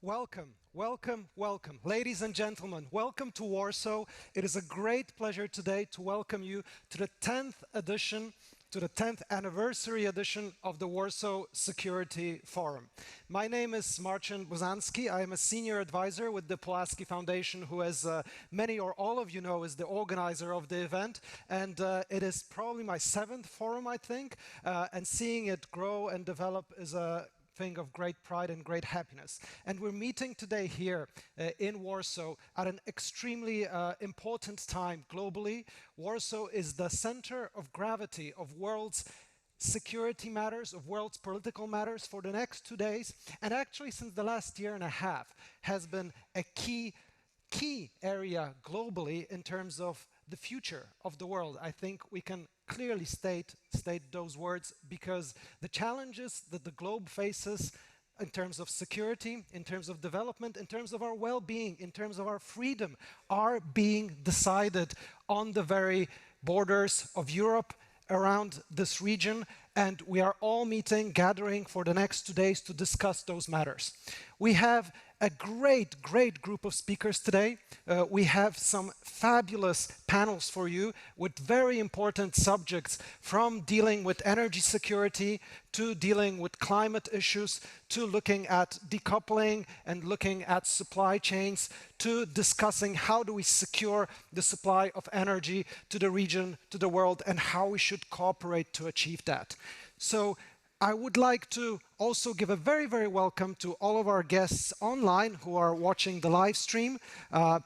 Welcome, welcome, welcome. Ladies and gentlemen, welcome to Warsaw. It is a great pleasure today to welcome you to the 10th edition, to the 10th anniversary edition of the Warsaw Security Forum. My name is Marcin Buzanski. I am a senior advisor with the Pulaski Foundation, who, as many or all of you know, is the organizer of the event. And it is probably my 7th forum, I think. And seeing it grow and develop is a thing of great pride and great happiness. And we're meeting today here in Warsaw at an extremely important time globally. Warsaw is the center of gravity of world's security matters, of world's political matters for the next 2 days. And actually, since the last year and a half, has been a key area globally in terms of the future of the world. I think we can clearly state those words, because the challenges that the globe faces in terms of security, in terms of development, in terms of our well-being, in terms of our freedom, are being decided on the very borders of Europe, around this region, and we are all meeting, gathering for the next 2 days to discuss those matters. We have a great group of speakers today. We have some fabulous panels for you with very important subjects, from dealing with energy security to dealing with climate issues, to looking at decoupling and looking at supply chains, to discussing how do we secure the supply of energy to the region, to the world, and how we should cooperate to achieve that. So I would like to also give a very welcome to all of our guests online who are watching the live stream.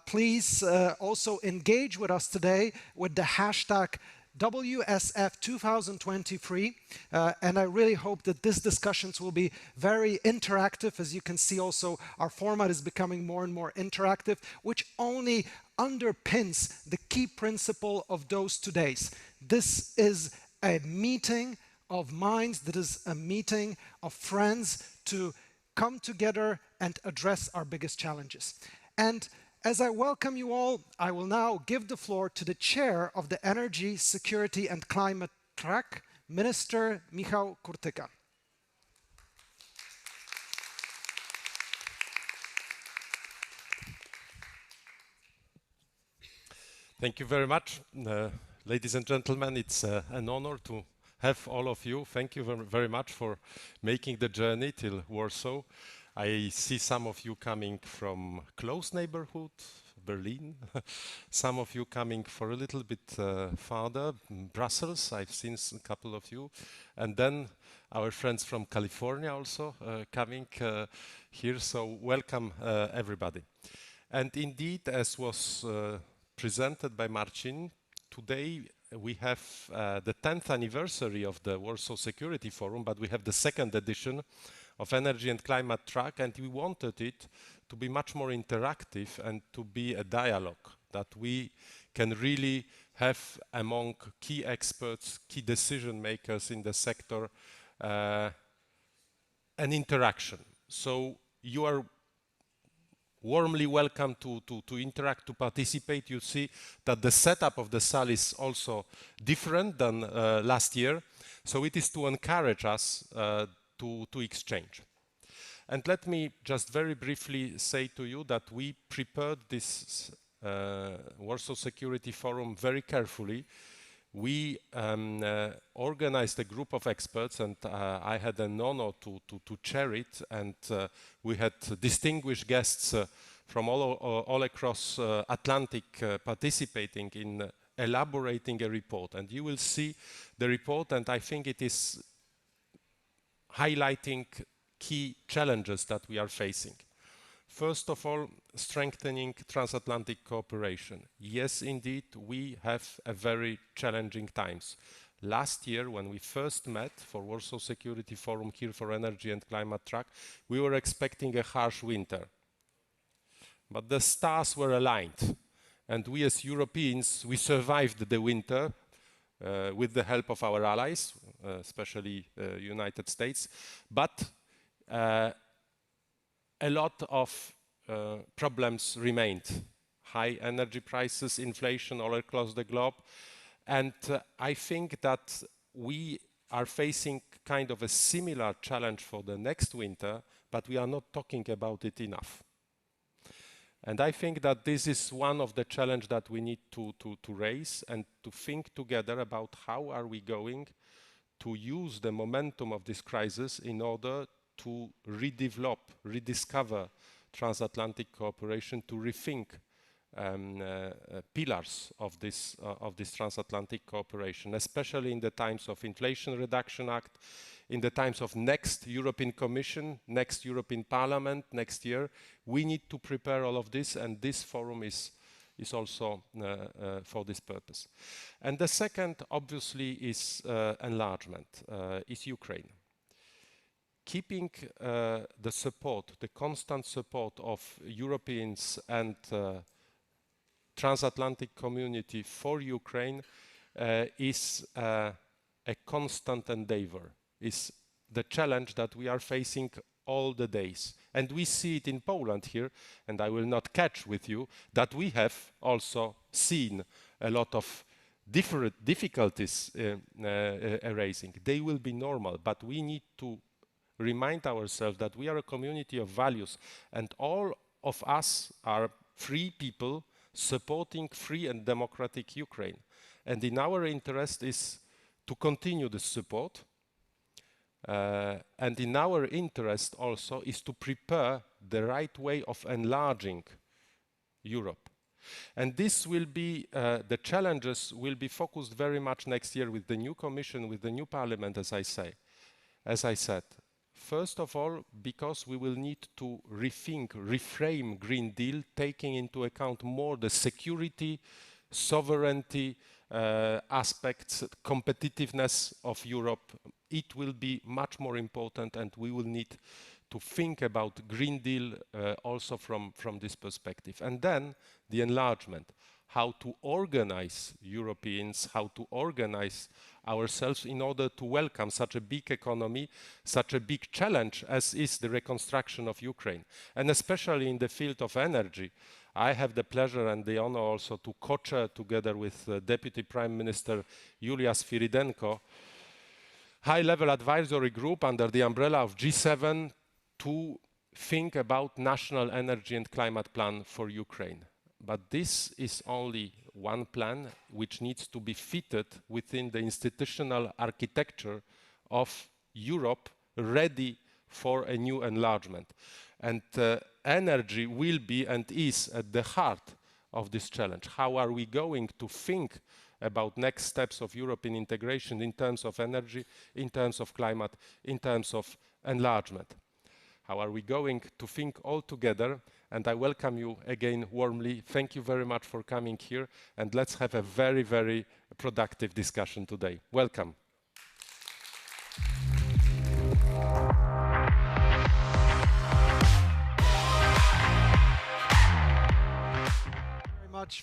Please also engage with us today with the hashtag WSF 2023, and I really hope that these discussions will be very interactive. As you can see, also our format is becoming more and more interactive, which only underpins the key principle of those 2 days. This is a meeting of minds, that is a meeting of friends to come together and address our biggest challenges. And as I welcome you all, I will now give the floor to the chair of the Energy, Security and Climate Track, Minister Michał Kurtyka. Thank you very much. Ladies and gentlemen, it's an honor to have all of you. Thank you very much for making the journey till Warsaw. I see some of you coming from close neighborhood, Berlin. Some of you coming for a little bit farther, Brussels. I've seen a couple of you. And then our friends from California also coming here. So welcome everybody. And indeed, as was presented by Marcin, today we have the 10th anniversary of the Warsaw Security Forum, but we have the 2nd edition of Energy and Climate Track, and we wanted it to be much more interactive and to be a dialogue that we can really have among key experts, key decision makers in the sector, an interaction. So you are warmly welcome to interact, to participate. You see that the setup of the SAL is also different than last year. So it is to encourage us to exchange. And let me just very briefly say to you that we prepared this Warsaw Security Forum very carefully. We organized a group of experts, and I had an honor to chair it, and we had distinguished guests from all across Atlantic participating in elaborating a report. And you will see the report, and I think it is highlighting key challenges that we are facing. First of all, strengthening transatlantic cooperation. Yes, indeed, we have a very challenging times. Last year, when we first met for Warsaw Security Forum here for Energy and Climate Track, we were expecting a harsh winter. But the stars were aligned. And we as Europeans, we survived the winter with the help of our allies, especially United States. But a lot of problems remained. High energy prices, inflation all across the globe. And I think that we are facing kind of a similar challenge for the next winter, but we are not talking about it enough. And I think that this is one of the challenges that we need to raise and to think together about how are we going to use the momentum of this crisis in order to redevelop, rediscover transatlantic cooperation, to rethink pillars of this transatlantic cooperation, especially in the times of Inflation Reduction Act, in the times of next European Commission, next European Parliament next year. We need to prepare all of this, and this forum is also for this purpose. And the second, obviously, is enlargement, is Ukraine. Keeping the support, the constant support of Europeans and transatlantic community for Ukraine is a constant endeavor, is the challenge that we are facing all the days. And we see it in Poland here, and I will not catch with you, that we have also seen a lot of different difficulties arising. They will be normal, but we need to remind ourselves that we are a community of values, and all of us are free people supporting free and democratic Ukraine. And in our interest is to continue this support. And in our interest also is to prepare the right way of enlarging Europe. And this will be, the challenges will be focused very much next year with the new Commission, with the new Parliament, as I said. First of all, because we will need to rethink, reframe Green Deal, taking into account more the security, sovereignty aspects, competitiveness of Europe. It will be much more important, and we will need to think about Green Deal also from this perspective. And then the enlargement, how to organize Europeans, how to organize ourselves in order to welcome such a big economy, such a big challenge as is the reconstruction of Ukraine. And especially in the field of energy, I have the pleasure and the honor also to co-chair together with Deputy Prime Minister Yulia Sviridenko, high-level advisory group under the umbrella of G7 to think about national energy and climate plan for Ukraine. But this is only one plan which needs to be fitted within the institutional architecture of Europe, ready for a new enlargement. And energy will be and is at the heart of this challenge. How are we going to think about next steps of European integration in terms of energy, in terms of climate, in terms of enlargement? How are we going to think all together? And I welcome you again warmly. Thank you very much for coming here, and let's have a very, very productive discussion today. Welcome.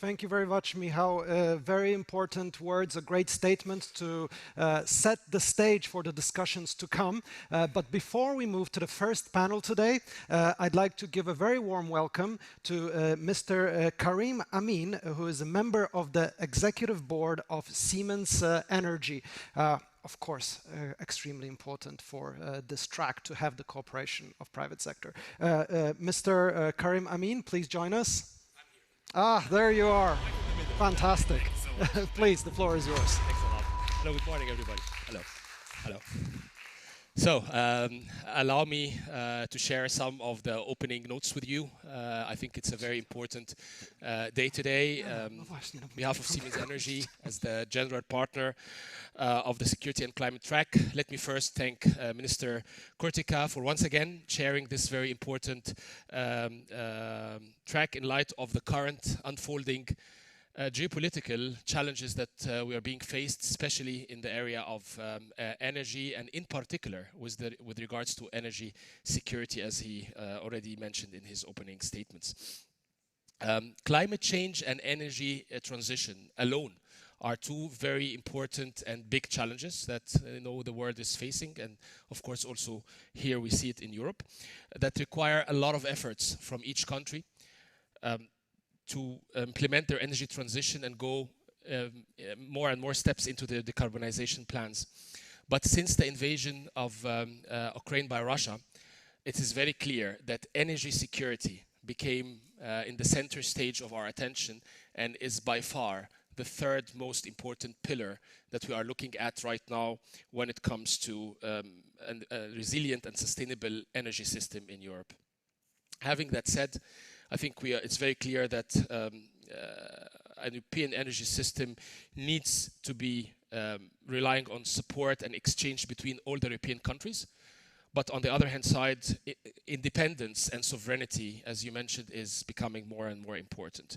Thank you very much, Michał. Very important words, a great statement to set the stage for the discussions to come. But before we move to the first panel today, I'd like to give a very warm welcome to Mr. Karim Amin, who is a member of the executive board of Siemens Energy. Of course, extremely important for this track to have the cooperation of private sector. Mr. Karim Amin, please join us. Ah, there you are. Fantastic. Please, the floor is yours. Thanks a lot. Hello, good morning, everybody. Hello. Hello. So, allow me to share some of the opening notes with you. I think it's a very important day today. On behalf of Siemens Energy, as the general partner of the security and climate track, let me first thank Minister Kurtika for once again chairing this very important track in light of the current unfolding geopolitical challenges that we are being faced, especially in the area of energy, and in particular with regards to energy security, as he already mentioned in his opening statements. Climate change and energy transition alone are two very important and big challenges that the world is facing, and of course also here we see it in Europe, that require a lot of efforts from each country to implement their energy transition and go more and more steps into the decarbonization plans. But since the invasion of Ukraine by Russia, it is very clear that energy security became in the center stage of our attention and is by far the third most important pillar that we are looking at right now when it comes to a resilient and sustainable energy system in Europe. Having that said, I think it's very clear that a European energy system needs to be relying on support and exchange between all the European countries. But on the other hand side, independence and sovereignty, as you mentioned, is becoming more and more important.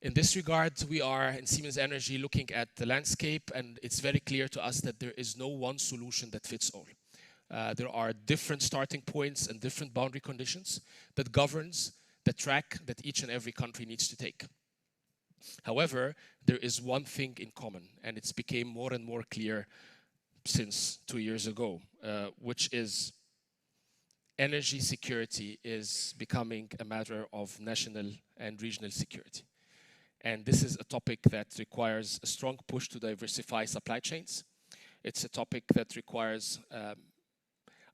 In this regard, we are in Siemens Energy looking at the landscape, and it's very clear to us that there is no one solution that fits all. There are different starting points and different boundary conditions that governs the track that each and every country needs to take. However, there is one thing in common, and it's became more and more clear since 2 years ago, which is energy security is becoming a matter of national and regional security. And this is a topic that requires a strong push to diversify supply chains. It's a topic that requires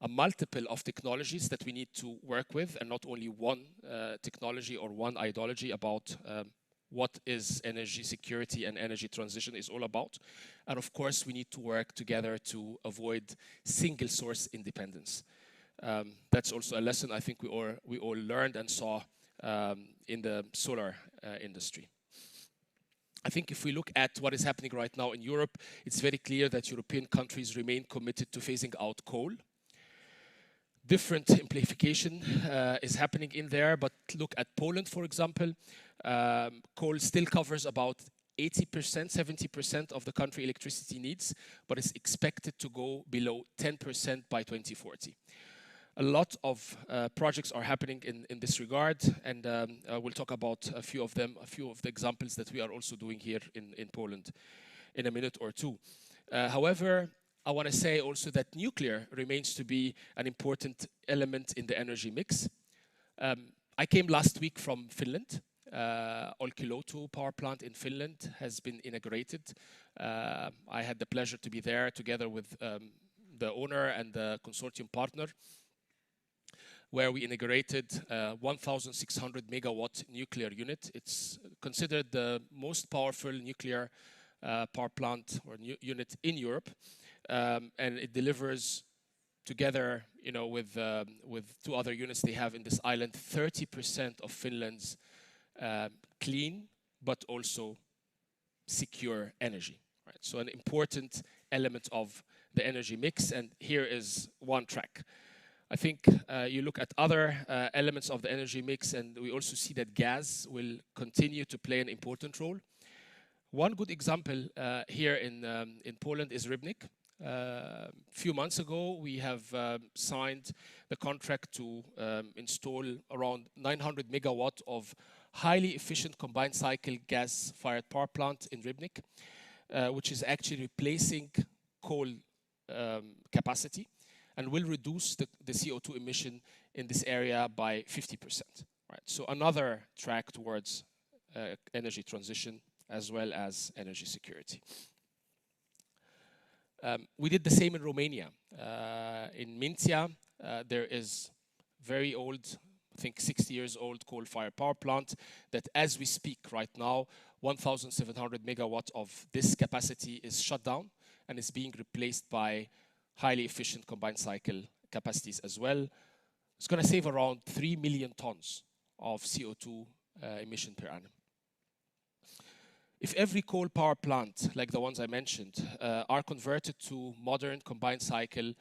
a multiple of technologies that we need to work with, and not only one technology or one ideology about what is energy security and energy transition is all about. And of course, we need to work together to avoid single source independence. That's also a lesson I think we all learned and saw in the solar industry. I think if we look at what is happening right now in Europe, it's very clear that European countries remain committed to phasing out coal. Different amplification is happening in there, but look at Poland, for example. Coal still covers about 80%, 70% of the country electricity needs, but is expected to go below 10% by 2040. A lot of projects are happening in this regard, and we'll talk about a few of them, a few of the examples that we are also doing here in Poland in a minute or two. However, I want to say also that nuclear remains to be an important element in the energy mix. I came last week from Finland. Olkiluoto power plant in Finland has been inaugurated. I had the pleasure to be there together with the owner and the consortium partner, where we inaugurated a 1,600 megawatt nuclear unit. It's considered the most powerful nuclear power plant or unit in Europe, and it delivers together, with two other units they have in this island, 30% of Finland's clean but also secure energy. Right? So an important element of the energy mix, and here is one track. I think you look at other elements of the energy mix, and we also see that gas will continue to play an important role. One good example here in Poland is Rybnik. A few months ago, we have signed the contract to install around 900 megawatt of highly efficient combined cycle gas-fired power plant in Rybnik, which is actually replacing coal capacity and will reduce the CO2 emission in this area by 50%. Right? So another track towards energy transition as well as energy security. We did the same in Romania. In Mintea, there is very old, I think 60 years old coal-fired power plant that as we speak right now, 1,700 megawatt of this capacity is shut down and is being replaced by highly efficient combined cycle capacities as well. It's going to save around 3 million tons of CO2 emission per annum. If every coal power plant, like the ones I mentioned, are converted to modern combined cycle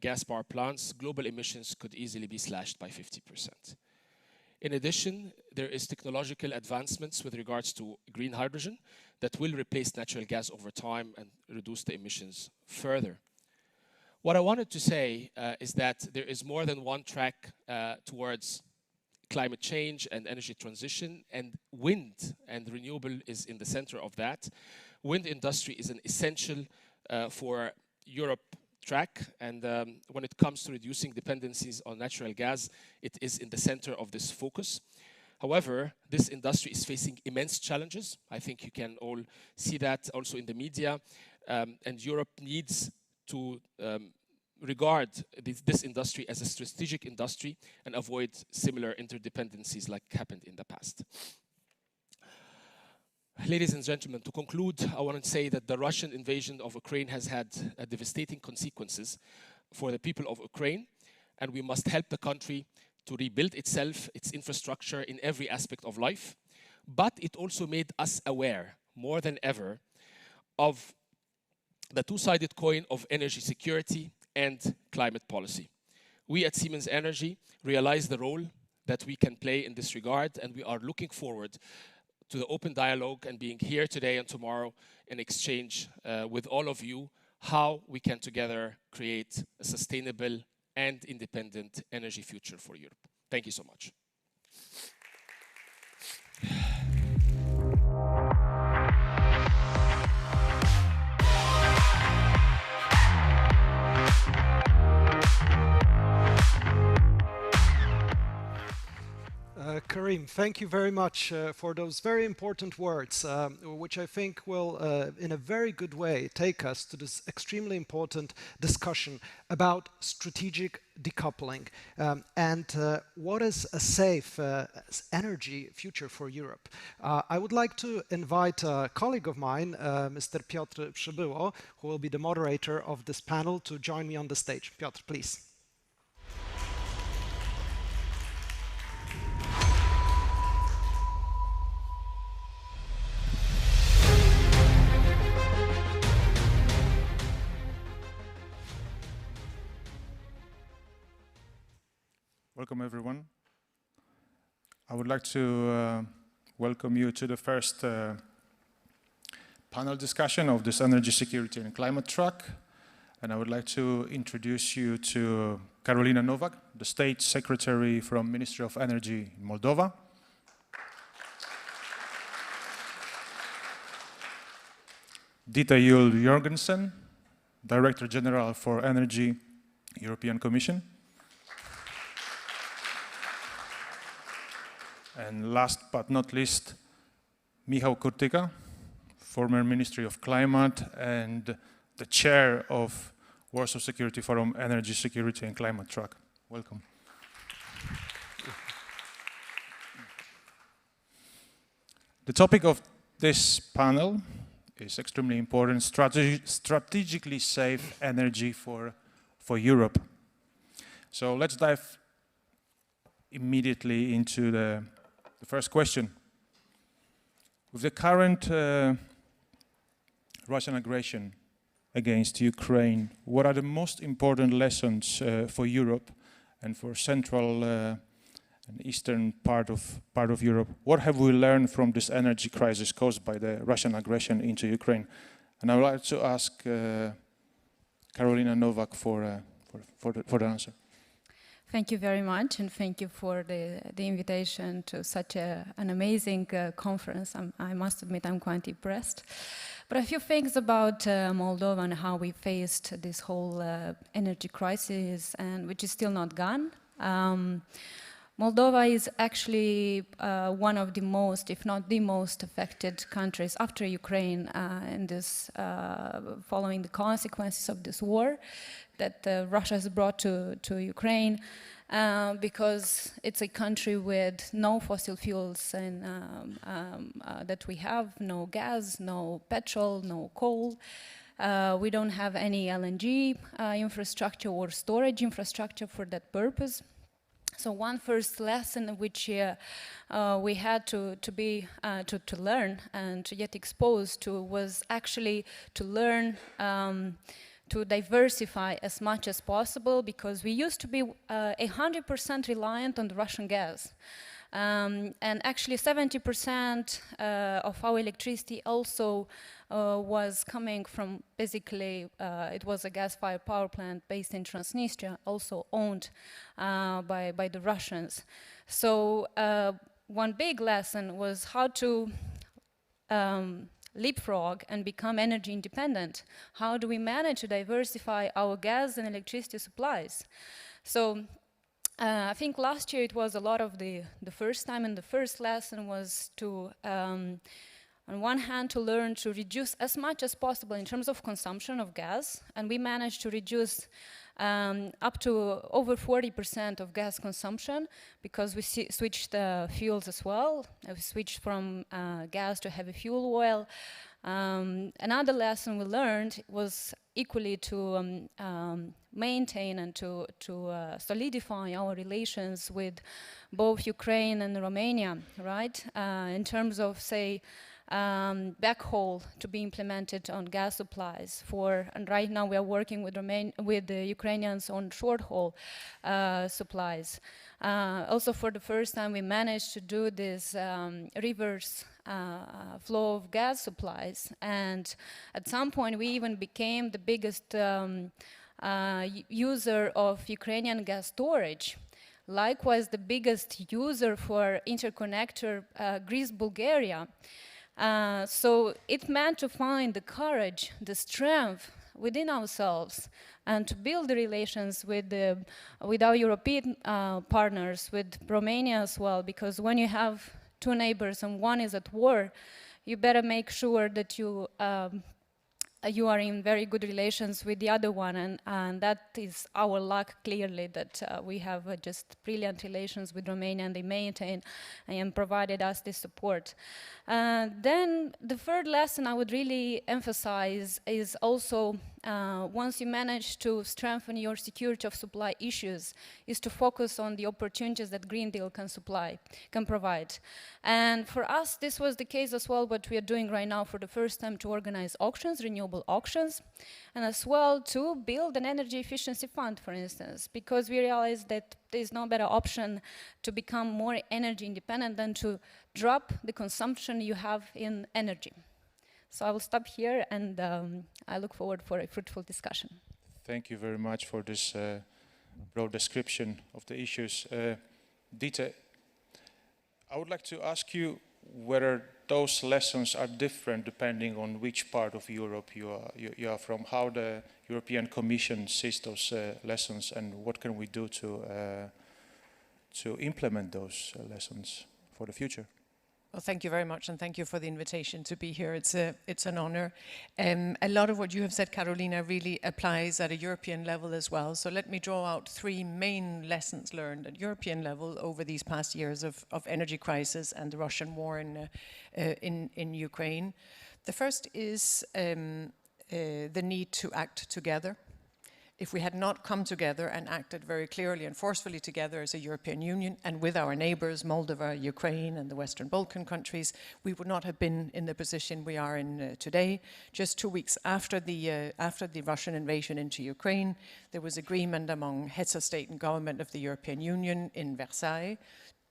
gas power plants, global emissions could easily be slashed by 50%. In addition, there is technological advancements with regards to green hydrogen that will replace natural gas over time and reduce the emissions further. What I wanted to say is that there is more than one track towards climate change and energy transition, and wind and renewable is in the center of that. Wind industry is an essential for Europe track, and when it comes to reducing dependencies on natural gas, it is in the center of this focus. However, this industry is facing immense challenges. I think you can all see that also in the media, and Europe needs to regard this industry as a strategic industry and avoid similar interdependencies like happened in the past. Ladies and gentlemen, to conclude, I want to say that the Russian invasion of Ukraine has had devastating consequences for the people of Ukraine, and we must help the country to rebuild itself, its infrastructure in every aspect of life. But it also made us aware, more than ever, of the two-sided coin of energy security and climate policy. We at Siemens Energy realize the role that we can play in this regard, and we are looking forward to the open dialogue and being here today and tomorrow in exchange with all of you how we can together create a sustainable and independent energy future for Europe. Thank you so much. Karim, thank you very much for those very important words, which I think will, in a very good way, take us to this extremely important discussion about strategic decoupling and what is a safe energy future for Europe. I would like to invite a colleague of mine, Mr. Piotr Przybyło, who will be the moderator of this panel, to join me on the stage. Piotr, please. Welcome, everyone. I would like to welcome you to the first panel discussion of this energy security and climate track. And I would like to introduce you to Karolina Nowak, the State Secretary from Ministry of Energy in Moldova. Dita Jul Jorgensen, Director General for Energy, European Commission. And last but not least, Michał Kurtyka, former Ministry of Climate and the chair of Warsaw Security Forum, Energy Security and Climate Track. Welcome. The topic of this panel is extremely important: strategically safe energy for Europe. So let's dive immediately into the first question. With the current Russian aggression against Ukraine, what are the most important lessons for Europe and for central and eastern part of Europe? What have we learned from this energy crisis caused by the Russian aggression into Ukraine? And I would like to ask Karolina Nowak for the answer. Thank you very much, and thank you for the invitation to such an amazing conference. I must admit I'm quite impressed. But a few things about Moldova and how we faced this whole energy crisis, and which is still not gone. Moldova is actually one of the most, if not the most affected countries after Ukraine in this, following the consequences of this war that Russia has brought to Ukraine, because it's a country with no fossil fuels and that we have, no gas, no petrol, no coal. We don't have any LNG infrastructure or storage infrastructure for that purpose. So one first lesson which we had to learn and to get exposed to was actually to learn to diversify as much as possible, because we used to be 100% reliant on the Russian gas. And actually 70% of our electricity also was coming from, basically, it was a gas-fired power plant based in Transnistria, also owned by the Russians. So one big lesson was how to leapfrog and become energy independent. How do we manage to diversify our gas and electricity supplies? So I think last year it was a lot of the first time, and the first lesson was to, on one hand, to learn to reduce as much as possible in terms of consumption of gas, and we managed to reduce up to over 40% of gas consumption, because we switched fuels as well. We switched from gas to heavy fuel oil. Another lesson we learned was equally to maintain and to solidify our relations with both Ukraine and Romania, right? In terms of, say, backhaul to be implemented on gas supplies and right now we are working with the Ukrainians on short haul supplies. Also for the first time we managed to do this reverse flow of gas supplies, and at some point we even became the biggest user of Ukrainian gas storage. Likewise, the biggest user for interconnector Greece, Bulgaria. So it meant to find the courage, the strength within ourselves, and to build the relations with our European partners, with Romania as well, because when you have two neighbors and one is at war, you better make sure that you are in very good relations with the other one, and that is our luck, clearly, that we have just brilliant relations with Romania, and they maintain and provided us this support. Then the third lesson I would really emphasize is also once you manage to strengthen your security of supply issues, is to focus on the opportunities that Green Deal can provide. And for us, this was the case as well, what we are doing right now for the first time, to organize auctions, renewable auctions, and as well to build an energy efficiency fund, for instance, because we realized that there is no better option to become more energy independent than to drop the consumption you have in energy. So I will stop here, and I look forward for a fruitful discussion. Thank you very much for this broad description of the issues. Dieter, I would like to ask you whether those lessons are different depending on which part of Europe you are from, how the European Commission sees those lessons, and what can we do to implement those lessons for the future. Well, thank you very much, and thank you for the invitation to be here. It's an honor. A lot of what you have said, Carolina, really applies at a European level as well. So let me draw out three main lessons learned at European level over these past years of energy crisis and the Russian war in Ukraine. The first is the need to act together. If we had not come together and acted very clearly and forcefully together as a European Union and with our neighbors, Moldova, Ukraine and the Western Balkan countries, we would not have been in the position we are in today. Just 2 weeks after the Russian invasion into Ukraine, there was agreement among heads of state and government of the European Union in Versailles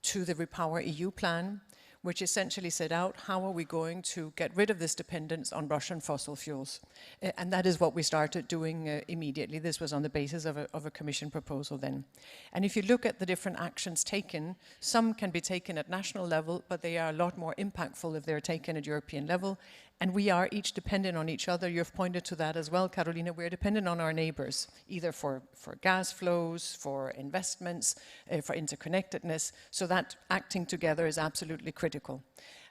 to the Repower EU plan, which essentially set out how are we going to get rid of this dependence on Russian fossil fuels. And that is what we started doing immediately. This was on the basis of a Commission proposal then. And if you look at the different actions taken, some can be taken at national level, but they are a lot more impactful if they're taken at European level. And we are each dependent on each other. You've pointed to that as well, Carolina. We're dependent on our neighbors, either for gas flows, for investments, for interconnectedness. So that acting together is absolutely critical.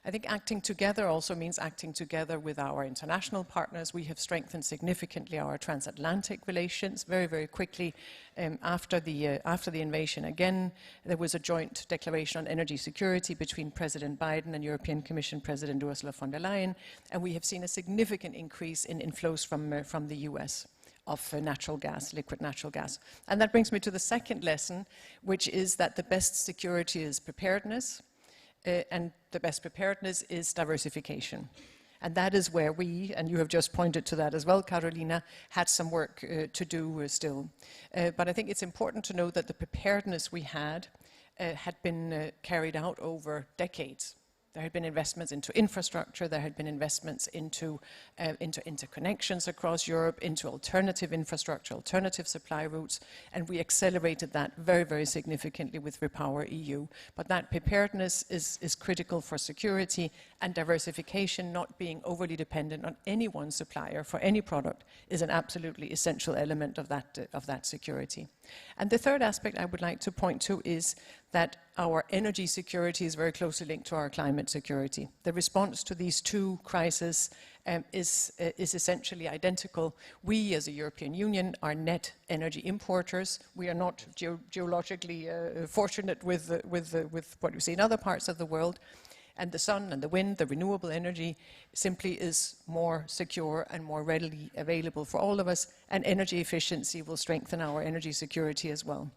I think acting together also means acting together with our international partners. We have strengthened significantly our transatlantic relations very, very quickly after the invasion. Again, there was a joint declaration on energy security between President Biden and European Commission President Ursula von der Leyen, and we have seen a significant increase in inflows from the US of natural gas, liquid natural gas. And that brings me to the second lesson, which is that the best security is preparedness. And the best preparedness is diversification. And that is where we, and you have just pointed to that as well, Carolina, had some work to do still. But I think it's important to know that the preparedness we had been carried out over decades. There had been investments into infrastructure, there had been investments into interconnections across Europe, into alternative infrastructure, alternative supply routes, and we accelerated that very, very significantly with Repower EU. But that preparedness is critical for security, and diversification, not being overly dependent on any one supplier for any product, is an absolutely essential element of that security. And the third aspect I would like to point to is that our energy security is very closely linked to our climate security. The response to these two crises is essentially identical. We, as a European Union, are net energy importers. We are not geologically fortunate with what we see in other parts of the world. And the sun and the wind, the renewable energy, simply is more secure and more readily available for all of us. And energy efficiency will strengthen our energy security as well.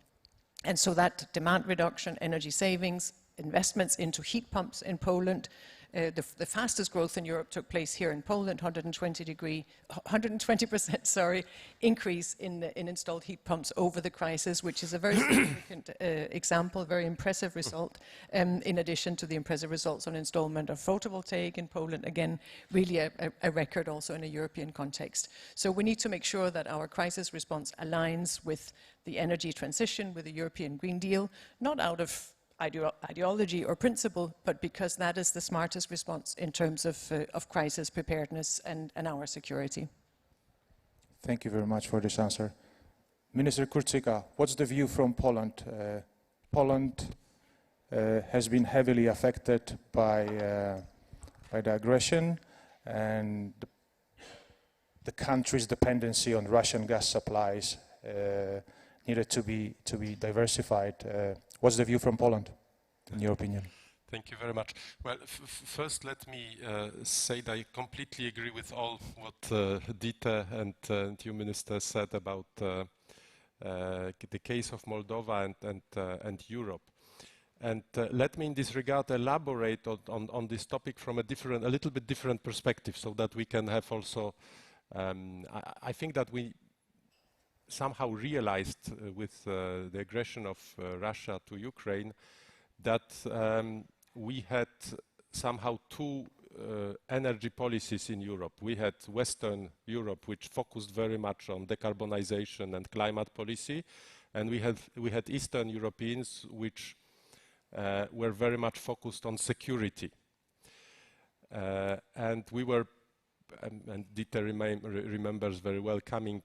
And so that demand reduction, energy savings, investments into heat pumps in Poland, the fastest growth in Europe took place here in Poland, 120% sorry, increase in installed heat pumps over the crisis, which is a very significant example, very impressive result, in addition to the impressive results on installment of photovoltaic in Poland. Again, really a record also in a European context. So we need to make sure that our crisis response aligns with the energy transition, with the European Green Deal, not out of ideology or principle, but because that is the smartest response in terms of crisis preparedness and our security. Thank you very much for this answer. Minister Kurczyka, what's the view from Poland? Poland has been heavily affected by the aggression and the country's dependency on Russian gas supplies needed to be diversified. What's the view from Poland, in your opinion? Thank you very much. Well, first let me say that I completely agree with all what Dieter and you, Minister, said about the case of Moldova and Europe. And let me, in this regard, elaborate on this topic from a little bit different perspective, so that we can have also. I think that we somehow realized with the aggression of Russia to Ukraine that we had somehow two energy policies in Europe. We had Western Europe, which focused very much on decarbonization and climate policy, and we had Eastern Europeans, which were very much focused on security. And we were, and Dieter remembers very well, coming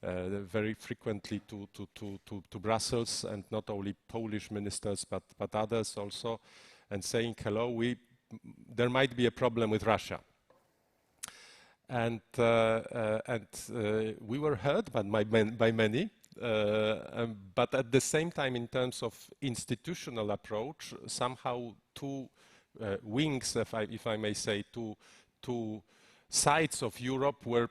very frequently to Brussels, and not only Polish ministers but others also, and saying, hello, there might be a problem with Russia. And we were heard by many, but at the same time, in terms of institutional approach, somehow two wings, if I may say, two sides of Europe were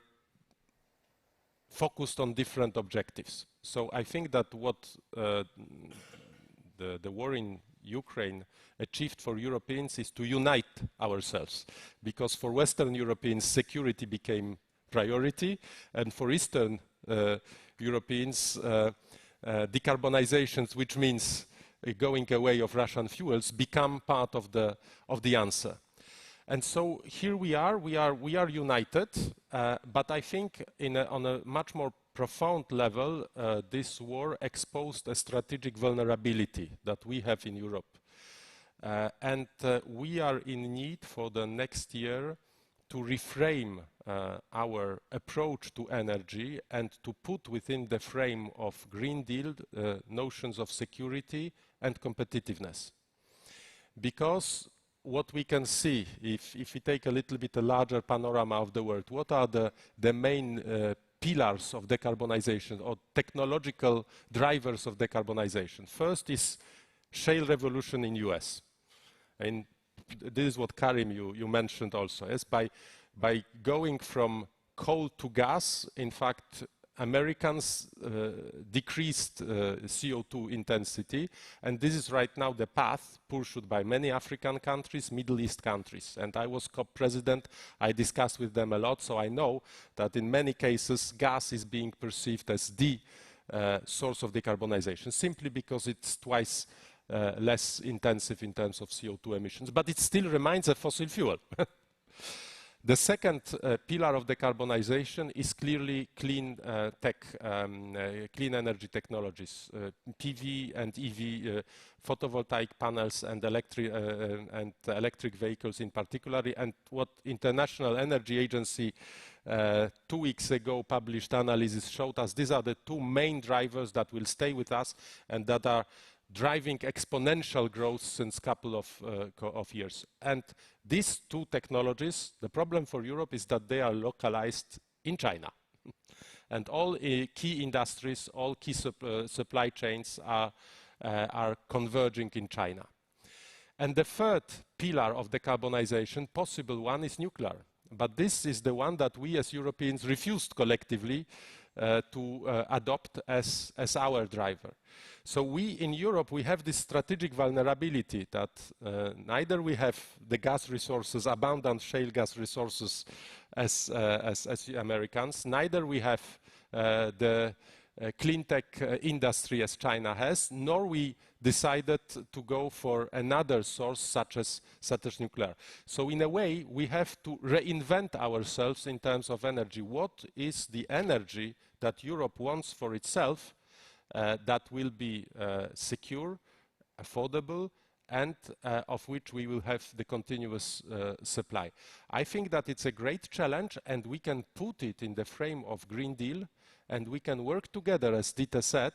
focused on different objectives. So I think that what the war in Ukraine achieved for Europeans is to unite ourselves, because for Western Europeans security became priority, and for Eastern Europeans decarbonizations, which means going away of Russian fuels, become part of the answer. And so here we are united, but I think on a much more profound level, this war exposed a strategic vulnerability that we have in Europe. And we are in need for the next year to reframe our approach to energy and to put within the frame of Green Deal notions of security and competitiveness. Because what we can see, if we take a little bit a larger panorama of the world, what are the main pillars of decarbonization or technological drivers of decarbonization? First is shale revolution in US. And this is what Karim, you mentioned also, is by going from coal to gas, in fact, Americans decreased CO2 intensity, and this is right now the path pursued by many African countries, Middle East countries. And I was COP president, I discussed with them a lot, so I know that in many cases gas is being perceived as the source of decarbonization, simply because it's twice less intensive in terms of CO2 emissions, but it still remains a fossil fuel. The second pillar of decarbonization is clearly clean clean energy technologies, PV and EV, photovoltaic panels and electric vehicles in particular. And what International Energy Agency 2 weeks ago published analysis showed us these are the two main drivers that will stay with us and that are driving exponential growth since couple of years. And these two technologies, the problem for Europe is that they are localized in China. And all key industries, all key supply chains are converging in China. And the third pillar of decarbonization, possible one, is nuclear. But this is the one that we as Europeans refused collectively to adopt as our driver. So we in Europe, we have this strategic vulnerability that neither we have the gas resources, abundant shale gas resources as the Americans, neither we have the clean tech industry as China has, nor we decided to go for another source such as nuclear. So in a way, we have to reinvent ourselves in terms of energy. What is the energy that Europe wants for itself that will be secure, affordable, and of which we will have the continuous supply? I think that it's a great challenge, and we can put it in the frame of Green Deal, and we can work together, as Dita said,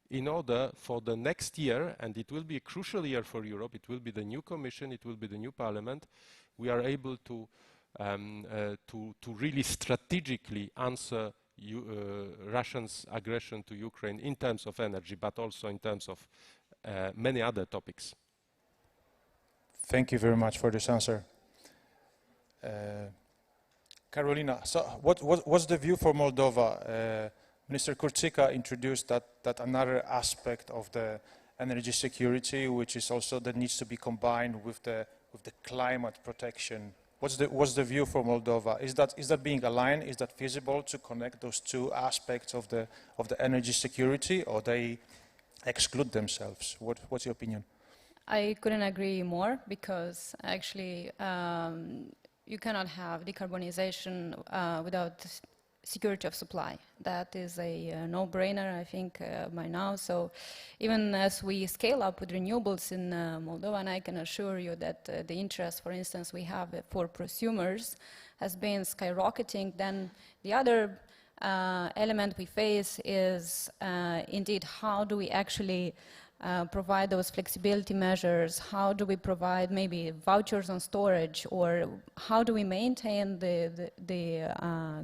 in order for the next year, and it will be a crucial year for Europe, it will be the new Commission, it will be the new Parliament, we are able to really strategically answer Russia's aggression to Ukraine in terms of energy, but also in terms of many other topics. Thank you very much for this answer. Karolina, so what's the view for Moldova? Minister Kurczyka introduced that another aspect of the energy security, which is also that needs to be combined with the climate protection. What's the view for Moldova? Is that being aligned? Is that feasible to connect those two aspects of the energy security, or they exclude themselves? What's your opinion? I couldn't agree more, because actually you cannot have decarbonization without security of supply. That is a no-brainer, I think, by now. So even as we scale up with renewables in Moldova, and I can assure you that the interest, for instance, we have for prosumers has been skyrocketing, then the other element we face is indeed how do we actually provide those flexibility measures, how do we provide maybe vouchers on storage, or how do we maintain the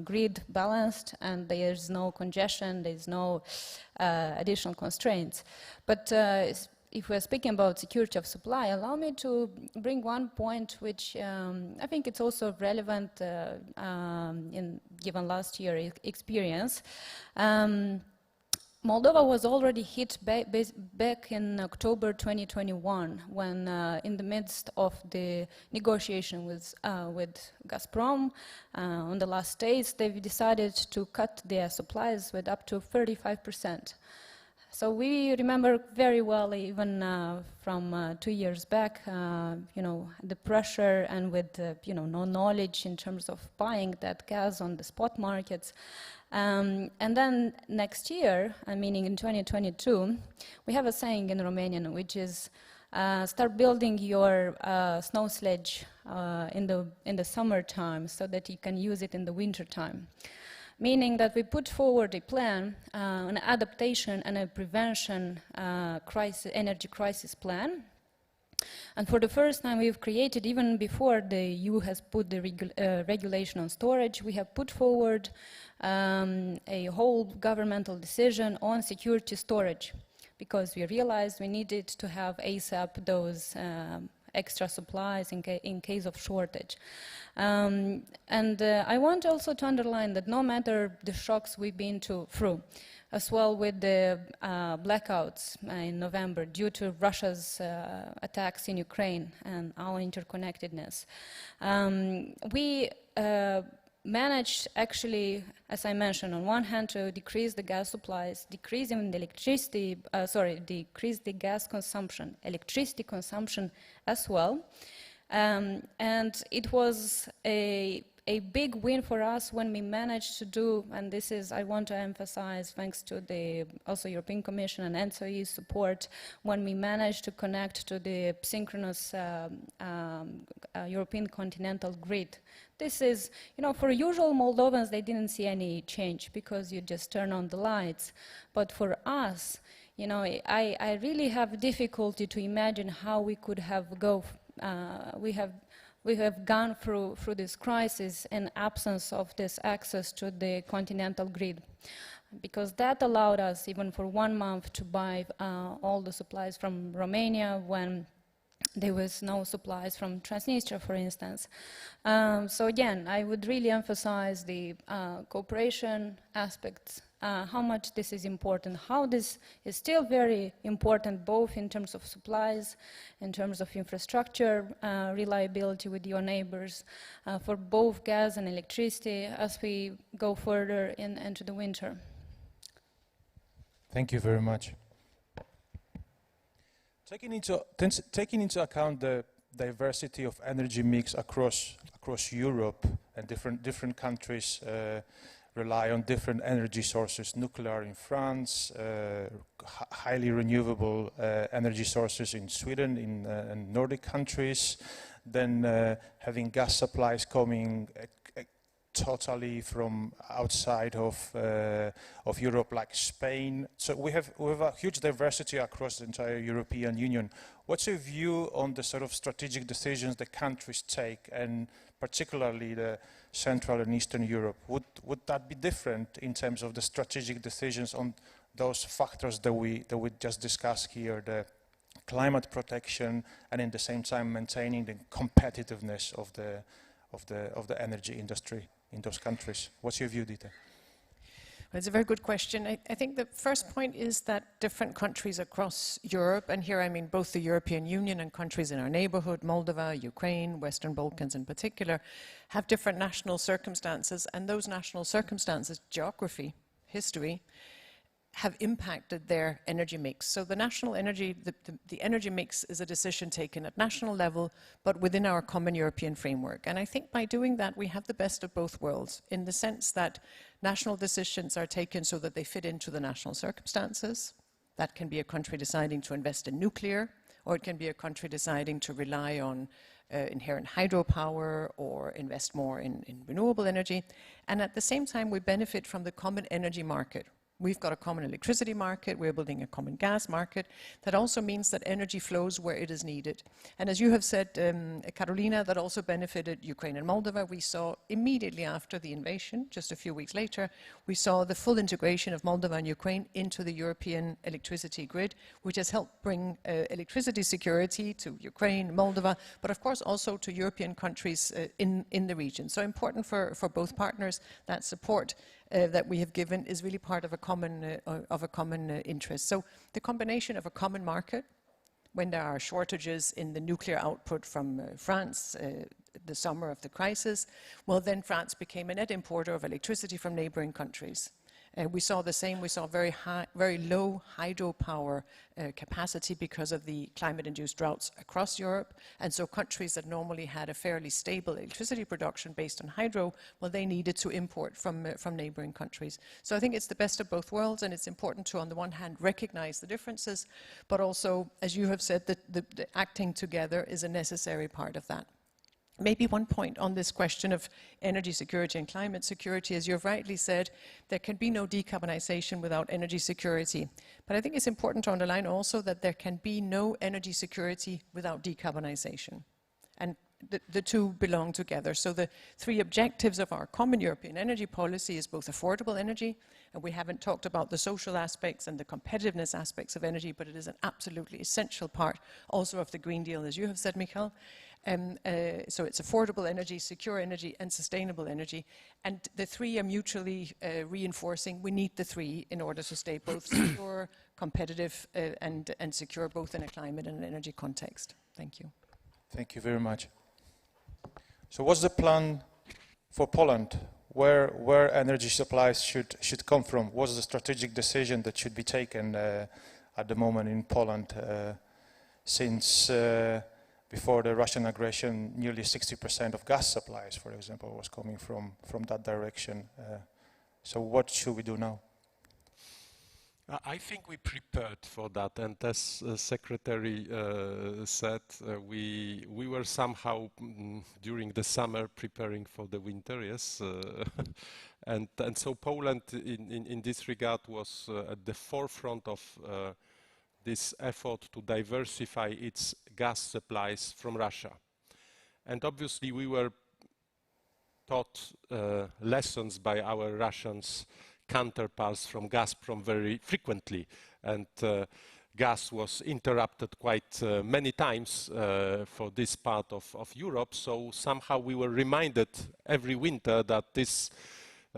grid balanced and there's no congestion, there's no additional constraints. But if we're speaking about security of supply, allow me to bring one point which I think it's also relevant given last year's experience. Moldova was already hit back in October 2021, when in the midst of the negotiation with Gazprom, on the last days, they've decided to cut their supplies with up to 35%. So we remember very well, even from 2 years back, the pressure and with no knowledge in terms of buying that gas on the spot markets. And then next year, meaning in 2022, we have a saying in Romanian, which is start building your snow sledge in the summertime so that you can use it in the wintertime. Meaning that we put forward a plan, an adaptation and a prevention energy crisis plan. And for the first time, we've created, even before the EU has put the regulation on storage, we have put forward a whole governmental decision on security storage, because we realized we needed to have ASAP those extra supplies in case of shortage. And I want also to underline that no matter the shocks we've been through, as well with the blackouts in November due to Russia's attacks in Ukraine and our interconnectedness, we managed actually, as I mentioned, on one hand to decrease the gas supplies, decrease even the decrease the gas consumption, electricity consumption as well. And it was a big win for us when we managed to do, and this is, I want to emphasize, thanks to the also European Commission and NSOE support, when we managed to connect to the synchronous European continental grid. This is, for usual Moldovans, they didn't see any change because you just turn on the lights. But for us, you know, I really have difficulty to imagine how we could have we have gone through this crisis in absence of this access to the continental grid, because that allowed us, even for 1 month, to buy all the supplies from Romania when there was no supplies from Transnistria, for instance. So again, I would really emphasize the cooperation aspects, how much this is important, how this is still very important, both in terms of supplies, in terms of infrastructure, reliability with your neighbors, for both gas and electricity as we go further into the winter. Thank you very much. Taking into account the diversity of energy mix across Europe, and different countries rely on different energy sources, nuclear in France, highly renewable energy sources in Sweden, in Nordic countries, then having gas supplies coming totally from outside of Europe, like Spain. So we have a huge diversity across the entire European Union. What's your view on the sort of strategic decisions the countries take, and particularly the Central and Eastern Europe? Would that be different in terms of the strategic decisions on those factors that we just discussed here, the climate protection, and in the same time maintaining the competitiveness of the energy industry in those countries? What's your view, Dieter? Well, it's a very good question. I think the first point is that different countries across Europe, and here I mean both the European Union and countries in our neighborhood, Moldova, Ukraine, Western Balkans in particular, have different national circumstances, and those national circumstances, geography, history, have impacted their energy mix. So the national energy, the energy mix is a decision taken at national level, but within our common European framework. And I think by doing that, we have the best of both worlds, in the sense that national decisions are taken so that they fit into the national circumstances. That can be a country deciding to invest in nuclear, or it can be a country deciding to rely on inherent hydropower or invest more in renewable energy. And at the same time, we benefit from the common energy market. We've got a common electricity market, we're building a common gas market. That also means that energy flows where it is needed. And as you have said, Carolina, that also benefited Ukraine and Moldova. We saw immediately after the invasion, just a few weeks later, we saw the full integration of Moldova and Ukraine into the European electricity grid, which has helped bring electricity security to Ukraine, Moldova, but of course also to European countries in the region. So important for both partners. That support that we have given is really part of a common interest. So the combination of a common market, when there are shortages in the nuclear output from France, the summer of the crisis, well, then France became a net importer of electricity from neighboring countries. We saw the same. We saw very low hydropower capacity because of the climate-induced droughts across Europe. And so countries that normally had a fairly stable electricity production based on hydro, well, they needed to import from neighboring countries. So I think it's the best of both worlds, and it's important to, on the one hand, recognize the differences, but also, as you have said, the acting together is a necessary part of that. Maybe one point on this question of energy security and climate security, as you've rightly said, there can be no decarbonization without energy security. But I think it's important to underline also that there can be no energy security without decarbonization. And the two belong together. So the three objectives of our common European energy policy is both affordable energy, and we haven't talked about the social aspects and the competitiveness aspects of energy, but it is an absolutely essential part also of the Green Deal, as you have said, Michael. So it's affordable energy, secure energy, and sustainable energy. And the three are mutually reinforcing. We need the three in order to stay both secure, competitive, and secure, both in a climate and an energy context. Thank you. Thank you very much. So what's the plan for Poland? Where energy supplies should come from? What's the strategic decision that should be taken at the moment in Poland? Since before the Russian aggression, nearly 60% of gas supplies, for example, was coming from that direction. So what should we do now? I think we prepared for that, and as Secretary said, we were somehow during the summer preparing for the winter, yes. And so Poland in this regard was at the forefront of this effort to diversify its gas supplies from Russia. And obviously we were taught lessons by our Russian counterparts from Gazprom very frequently. And gas was interrupted quite many times for this part of Europe. So somehow we were reminded every winter that this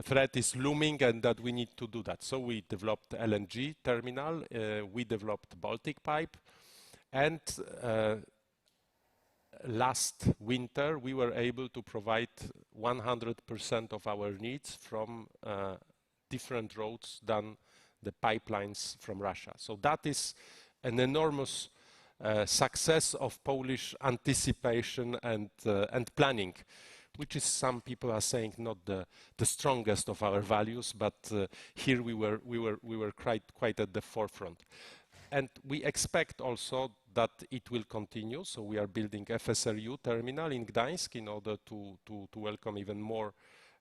threat is looming and that we need to do that. So we developed LNG terminal, we developed Baltic pipe, and last winter we were able to provide 100% of our needs from different roads than the pipelines from Russia. So that is an enormous success of Polish anticipation and planning, which is, some people are saying, not the strongest of our values, but here we were quite at the forefront. And we expect also that it will continue. So we are building FSRU terminal in Gdańsk in order to welcome even more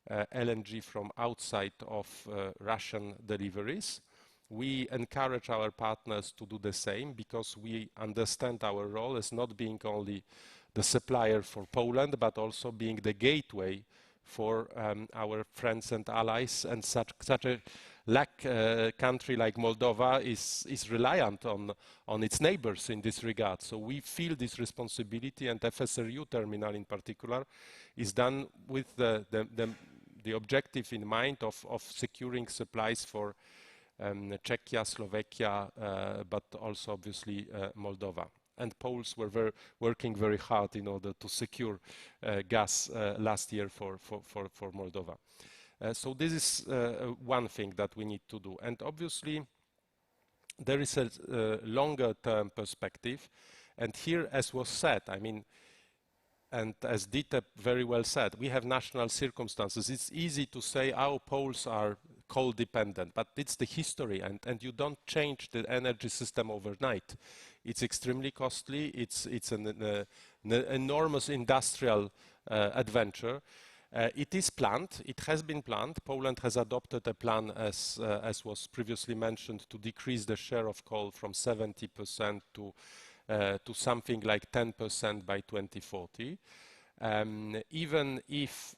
LNG from outside of Russian deliveries. We encourage our partners to do the same because we understand our role as not being only the supplier for Poland, but also being the gateway for our friends and allies. And such a country like Moldova is reliant on its neighbors in this regard. So we feel this responsibility, and FSRU terminal in particular is done with the objective in mind of securing supplies for Czechia, Slovakia, but also obviously Moldova. And Poles were working very hard in order to secure gas last year for Moldova. So this is one thing that we need to do. And obviously there is a longer term perspective. And here, as was said, I mean, and as Dieter very well said, we have national circumstances. It's easy to say our Poles are coal dependent, but it's the history, and you don't change the energy system overnight. It's extremely costly. It's an enormous industrial adventure. It is planned. It has been planned. Poland has adopted a plan, as was previously mentioned, to decrease the share of coal from 70% to something like 10% by 2040. Even if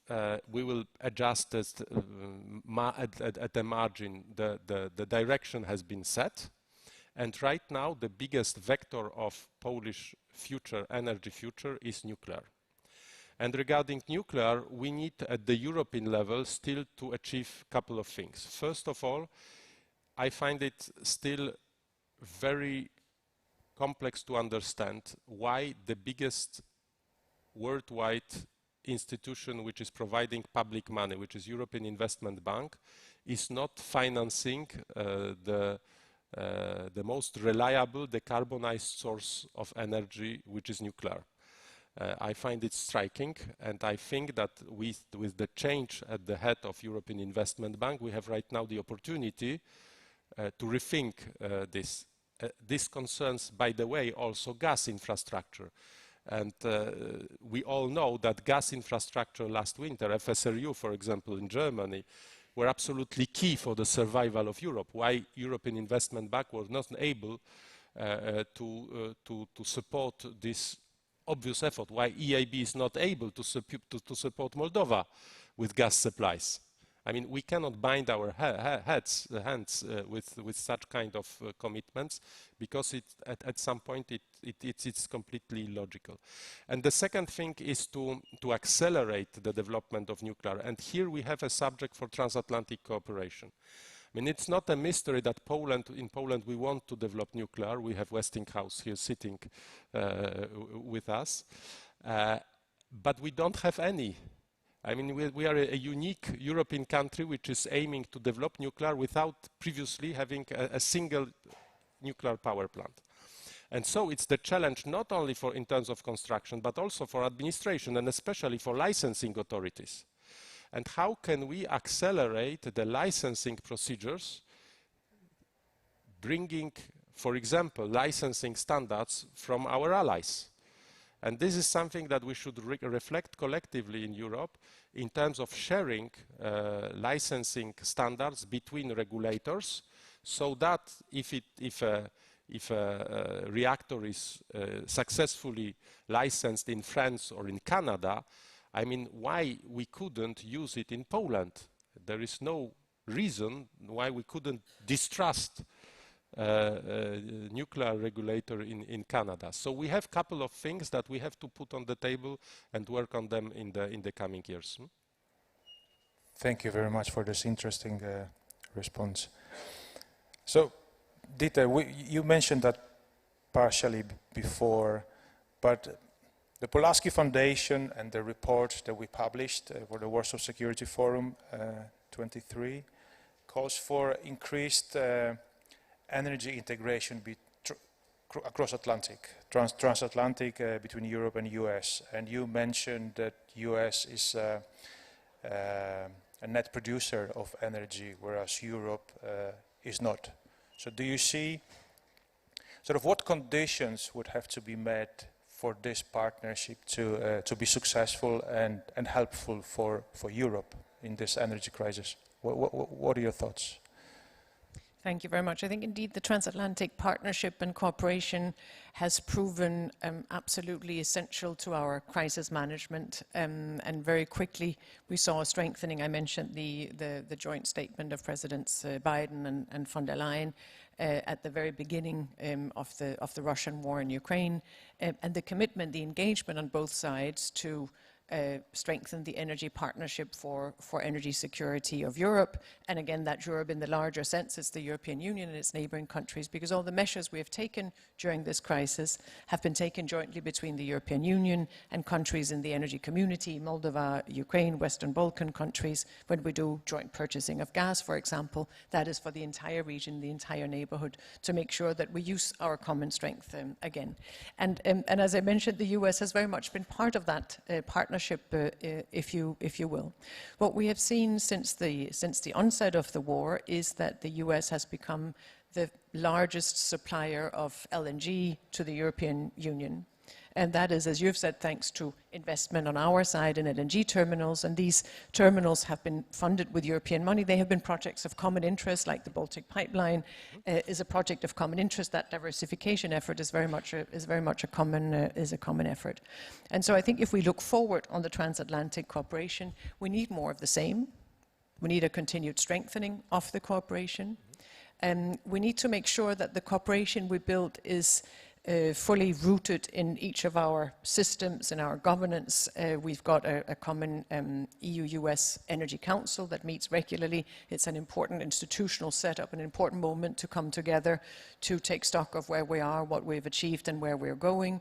we will adjust at the margin, the direction has been set. And right now, the biggest vector of Polish energy future is nuclear. And regarding nuclear, we need at the European level still to achieve a couple of things. First of all, I find it still very complex to understand why the biggest worldwide institution which is providing public money, which is European Investment Bank, is not financing the most reliable decarbonized source of energy, which is nuclear. I find it striking, and I think that with the change at the head of European Investment Bank, we have right now the opportunity to rethink this. This concerns, by the way, also gas infrastructure. And we all know that gas infrastructure last winter, FSRU, for example, in Germany, were absolutely key for the survival of Europe. Why European Investment Bank was not able to support this obvious effort, why EIB is not able to support Moldova with gas supplies. I mean, we cannot bind our hands with such kind of commitments, because at some point it's completely illogical. And the second thing is to accelerate the development of nuclear. And here we have a subject for transatlantic cooperation. I mean, it's not a mystery that in Poland we want to develop nuclear. We have Westinghouse here sitting with us, but we don't have any. I mean, we are a unique European country which is aiming to develop nuclear without previously having a single nuclear power plant. And so it's the challenge not only in terms of construction, but also for administration and especially for licensing authorities. And how can we accelerate the licensing procedures, bringing, for example, licensing standards from our allies? And this is something that we should reflect collectively in Europe in terms of sharing licensing standards between regulators, so that if a reactor is successfully licensed in France or in Canada, I mean, why we couldn't use it in Poland? There is no reason why we couldn't distrust nuclear regulator in Canada. So we have a couple of things that we have to put on the table and work on them in the coming years. Thank you very much for this interesting response. So, Dieter, you mentioned that partially before, but the Pulaski Foundation and the report that we published for the Warsaw Security Forum 23 calls for increased energy integration across Atlantic, transatlantic between Europe and US. And you mentioned that US is a net producer of energy, whereas Europe is not. So do you see sort of what conditions would have to be met for this partnership to be successful and helpful for Europe in this energy crisis? What are your thoughts? Thank you very much. I think indeed the transatlantic partnership and cooperation has proven absolutely essential to our crisis management, and very quickly we saw a strengthening. I mentioned the joint statement of Presidents Biden and von der Leyen at the very beginning of the Russian war in Ukraine, and the commitment, the engagement on both sides to strengthen the energy partnership for energy security of Europe. And again, that Europe in the larger sense is the European Union and its neighboring countries, because all the measures we have taken during this crisis have been taken jointly between the European Union and countries in the energy community, Moldova, Ukraine, Western Balkan countries. When we do joint purchasing of gas, for example, that is for the entire region, the entire neighborhood, to make sure that we use our common strength again. And as I mentioned, the US has very much been part of that partnership, if you will. What we have seen since the onset of the war is that the US has become the largest supplier of LNG to the European Union. And that is, as you've said, thanks to investment on our side in LNG terminals. And these terminals have been funded with European money. They have been projects of common interest, like the Baltic Pipeline is a project of common interest. That diversification effort is very much a common effort. And so I think if we look forward on the transatlantic cooperation, we need more of the same. We need a continued strengthening of the cooperation. And we need to make sure that the cooperation we build is fully rooted in each of our systems and our governance. We've got a common EU-US Energy Council that meets regularly. It's an important institutional setup, an important moment to come together to take stock of where we are, what we've achieved and where we're going.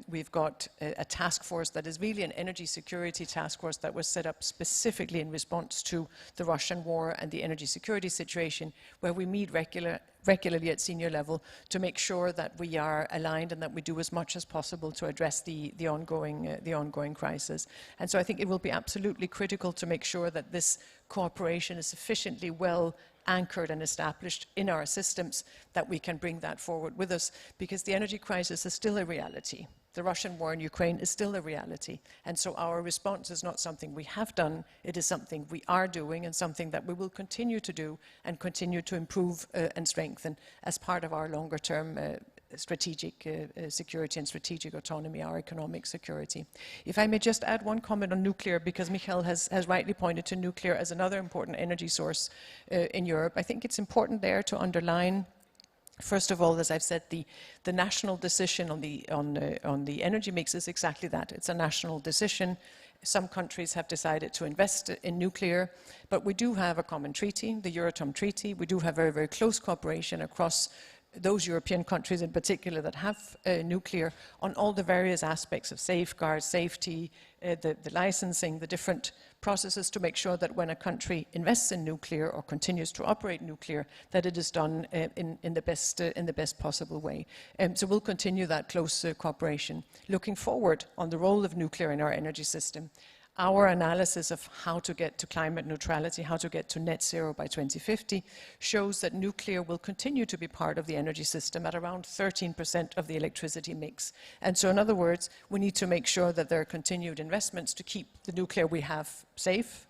We've got a task force that is really an energy security task force that was set up specifically in response to the Russian war and the energy security situation, where we meet regularly at senior level to make sure that we are aligned and that we do as much as possible to address the ongoing crisis. And so I think it will be absolutely critical to make sure that this cooperation is sufficiently well anchored and established in our systems that we can bring that forward with us, because the energy crisis is still a reality. The Russian war in Ukraine is still a reality. And so our response is not something we have done, it is something we are doing and something that we will continue to do and continue to improve and strengthen as part of our longer term strategic security and strategic autonomy, our economic security. If I may just add one comment on nuclear, because Michael has rightly pointed to nuclear as another important energy source in Europe. I think it's important there to underline, first of all, as I've said, the national decision on the energy mix is exactly that. It's a national decision. Some countries have decided to invest in nuclear, but we do have a common treaty, the Euratom Treaty. We do have very, very close cooperation across those European countries in particular that have nuclear on all the various aspects of safeguards, safety, the licensing, the different processes to make sure that when a country invests in nuclear or continues to operate nuclear, that it is done in the best possible way. So we'll continue that close cooperation. Looking forward on the role of nuclear in our energy system, Our analysis of how to get to climate neutrality, how to get to net zero by 2050, shows that nuclear will continue to be part of the energy system at around 13% of the electricity mix. And so in other words, we need to make sure that there are continued investments to keep the nuclear we have safe,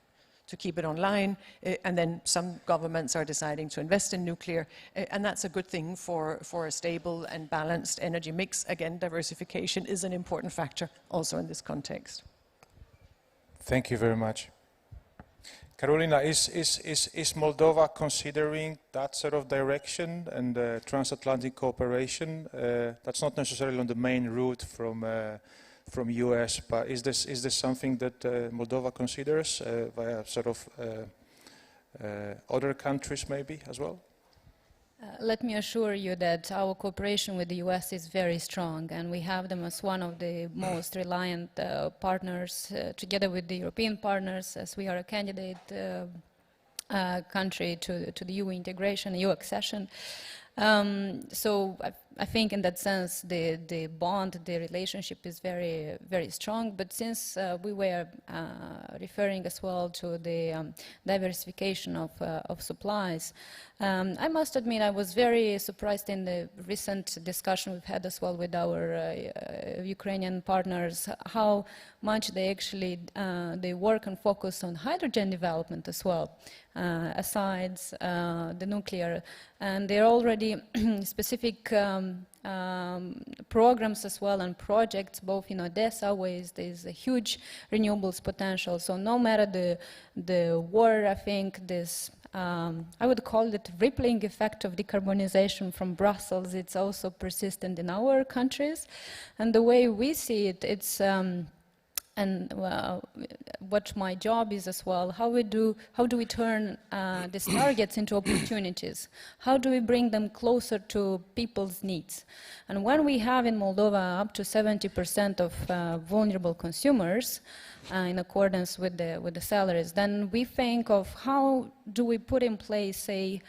to keep it online, and then some governments are deciding to invest in nuclear, and that's a good thing for a stable and balanced energy mix. Again, diversification is an important factor also in this context. Thank you very much. Carolina, is Moldova considering that sort of direction and transatlantic cooperation? That's not necessarily on the main route from US, but is this something that Moldova considers via sort of other countries maybe as well? Let me assure you that our cooperation with the US is very strong, and we have them as one of the most reliant partners, together with the European partners, as we are a candidate country to the EU integration, EU accession. So I think in that sense the bond, the relationship is very, very strong. But since we were referring as well to the diversification of supplies, I must admit I was very surprised in the recent discussion we've had as well with our Ukrainian partners, how much they actually they work and focus on hydrogen development as well, aside the nuclear. And there are already specific programs as well and projects, both in Odessa, where there's a huge renewables potential. So no matter the war, I think this, I would call it rippling effect of decarbonization from Brussels, it's also persistent in our countries. And the way we see it, it's and what my job is as well, how do we turn these targets into opportunities? How do we bring them closer to people's needs? And when we have in Moldova up to 70% of vulnerable consumers, in accordance with the salaries, then we think of how do we put in place, say,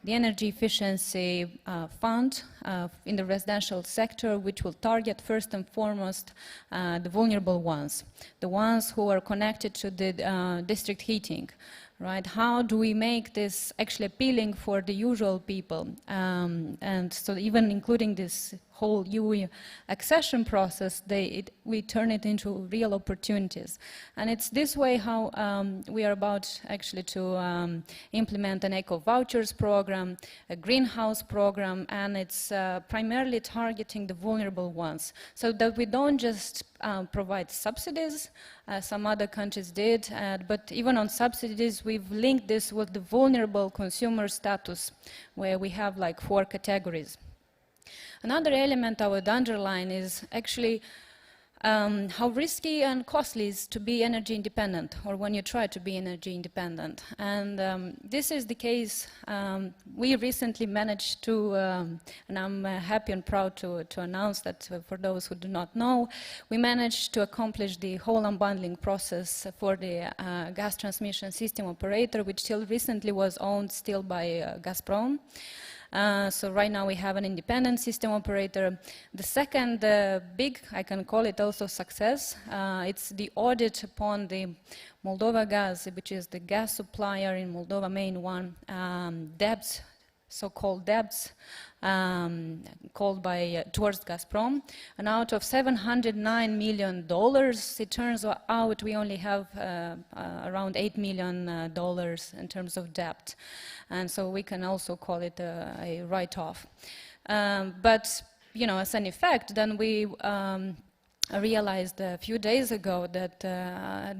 the energy efficiency fund in the residential sector, which will target first and foremost the vulnerable ones, the ones who are connected to the district heating, right? How do we make this actually appealing for the usual people? And so even including this whole EU accession process, we turn it into real opportunities. And it's this way how we are about actually to implement an eco-vouchers program, a greenhouse program, and it's primarily targeting the vulnerable ones, so that we don't just provide subsidies, some other countries did, but even on subsidies, we've linked this with the vulnerable consumer status, where we have like 4 categories. Another element I would underline is actually how risky and costly it is to be energy independent, or when you try to be energy independent. And this is the case. We recently managed to, and I'm happy and proud to announce that for those who do not know, we managed to accomplish the whole unbundling process for the gas transmission system operator, which till recently was owned still by Gazprom. So right now we have an independent system operator. The second big, I can call it also success, it's the audit upon the Moldova Gas, which is the gas supplier in Moldova, main one, debts, so-called debts, called by towards Gazprom. And out of $709 million, it turns out we only have around $8 million in terms of debt. And so we can also call it a write-off. But, you know, as an effect, then we realized a few days ago that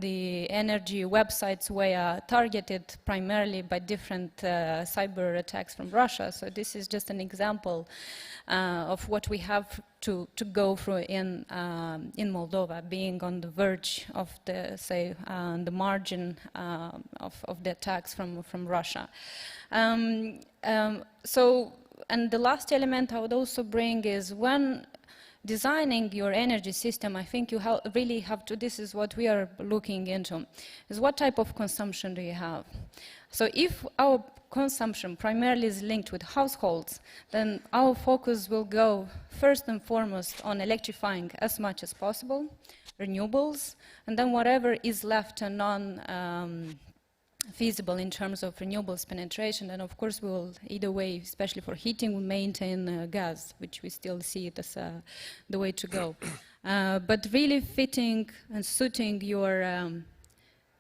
the energy websites were targeted primarily by different cyber attacks from Russia. So this is just an example of what we have to go through in Moldova, being on the verge of the, say, the margin of the attacks from Russia. So, and the last element I would also bring is when designing your energy system, I think you really have to, this is what we are looking into, is what type of consumption do you have? So if our consumption primarily is linked with households, then our focus will go first and foremost on electrifying as much as possible, renewables, and then whatever is left feasible in terms of renewables penetration, and of course we will either way, especially for heating, we maintain gas, which we still see it as the way to go. But really fitting and suiting your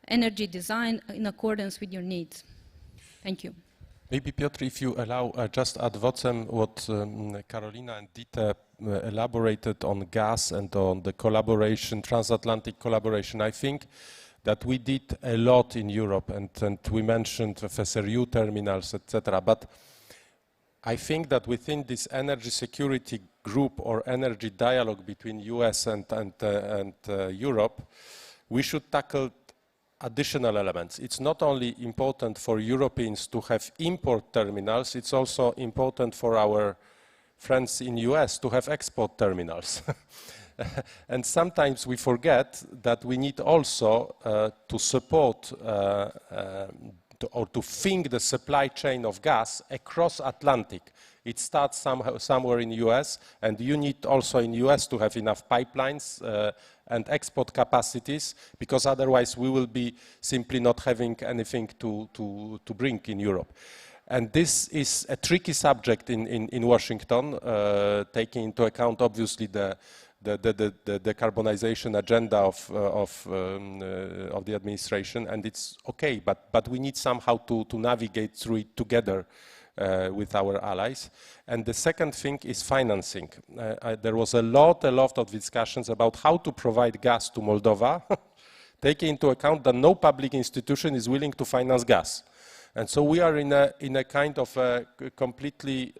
energy design in accordance with your needs. Thank you. Maybe Piotr, if you allow, just ad vocem what Carolina and Dieter elaborated on gas and on the collaboration, transatlantic collaboration. I think that we did a lot in Europe, and we mentioned FSRU terminals, etc. But I think that within this energy security group or energy dialogue between US and Europe, we should tackle additional elements. It's not only important for Europeans to have import terminals, it's also important for our friends in US to have export terminals. And sometimes we forget that we need also to support or to think the supply chain of gas across Atlantic. It starts somewhere in US, and you need also in US to have enough pipelines and export capacities, because otherwise we will be simply not having anything to bring in Europe. And this is a tricky subject in Washington, taking into account obviously the decarbonization agenda of the administration, and it's okay, but we need somehow to navigate through it together with our allies. And the second thing is financing. There was a lot of discussions about how to provide gas to Moldova, taking into account that no public institution is willing to finance gas. And so we are in a kind of a completely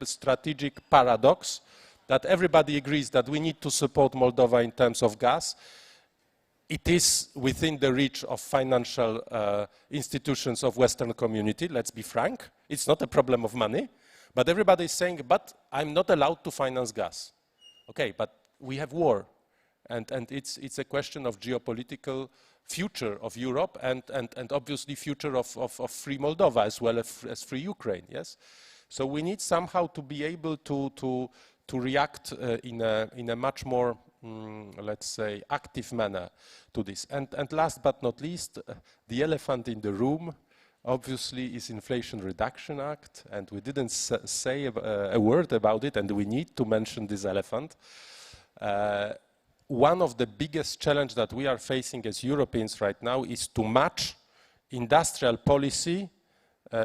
strategic paradox that everybody agrees that we need to support Moldova in terms of gas. It is within the reach of financial institutions of Western community, let's be frank. It's not a problem of money, but everybody is saying, but I'm not allowed to finance gas. Okay, but we have war, and it's a question of geopolitical future of Europe and obviously future of free Moldova as well as free Ukraine, yes? So we need somehow to be able to react in a much more, let's say, active manner to this. And last but not least, the elephant in the room, obviously, is Inflation Reduction Act, and we didn't say a word about it, and we need to mention this elephant. One of the biggest challenges that we are facing as Europeans right now is to match industrial policy,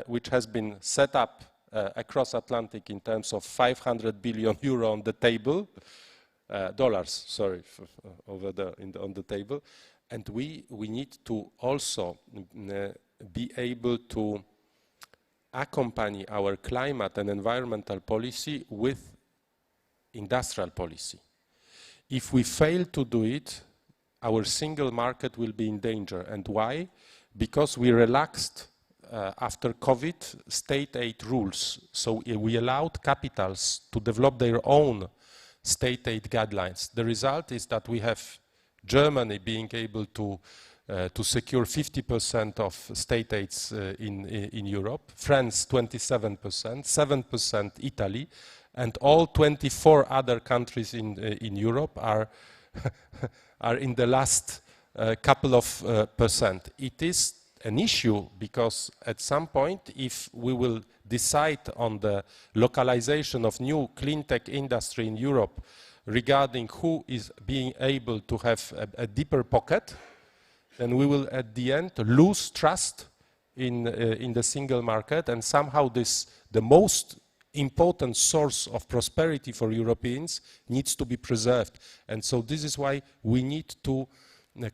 which has been set up across Atlantic in terms of 500 billion euro on the table, dollars, sorry, over on the table, and we need to also be able to accompany our climate and environmental policy with industrial policy. If we fail to do it, our single market will be in danger. And why? Because we relaxed after COVID state aid rules. So we allowed capitals to develop their own state aid guidelines. The result is that we have Germany being able to secure 50% of state aids in Europe, France 27%, 7% Italy, and all 24 other countries in Europe are in the last couple of percent. It is an issue because at some point, if we will decide on the localization of new clean tech industry in Europe regarding who is being able to have a deeper pocket, then we will at the end lose trust in the single market, and somehow the most important source of prosperity for Europeans needs to be preserved. And so this is why we need to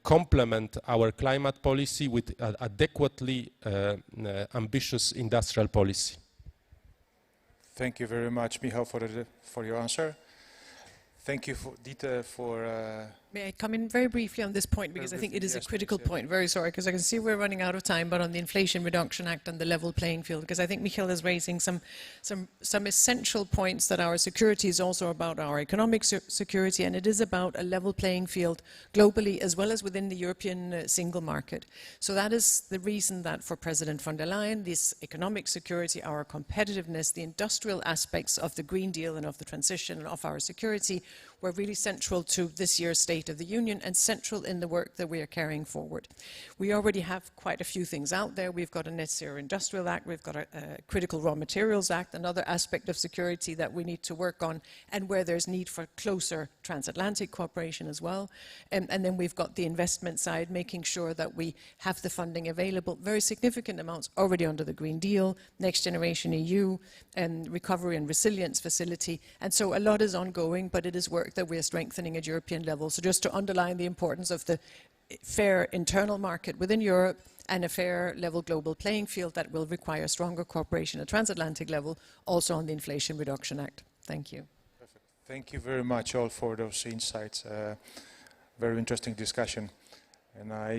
complement our climate policy with adequately ambitious industrial policy. Thank you very much, Michał, for your answer. Thank you, Dieter, for... May I come in very briefly on this point, because I think it is a critical point. Very sorry, because I can see we're running out of time, but on the Inflation Reduction Act and the level playing field, because I think Michał is raising some essential points that our security is also about our economic security, and it is about a level playing field globally as well as within the European single market. So that is the reason that for President von der Leyen, this economic security, our competitiveness, the industrial aspects of the Green Deal and of the transition and of our security were really central to this year's State State of the Union and central in the work that we are carrying forward. We already have quite a few things out there. We've got a Net Zero Industrial Act, we've got a Critical Raw Materials Act, another aspect of security that we need to work on, and where there's need for closer transatlantic cooperation as well. And then we've got the investment side, making sure that we have the funding available, very significant amounts already under the Green Deal, Next Generation EU, and Recovery and Resilience Facility. And so a lot is ongoing, but it is work that we are strengthening at European level. So just to underline the importance of the fair internal market within Europe and a fair level global playing field that will require stronger cooperation at transatlantic level, also on the Inflation Reduction Act. Thank you. Perfect. Thank you very much all for those insights. Very interesting discussion. And I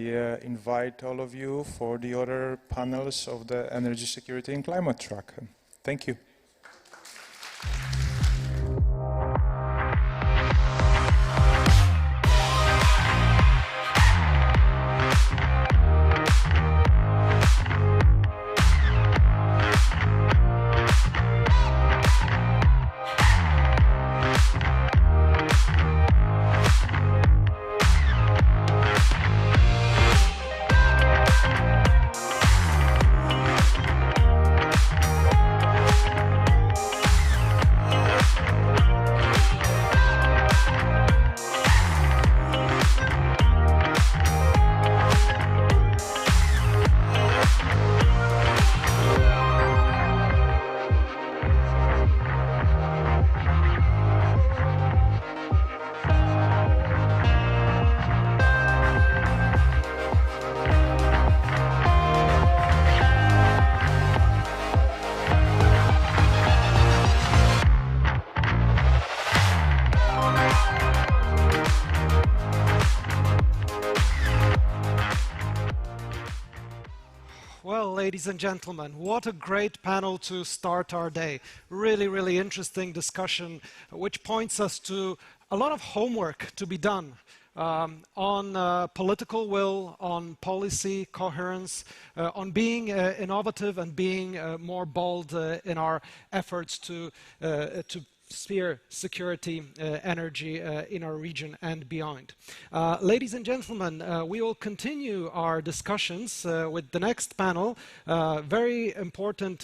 invite all of you for the other panels of the Energy Security and Climate track. Thank you. Ladies and gentlemen, what a great panel to start our day. Really, really interesting discussion, which points us to a lot of homework to be done on political will, on policy coherence, on being innovative and being more bold in our efforts to sphere security, energy in our region and beyond. Ladies and gentlemen, we will continue our discussions with the next panel. Very important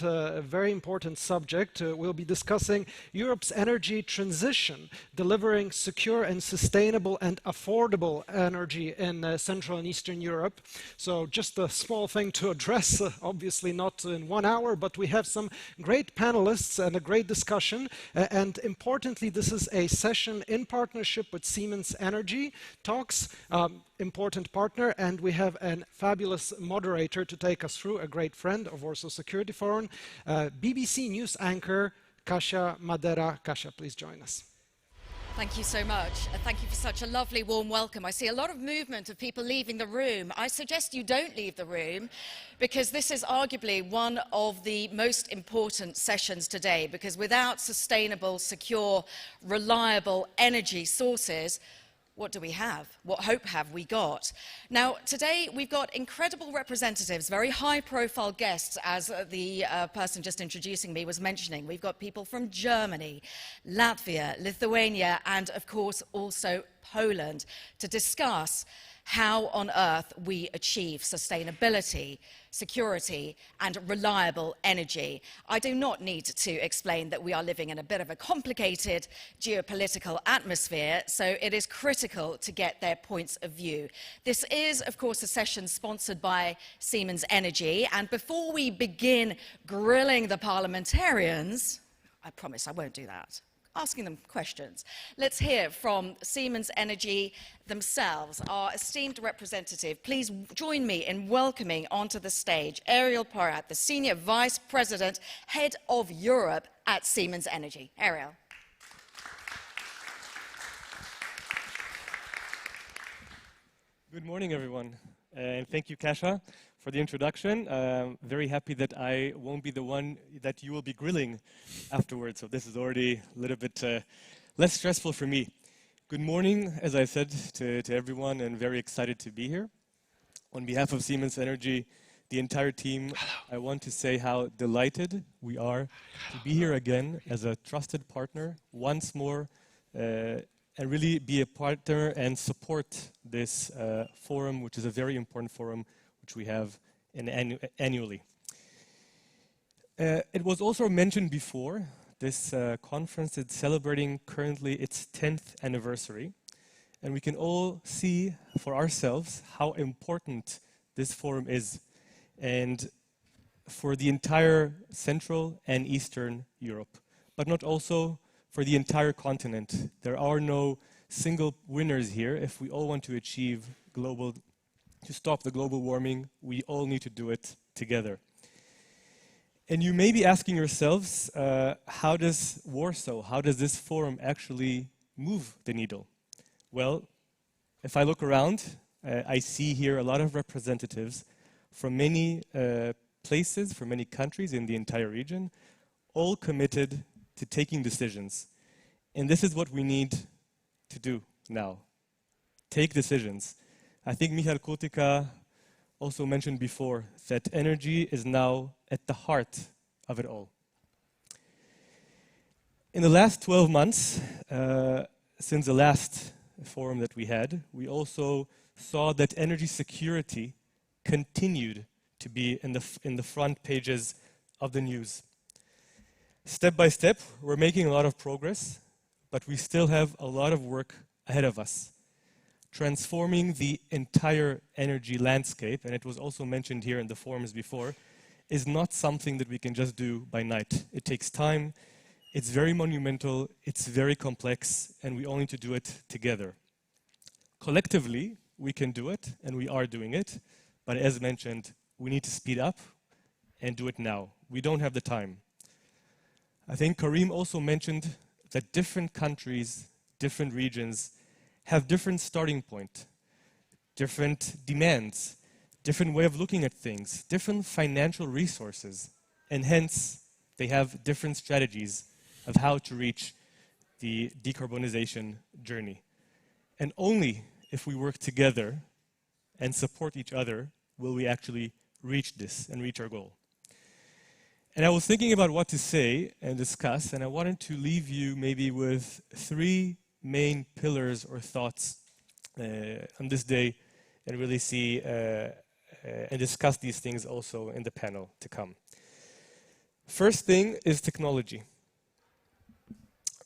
subject. We'll be discussing Europe's energy transition, delivering secure and sustainable and affordable energy in Central and Eastern Europe. So just a small thing to address, obviously not in 1 hour, but we have some great panelists and a great discussion. And importantly, this is a session in partnership with Siemens Energy Talks, important partner, and we have a fabulous moderator to take us through, a great friend of Warsaw Security Forum, BBC News anchor Kasia Madera. Kasia, please join us. Thank you so much. Thank you for such a lovely, warm welcome. I see a lot of movement of people leaving the room. I suggest you don't leave the room, because this is arguably one of the most important sessions today, because without sustainable, secure, reliable energy sources, what do we have? What hope have we got? Now, today we've got incredible representatives, very high-profile guests, as the person just introducing me was mentioning. We've got people from Germany, Latvia, Lithuania, and of course also Poland to discuss how on earth we achieve sustainability, security, and reliable energy. I do not need to explain that we are living in a bit of a complicated geopolitical atmosphere, so it is critical to get their points of view. This is, of course, a session sponsored by Siemens Energy, and before we begin grilling the parliamentarians, I promise I won't do that, asking them questions. Let's hear from Siemens Energy themselves, our esteemed representative. Please join me in welcoming onto the stage Ariel Porat, the Senior Vice President, Head of Europe at Siemens Energy. Ariel. Good morning, everyone, and thank you, Kasia, for the introduction. Very happy that I won't be the one that you will be grilling afterwards, so this is already a little bit less stressful for me. Good morning, as I said, to everyone, and very excited to be here. On behalf of Siemens Energy, the entire team, I want to say how delighted we are to be here again as a trusted partner once more and really be a partner and support this forum, which is a very important forum which we have annually. It was also mentioned before, this conference is celebrating currently its 10th anniversary, and we can all see for ourselves how important this forum is, and for the entire Central and Eastern Europe, but not also for the entire continent. There are no single winners here. If we all want to achieve to stop the global warming, we all need to do it together. And you may be asking yourselves, how does Warsaw, how does this forum actually move the needle? Well, if I look around, I see here a lot of representatives from many places, from many countries in the entire region, all committed to taking decisions. And this is what we need to do now. Take decisions. I think Michal Kotika also mentioned before that energy is now at the heart of it all. In the last 12 months, since the last forum that we had, we also saw that energy security continued to be in the front pages of the news. Step by step, we're making a lot of progress, but we still have a lot of work ahead of us. Transforming the entire energy landscape, and it was also mentioned here in the forums before, is not something that we can just do by night. It takes time, it's very monumental, it's very complex, and we all need to do it together. Collectively, we can do it, and we are doing it, but as mentioned, we need to speed up and do it now. We don't have the time. I think Karim also mentioned that different countries, different regions have different starting point, different demands, different way of looking at things, different financial resources, and hence they have different strategies of how to reach the decarbonization journey. And only if we work together and support each other will we actually reach this and reach our goal. And I was thinking about what to say and discuss, and I wanted to leave you maybe with 3 main pillars or thoughts on this day, and really see and discuss these things also in the panel to come. First thing is technology.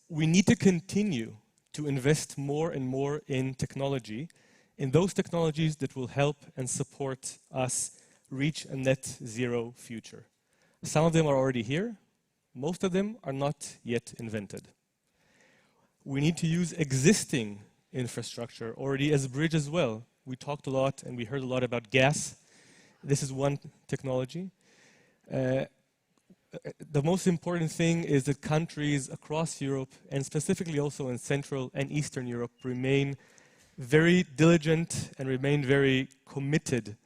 We need to continue to invest more and more in technology, in those technologies that will help and support us reach a net zero future. Some of them are already here. Most of them are not yet invented. We need to use existing infrastructure already as a bridge as well. We talked a lot and we heard a lot about gas. This is one technology. The most important thing is that countries across Europe, and specifically also in Central and Eastern Europe, remain very diligent and remain very committed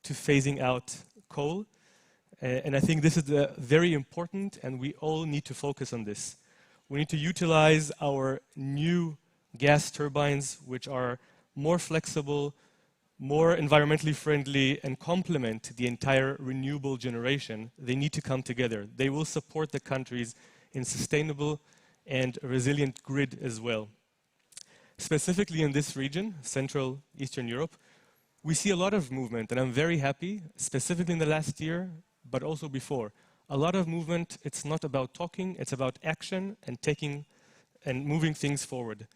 to phasing out coal. And I think this is very important, and we all need to focus on this. We need to utilize our new gas turbines, which are more flexible, more environmentally friendly, and complement the entire renewable generation. They need to come together. They will support the countries in sustainable and resilient grid as well. Specifically in this region, Central Eastern Europe, we see a lot of movement, and I'm very happy, specifically in the last year, but also before. A lot of movement. It's not about talking, it's about action and taking and moving things forward.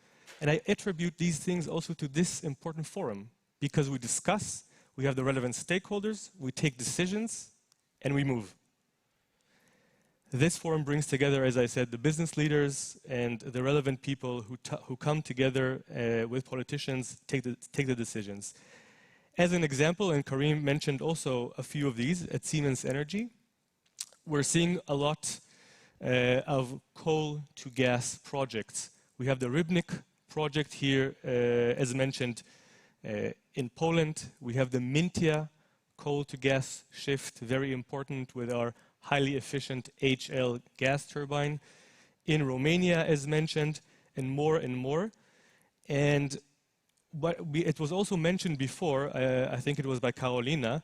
And I attribute these things also to this important forum, because we discuss, we have the relevant stakeholders, we take decisions, and we move. This forum brings together, as I said, the business leaders and the relevant people who come together with politicians, take the decisions. As an example, and Karim mentioned also a few of these, at Siemens Energy, we're seeing a lot of coal to gas projects. We have the Rybnik project here, as mentioned, in Poland. We have the Mintia coal to gas shift, very important with our highly efficient HL gas turbine. In Romania, as mentioned, and more and more. And it was also mentioned before, I think it was by Carolina,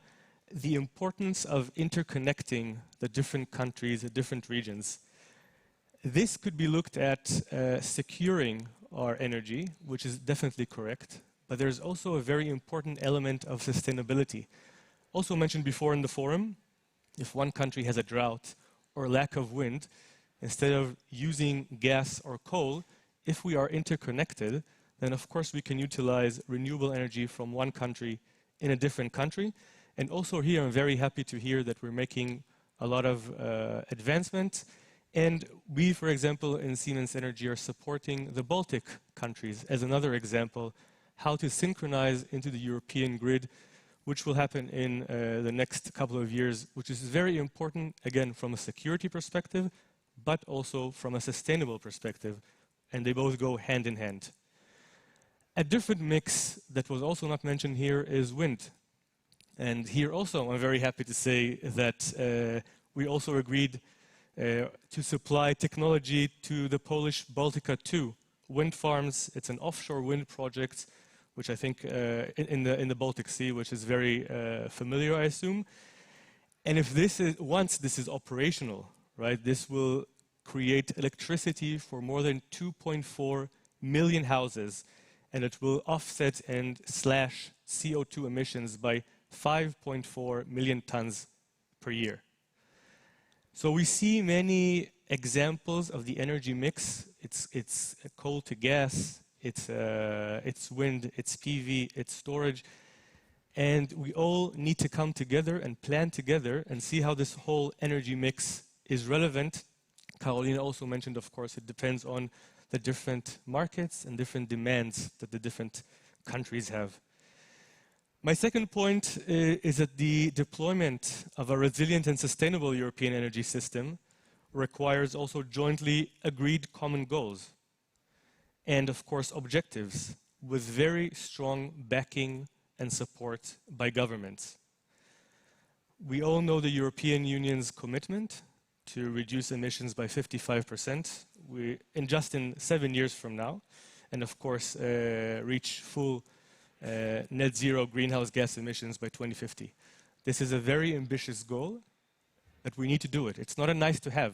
the importance of interconnecting the different countries, the different regions. This could be looked at securing our energy, which is definitely correct, but there's also a very important element of sustainability. Also mentioned before in the forum, if one country has a drought or lack of wind, instead of using gas or coal, if we are interconnected, then of course we can utilize renewable energy from one country in a different country. And also here I'm very happy to hear that we're making a lot of advancement. And we, for example, in Siemens Energy are supporting the Baltic countries as another example, how to synchronize into the European grid, which will happen in the next couple of years, which is very important, again, from a security perspective, but also from a sustainable perspective. And they both go hand in hand. A different mix that was also not mentioned here is wind. And here also I'm very happy to say that we also agreed to supply technology to the Polish Baltica 2 wind farms. It's an offshore wind project, which I think in the Baltic Sea, which is very familiar, I assume. And if this is, once this is operational, right, this will create electricity for more than 2.4 million houses, and it will offset and slash CO2 emissions by 5.4 million tons per year. So we see many examples of the energy mix. It's coal to gas, it's wind, it's PV, it's storage. And we all need to come together and plan together and see how this whole energy mix is relevant. Carolina also mentioned, of course, it depends on the different markets and different demands that the different countries have. My second point is that the deployment of a resilient and sustainable European energy system requires also jointly agreed common goals and, of course, objectives with very strong backing and support by governments. We all know the European Union's commitment to reduce emissions by 55% in 7 years from now, and of course reach full net zero greenhouse gas emissions by 2050. This is a very ambitious goal, but we need to do it. It's not a nice to have.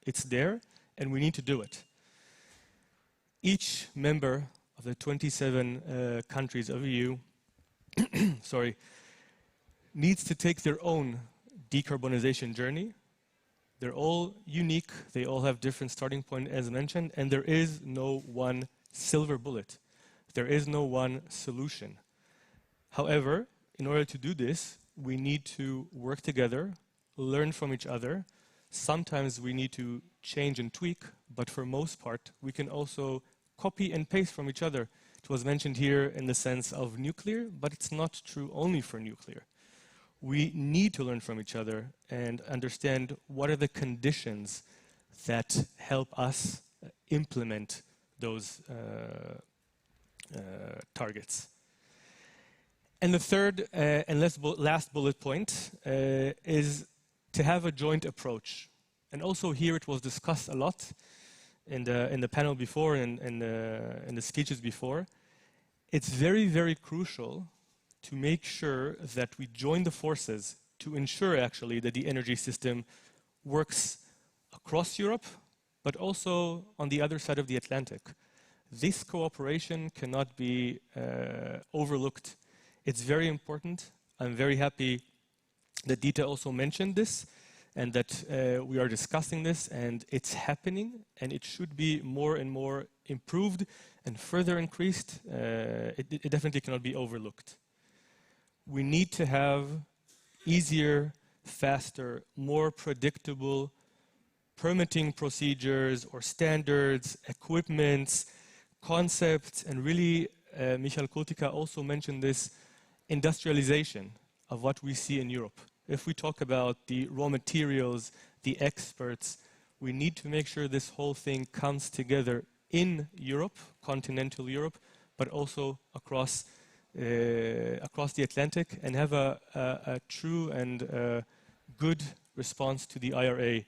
It's there, and we need to do it. Each member of the 27 countries of EU needs to take their own decarbonization journey. They're all unique. They all have different starting point, as mentioned, and there is no one silver bullet. There is no one solution. However, in order to do this, we need to work together, learn from each other. Sometimes we need to change and tweak, but for most part, we can also copy and paste from each other. It was mentioned here in the sense of nuclear, but it's not true only for nuclear. We need to learn from each other and understand what are the conditions that help us implement those targets. And the third and last bullet point is to have a joint approach. And also here it was discussed a lot in the panel before and in the speeches before. It's very, very crucial to make sure that we join the forces to ensure actually that the energy system works across Europe, but also on the other side of the Atlantic. This cooperation cannot be overlooked. It's very important. I'm very happy that Dieter also mentioned this and that we are discussing this, and it's happening, and it should be more and more improved and further increased. It definitely cannot be overlooked. We need to have easier, faster, more predictable permitting procedures or standards, equipments, concepts, and really, Michael Kultika also mentioned this, industrialization of what we see in Europe. If we talk about the raw materials, the experts, we need to make sure this whole thing comes together in Europe, continental Europe, but also across the Atlantic, and have a true and good response to the IRA,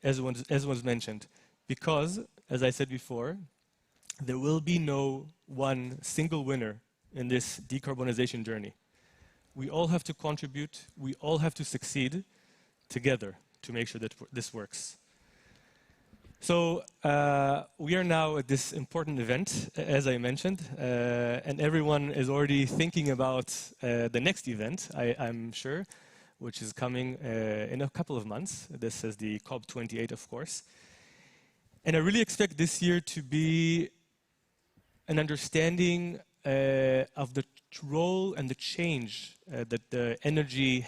as was mentioned. Because, as I said before, there will be no one single winner in this decarbonization journey. We all have to contribute, we all have to succeed together to make sure that this works. So we are now at this important event, as I mentioned, and everyone is already thinking about the next event, I'm sure, which is coming in a couple of months. This is the COP28, of course. And I really expect this year to be an understanding of the role and the change that the energy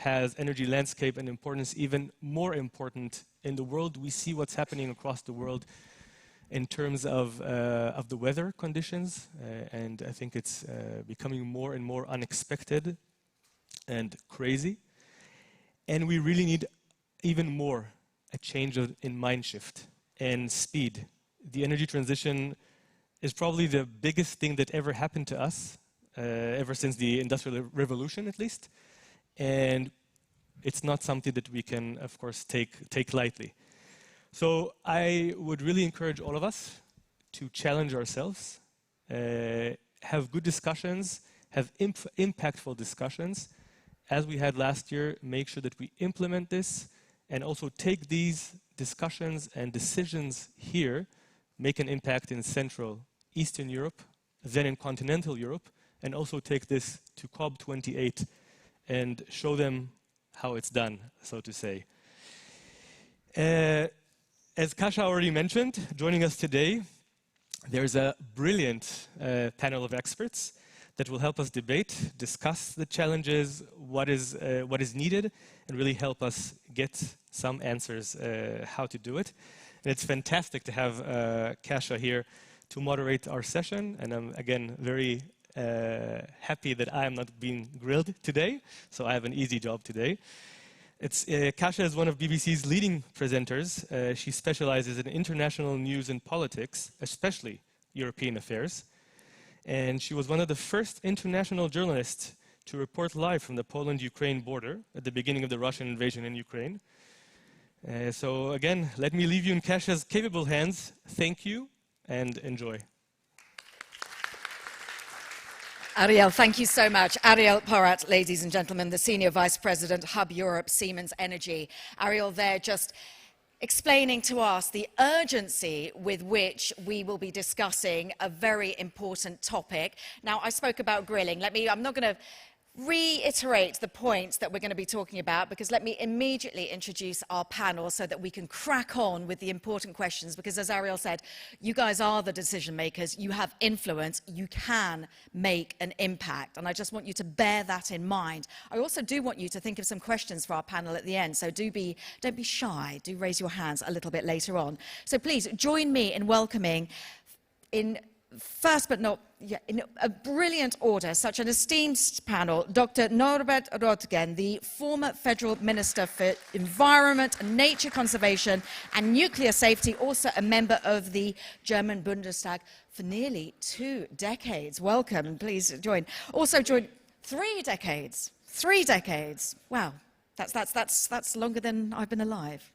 landscape and importance, even more important in the world. We see what's happening across the world in terms of the weather conditions, and I think it's becoming more and more unexpected and crazy. And we really need even more a change in mind shift and speed. The energy transition is probably the biggest thing that ever happened to us, ever since the Industrial Revolution at least. And it's not something that we can, of course, take lightly. So I would really encourage all of us to challenge ourselves, have good discussions, have impactful discussions. As we had last year, make sure that we implement this and also take these discussions and decisions here, make an impact in Central, Eastern Europe, then in continental Europe, and also take this to COP28 and show them how it's done, so to say. As Kasia already mentioned, joining us today, there's a brilliant panel of experts that will help us debate, discuss the challenges, what is needed, and really help us get some answers how to do it. And it's fantastic to have Kasia here to moderate our session, and I'm again very happy that I am not being grilled today, so I have an easy job today. Kasia is one of BBC's leading presenters. She specializes in international news and politics, especially European affairs. And she was one of the first international journalists to report live from the Poland-Ukraine border at the beginning of the Russian invasion in Ukraine. So again, let me leave you in Kasia's capable hands. Thank you and enjoy. Ariel, thank you so much. Ariel Porat, ladies and gentlemen, the Senior Vice President, Hub Europe, Siemens Energy. Ariel there just explaining to us the urgency with which we will be discussing a very important topic. Now, I spoke about grilling. I'm not going to reiterate the points that we're going to be talking about, because let me immediately introduce our panel so that we can crack on with the important questions, because as Ariel said, you guys are the decision makers, you have influence, you can make an impact, and I just want you to bear that in mind. I also do want you to think of some questions for our panel at the end, so don't be shy, do raise your hands a little bit later on. So please join me in welcoming, in a brilliant order, such an esteemed panel, Dr. Norbert Röttgen, the former Federal Minister for Environment, Nature Conservation and Nuclear Safety, also a member of the German Bundestag for nearly 2 decades. Welcome, and please join. Also join 3 decades. 3 decades. Wow, that's longer than I've been alive.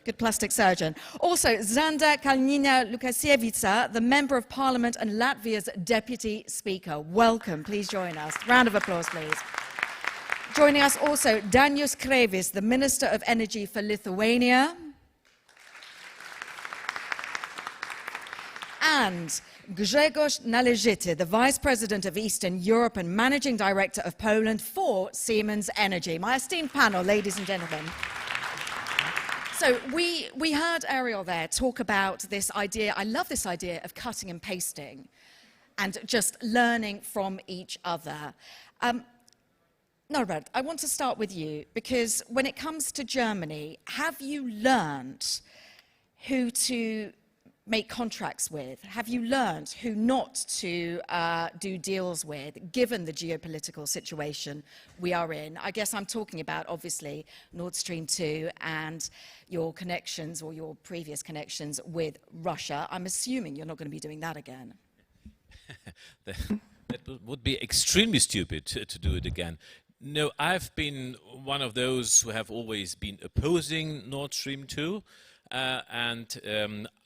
Good plastic surgeon. Also, Zanda Kalnina-Lukasiewicz, the Member of Parliament and Latvia's Deputy Speaker. Welcome, please join us. Round of applause, please. Joining us also, Dainius Kreivys, the Minister of Energy for Lithuania. And Grzegorz Należyty, the Vice President of Eastern Europe and Managing Director of Poland for Siemens Energy. My esteemed panel, ladies and gentlemen. So we heard Ariel there talk about this idea, I love this idea of cutting and pasting and just learning from each other. Norbert, I want to start with you, because when it comes to Germany, have you learned who to make contracts with? Have you learned who not to do deals with, given the geopolitical situation we are in? I guess I'm talking about, obviously, Nord Stream 2 and your connections, or your previous connections with Russia. I'm assuming you're not going to be doing that again. That would be extremely stupid to do it again. No, I've been one of those who have always been opposing Nord Stream 2. And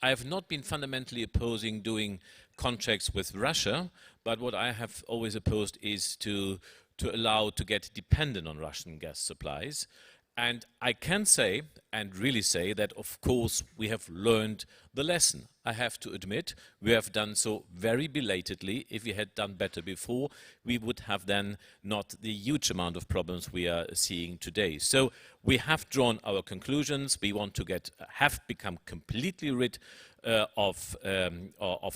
I've not been fundamentally opposing doing contracts with Russia, but what I have always opposed is to allow to get dependent on Russian gas supplies. And I can say, and really say, that of course we have learned the lesson. I have to admit, we have done so very belatedly. If we had done better before, we would have then not the huge amount of problems we are seeing today. So we have drawn our conclusions. We want to have become completely rid of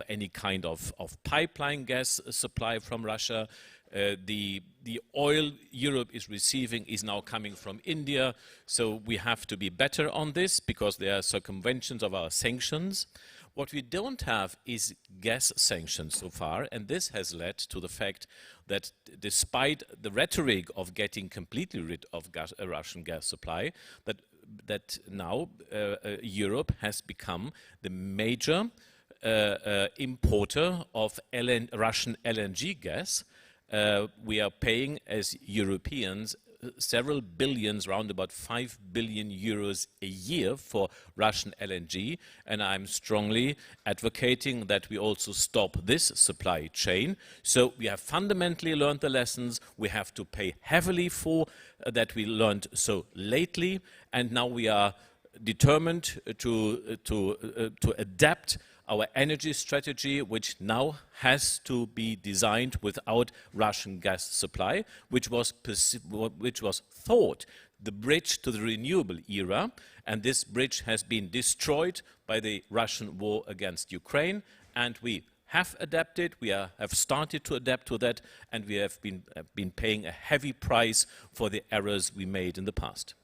any kind of pipeline gas supply from Russia. The oil Europe is receiving is now coming from India, so we have to be better on this because there are circumventions of our sanctions. What we don't have is gas sanctions so far, and this has led to the fact that despite the rhetoric of getting completely rid of Russian gas supply, that now Europe has become the major importer of Russian LNG gas. We are paying as Europeans several billions, round about 5 billion euros a year for Russian LNG, and I'm strongly advocating that we also stop this supply chain. So we have fundamentally learned the lessons. We have to pay heavily for that we learned so lately, and now we are determined to adapt our energy strategy, which now has to be designed without Russian gas supply, which was thought the bridge to the renewable era, and this bridge has been destroyed by the Russian war against Ukraine, and we have adapted, have started to adapt to that, and we have been paying a heavy price for the errors we made in the past.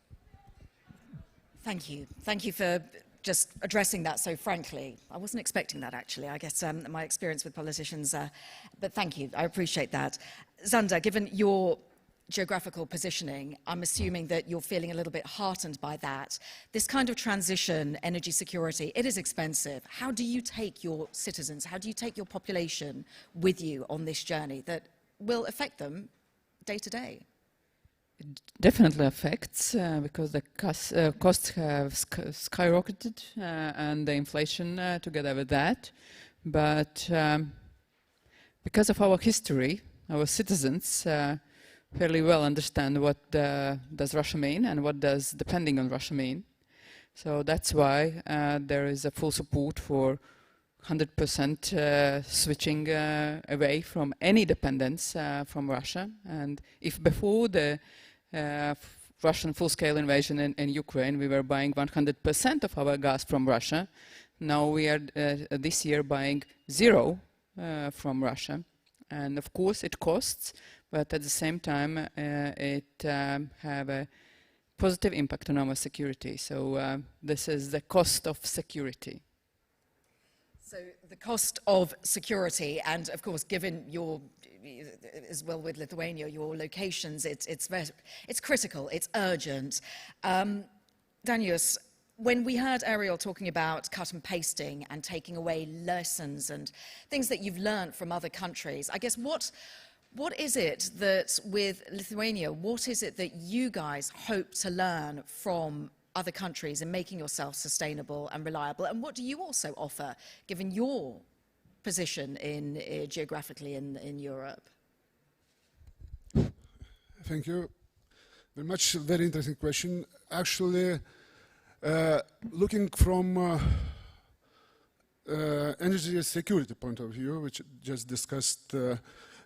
Thank you. Thank you for just addressing that so frankly. I wasn't expecting that, actually. I guess my experience with politicians, but thank you. I appreciate that. Zander, given your geographical positioning, I'm assuming that you're feeling a little bit heartened by that. This kind of transition, energy security, it is expensive. How do you take your citizens, how do you take your population with you on this journey that will affect them day to day? It definitely affects because the costs have skyrocketed and the inflation together with that. But because of our history, our citizens fairly well understand what does Russia mean and what does depending on Russia mean. So that's why there is a full support for 100% switching away from any dependence from Russia. And if before the Russian full-scale invasion in Ukraine, we were buying 100% of our gas from Russia. Now we are this year buying 0 from Russia. And of course it costs, but at the same time it have a positive impact on our security. So this is the cost of security. So the cost of security, and of course, given your, as well with Lithuania, your locations, it's critical, it's urgent. Danius, when we heard Ariel talking about cut and pasting and taking away lessons and things that you've learned from other countries, I guess what is it that with Lithuania, what is it that you guys hope to learn from other countries in making yourself sustainable and reliable? And what do you also offer, given your position geographically in Europe? Thank you very much. Very interesting question. Actually, looking from energy security point of view, which just discussed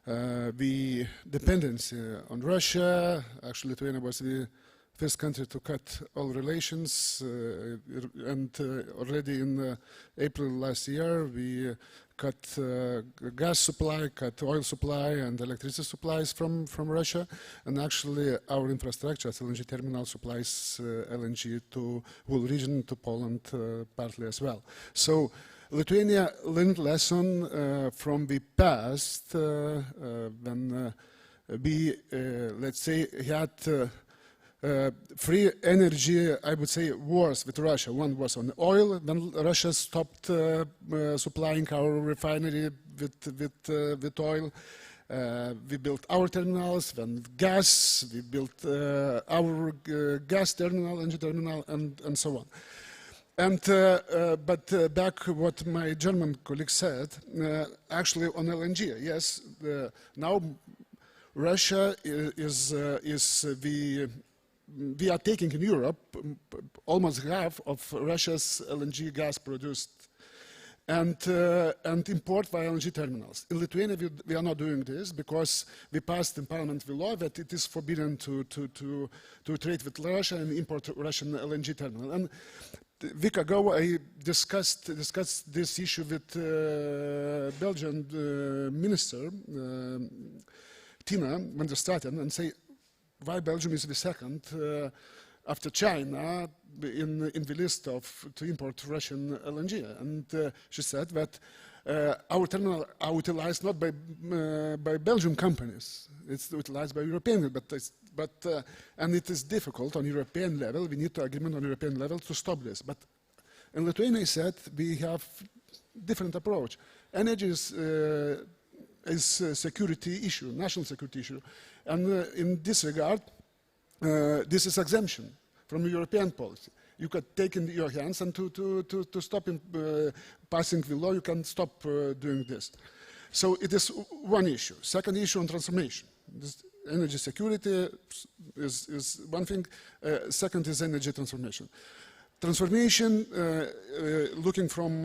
the dependency on Russia. Actually, Lithuania was the first country to cut all relations, and already in April last year we cut gas supply, cut oil supply and electricity supplies from Russia, and actually our infrastructure as LNG terminal supplies LNG to whole region, to Poland partly as well. So Lithuania learned lesson from the past when we, let's say, had free energy, I would say, wars with Russia. One was on oil, then Russia stopped supplying our refinery with oil. We built our terminals, then gas, we built our gas terminal, energy terminal, and so on. And but back what my German colleague said, actually on LNG, yes, now Russia is we are taking in Europe almost half of Russia's LNG gas produced and import via LNG terminals. In Lithuania, we are not doing this because we passed in Parliament the law that it is forbidden to trade with Russia and import Russian LNG terminal. And a week ago, I discussed this issue with Belgian minister, Tina van der Straten, and say why Belgium is the second after China in the list to import Russian LNG. And she said that our terminal are utilized not by Belgian companies, it's utilized by European, and it is difficult on European level. We need an agreement on European level to stop this. But in Lithuania, I said we have different approach. Energy is a security issue, national security issue, and in this regard, this is exemption from European policy. You could take in your hands and to stop passing the law, you can stop doing this. So it is one issue. Second issue on transformation. This energy security is one thing. Second is energy transformation. Transformation, looking from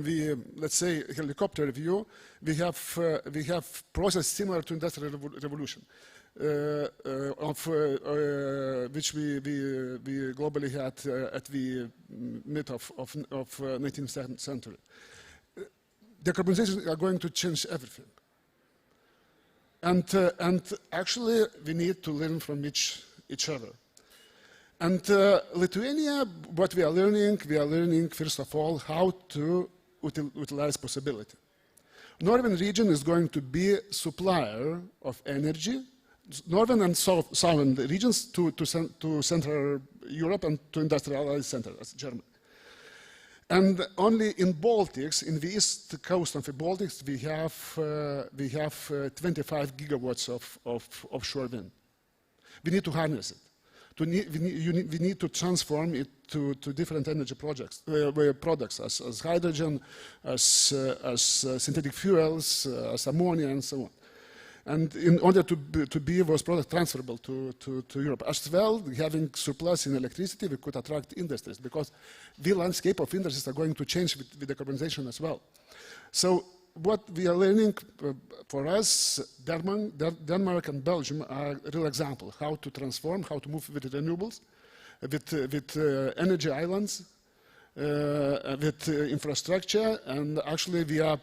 the, let's say, helicopter view, we have process similar to industrial revolution. Which we globally had at the mid of 19th century. Decarbonization are going to change everything. And actually, we need to learn from each other. And Lithuania, what we are learning first of all how to utilize possibility. Northern region is going to be supplier of energy. Northern and southern regions to Central Europe and to industrialized centers, Germany. And only in Baltics, in the east coast of the Baltics, we have 25 gigawatts of offshore wind. We need to harness it. We need to transform it to different energy products as hydrogen, as synthetic fuels, as ammonia, and so on. And in order to be those products transferable to Europe, as well, having surplus in electricity, we could attract industries because the landscape of industries are going to change with decarbonization as well. So what we are learning for us, Denmark and Belgium are a real example how to transform, how to move with renewables, with energy islands, with infrastructure, and actually we are.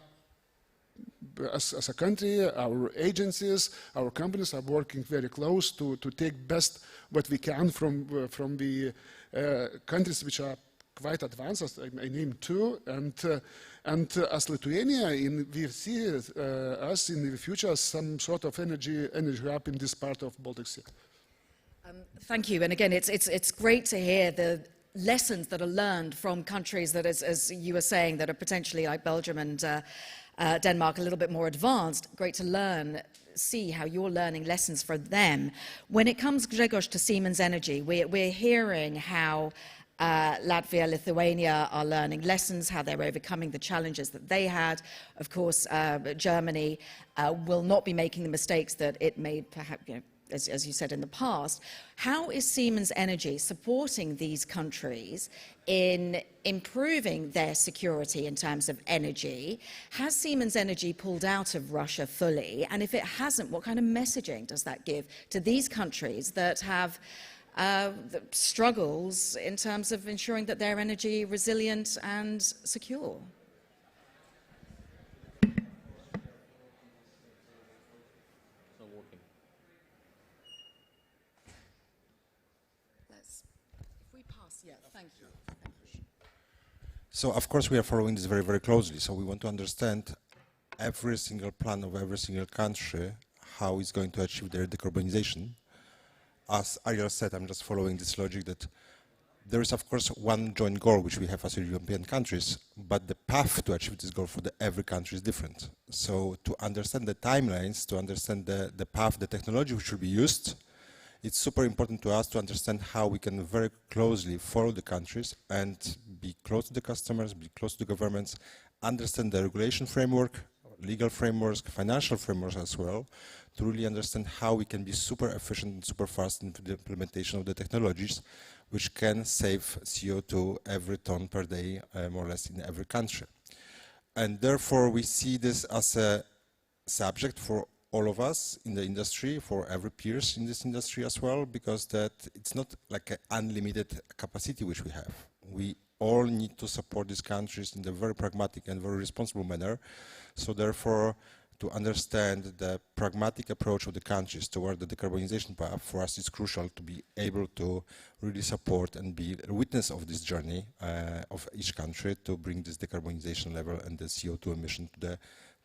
As a country, our agencies, our companies are working very close to take best what we can from the countries which are quite advanced, as I named two, and as Lithuania, we see us in the future as some sort of energy hub in this part of Baltic Sea. Thank you, and again, it's great to hear the lessons that are learned from countries that, as you were saying, that are potentially like Belgium and Denmark, a little bit more advanced. Great to see how you're learning lessons from them. When it comes, Grzegorz, to Siemens Energy, we're hearing how Latvia, Lithuania are learning lessons, how they're overcoming the challenges that they had. Of course, Germany will not be making the mistakes that it made, perhaps, as you said, in the past. How is Siemens Energy supporting these countries in improving their security in terms of energy? Has Siemens Energy pulled out of Russia fully? And if it hasn't, what kind of messaging does that give to these countries that have struggles in terms of ensuring that they're energy resilient and secure? So, of course, we are following this very, very closely. So we want to understand every single plan of every single country, how it's going to achieve their decarbonization. As Ariel said, I'm just following this logic that there is, of course, one joint goal which we have as European countries, but the path to achieve this goal for every country is different. So to understand the timelines, to understand the path, the technology which will be used, it's super important to us to understand how we can very closely follow the countries and be close to the customers, be close to the governments, understand the regulation framework, legal frameworks, financial frameworks as well, to really understand how we can be super efficient and super fast in the implementation of the technologies which can save CO2 every ton per day, more or less in every country. And therefore we see this as a subject for all of us in the industry, for every peers in this industry as well, because that it's not like an unlimited capacity which we have. We all need to support these countries in a very pragmatic and very responsible manner. So therefore, to understand the pragmatic approach of the countries toward the decarbonization path, for us it's crucial to be able to really support and be a witness of this journey of each country to bring this decarbonization level and the CO2 emission to the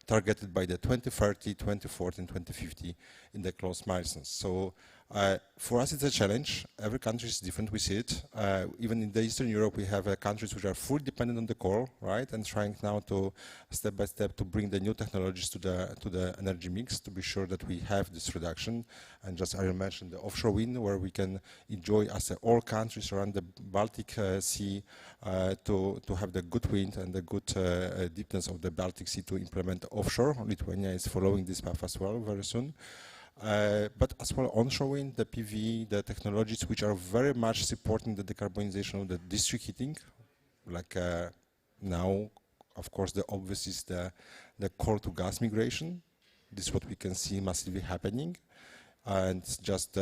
targeted by the 2030, 2040 and 2050 in the close milestones. So for us it's a challenge. Every country is different, we see it. Even in the Eastern Europe we have countries which are fully dependent on the coal, right? And trying now to step by step to bring the new technologies to the energy mix to be sure that we have this reduction. And just Ariel mentioned the offshore wind, where we can enjoy as all countries around the Baltic Sea to have the good wind and the good deepness of the Baltic Sea to implement offshore. Lithuania is following this path as well very soon. But as well onshore wind, the PV, the technologies which are very much supporting the decarbonization of the district heating, like now, of course, the obvious is the coal to gas migration. This is what we can see massively happening, and just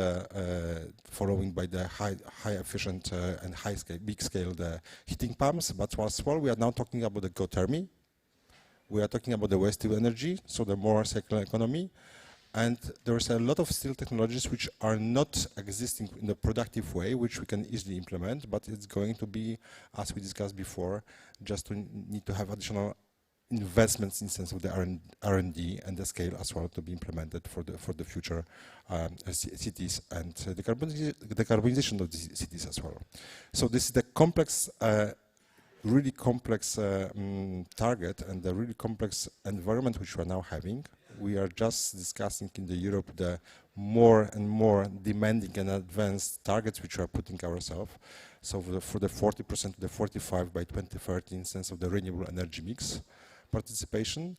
following by the high efficient and big scale the heating pumps. But as well, we are now talking about the geothermy. We are talking about the waste to energy, so the more circular economy. And there's a lot of still technologies which are not existing in a productive way, which we can easily implement, but it's going to be, as we discussed before, just to need to have additional investments in sense of the R&D and the scale as well to be implemented for the future cities and the decarbonization of the cities as well. So this is the complex, really complex target and the really complex environment which we are now having. We are just discussing in the Europe the more and more demanding and advanced targets which we are putting ourselves. So for the 40% to the 45% by 2030 in sense of the renewable energy mix participation,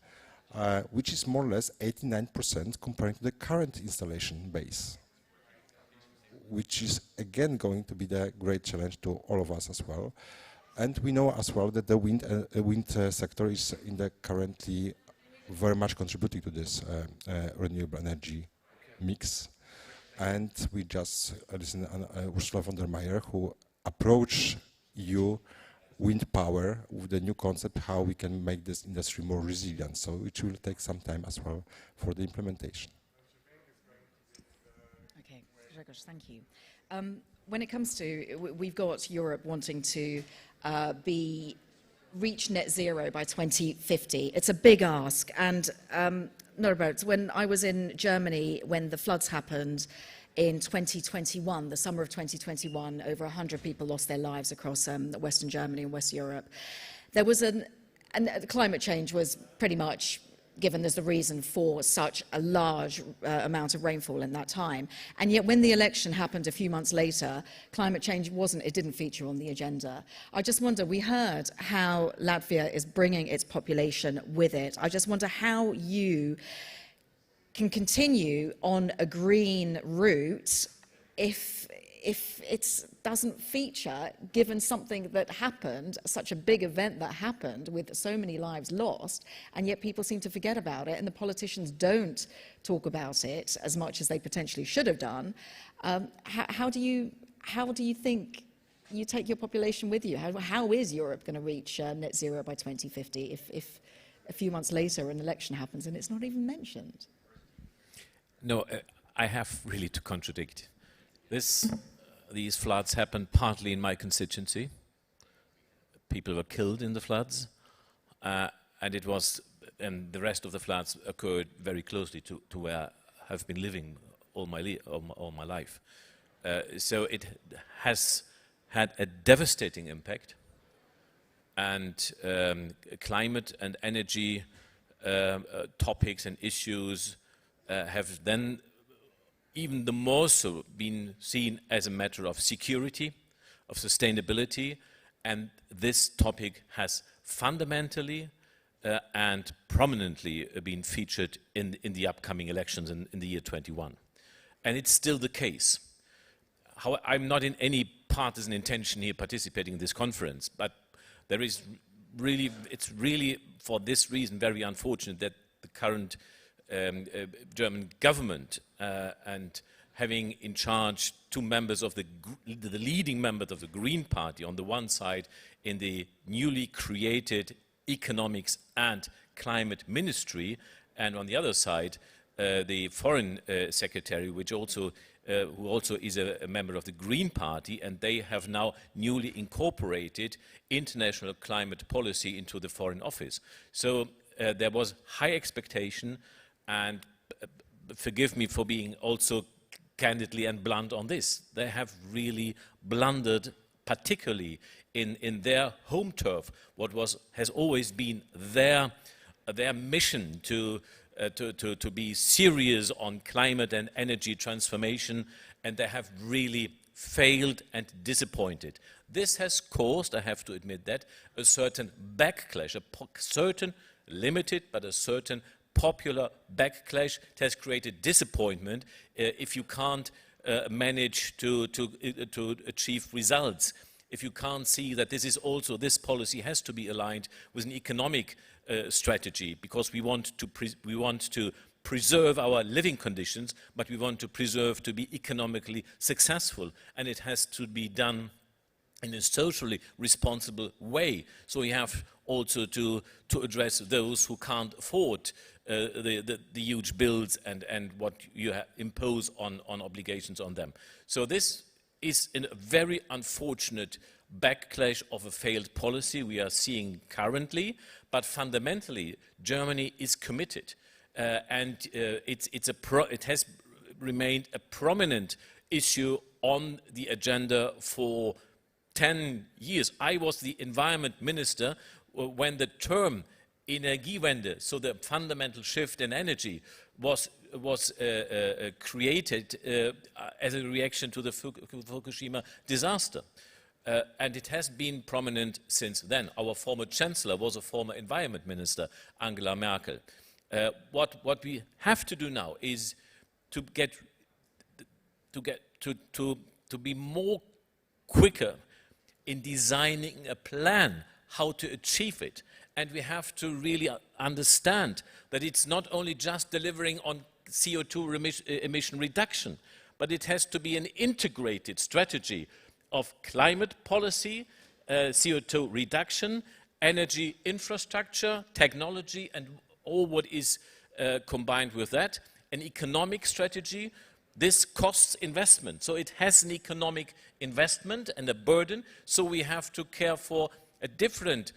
which is more or less 89% compared to the current installation base, which is again going to be the great challenge to all of us as well. And we know as well that the wind sector is in the currently very much contributing to this renewable energy mix. And we just listened to Ursula von der Meyer, who approached EU wind power with a new concept, how we can make this industry more resilient. So it will take some time as well for the implementation. Okay, Grzegorz, thank you. When it comes to, we've got Europe wanting to reach net zero by 2050. It's a big ask. And Norbert, when I was in Germany, when the floods happened in 2021, the summer of 2021, over 100 people lost their lives across Western Germany and West Europe. There was and climate change was pretty much given as the reason for such a large amount of rainfall in that time. And yet when the election happened a few months later, climate change it didn't feature on the agenda. I just wonder, we heard how Latvia is bringing its population with it. I just wonder how you can continue on a green route if it doesn't feature, given something that happened, such a big event that happened with so many lives lost, and yet people seem to forget about it, and the politicians don't talk about it as much as they potentially should have done. How do you think you take your population with you? How is Europe going to reach net zero by 2050 if a few months later an election happens and it's not even mentioned? No, I have really to contradict. These floods happened partly in my constituency. People were killed in the floods, and the rest of the floods occurred very closely to where I've been living all my life. So it has had a devastating impact, and climate and energy topics and issues have then even the more so been seen as a matter of security, of sustainability, and this topic has fundamentally and prominently been featured in the upcoming elections in the year 21. And it's still the case. I'm not in any partisan intention here participating in this conference, but there is really, it's really for this reason very unfortunate that the current German government and having in charge two members of the leading members of the Green Party on the one side in the newly created Economics and Climate Ministry, and on the other side the Foreign Secretary, which also who also is a member of the Green Party, and they have now newly incorporated international climate policy into the Foreign Office. So there was high expectation, and forgive me for being also candidly and blunt on this. They have really blundered, particularly in their home turf, what has always been their mission to be serious on climate and energy transformation, and they have really failed and disappointed. This has caused, I have to admit that, a certain backlash, a certain limited but a certain popular backlash. It has created disappointment if you can't manage to achieve results. If you can't see that this policy has to be aligned with an economic strategy, because we want to preserve our living conditions, but we want to preserve to be economically successful, and it has to be done in a socially responsible way. So we have also to address those who can't afford the huge bills and what you impose on obligations on them. So this is a very unfortunate backlash of a failed policy we are seeing currently, but fundamentally Germany is committed, and it has remained a prominent issue on the agenda for 10 years. I was the environment minister when the term Energiewende, so the fundamental shift in energy, was created as a reaction to the Fukushima disaster. And it has been prominent since then. Our former chancellor was a former environment minister, Angela Merkel. What we have to do now is to be more quicker in designing a plan how to achieve it. And we have to really understand that it's not only just delivering on CO2 emission reduction, but it has to be an integrated strategy of climate policy, CO2 reduction, energy infrastructure, technology, and all what is combined with that, an economic strategy. This costs investment, so it has an economic investment and a burden, so we have to care for a different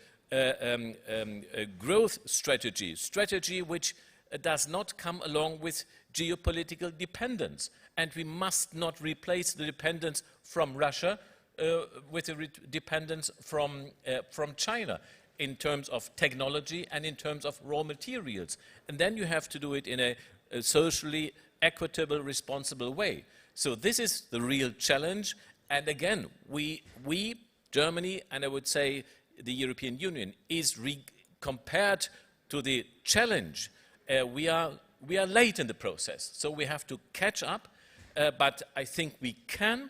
growth strategy which does not come along with geopolitical dependence. And we must not replace the dependence from Russia with a dependence from China in terms of technology and in terms of raw materials. And then you have to do it in a socially equitable, responsible way. So this is the real challenge. And again, we Germany, and I would say the European Union, is compared to the challenge, we are late in the process. So we have to catch up, but I think we can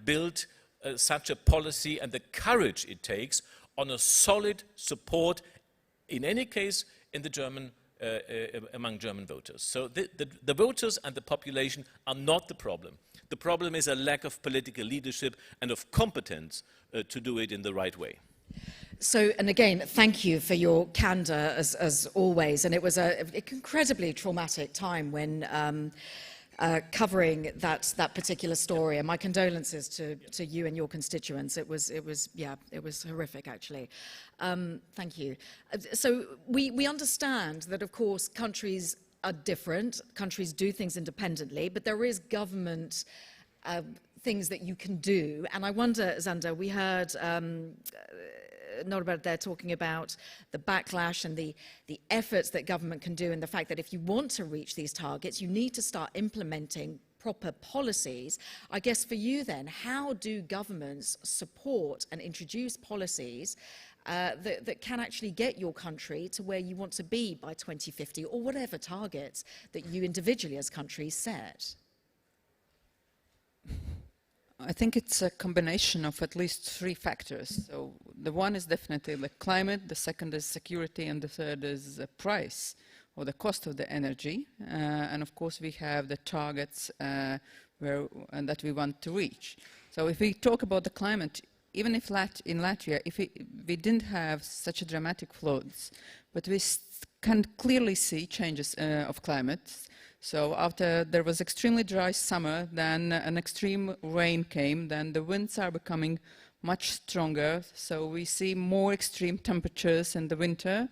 build such a policy, and the courage it takes on a solid support, in any case, in the German among German voters. So the voters and the population are not the problem. The problem is a lack of political leadership and of competence to do it in the right way. So, and again, thank you for your candor as always. And it was an incredibly traumatic time when covering that particular story. And my condolences to you and your constituents. It was horrific, actually. Thank you. So we understand that, of course, countries are different. Countries do things independently, but there is government things that you can do. And I wonder, Zander, we heard Norbert there talking about the backlash and the efforts that government can do, and the fact that if you want to reach these targets, you need to start implementing proper policies. I guess for you then, how do governments support and introduce policies that can actually get your country to where you want to be by 2050, or whatever targets that you individually as countries set? I think it's a combination of at least 3 factors. So the one is definitely the climate, the second is security, and the third is the price or the cost of the energy. And of course we have the targets that we want to reach. So if we talk about the climate, even if in Latvia, if we didn't have such a dramatic floods, but we can clearly see changes of climate. So after there was extremely dry summer, then an extreme rain came, then the winds are becoming much stronger, so we see more extreme temperatures in the winter,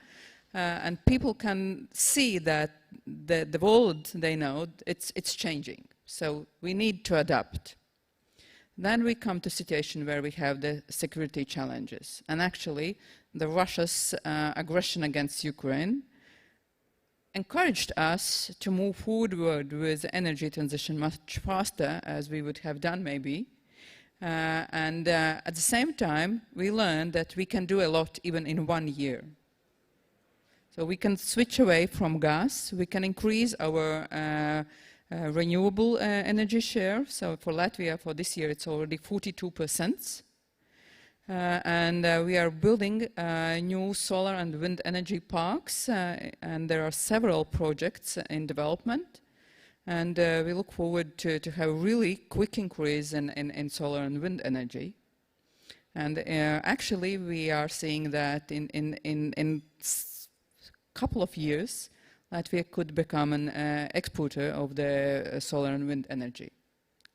and people can see that the world they know, it's changing. So we need to adapt. Then we come to a situation where we have the security challenges, and actually the Russia's aggression against Ukraine encouraged us to move forward with energy transition much faster as we would have done maybe. And at the same time, we learned that we can do a lot even in 1 year. So we can switch away from gas, we can increase our renewable energy share. So for Latvia, for this year, it's already 42%. And we are building new solar and wind energy parks, and there are several projects in development. And we look forward to have a really quick increase in solar and wind energy. And actually, we are seeing that in a couple of years, Latvia could become an exporter of the solar and wind energy.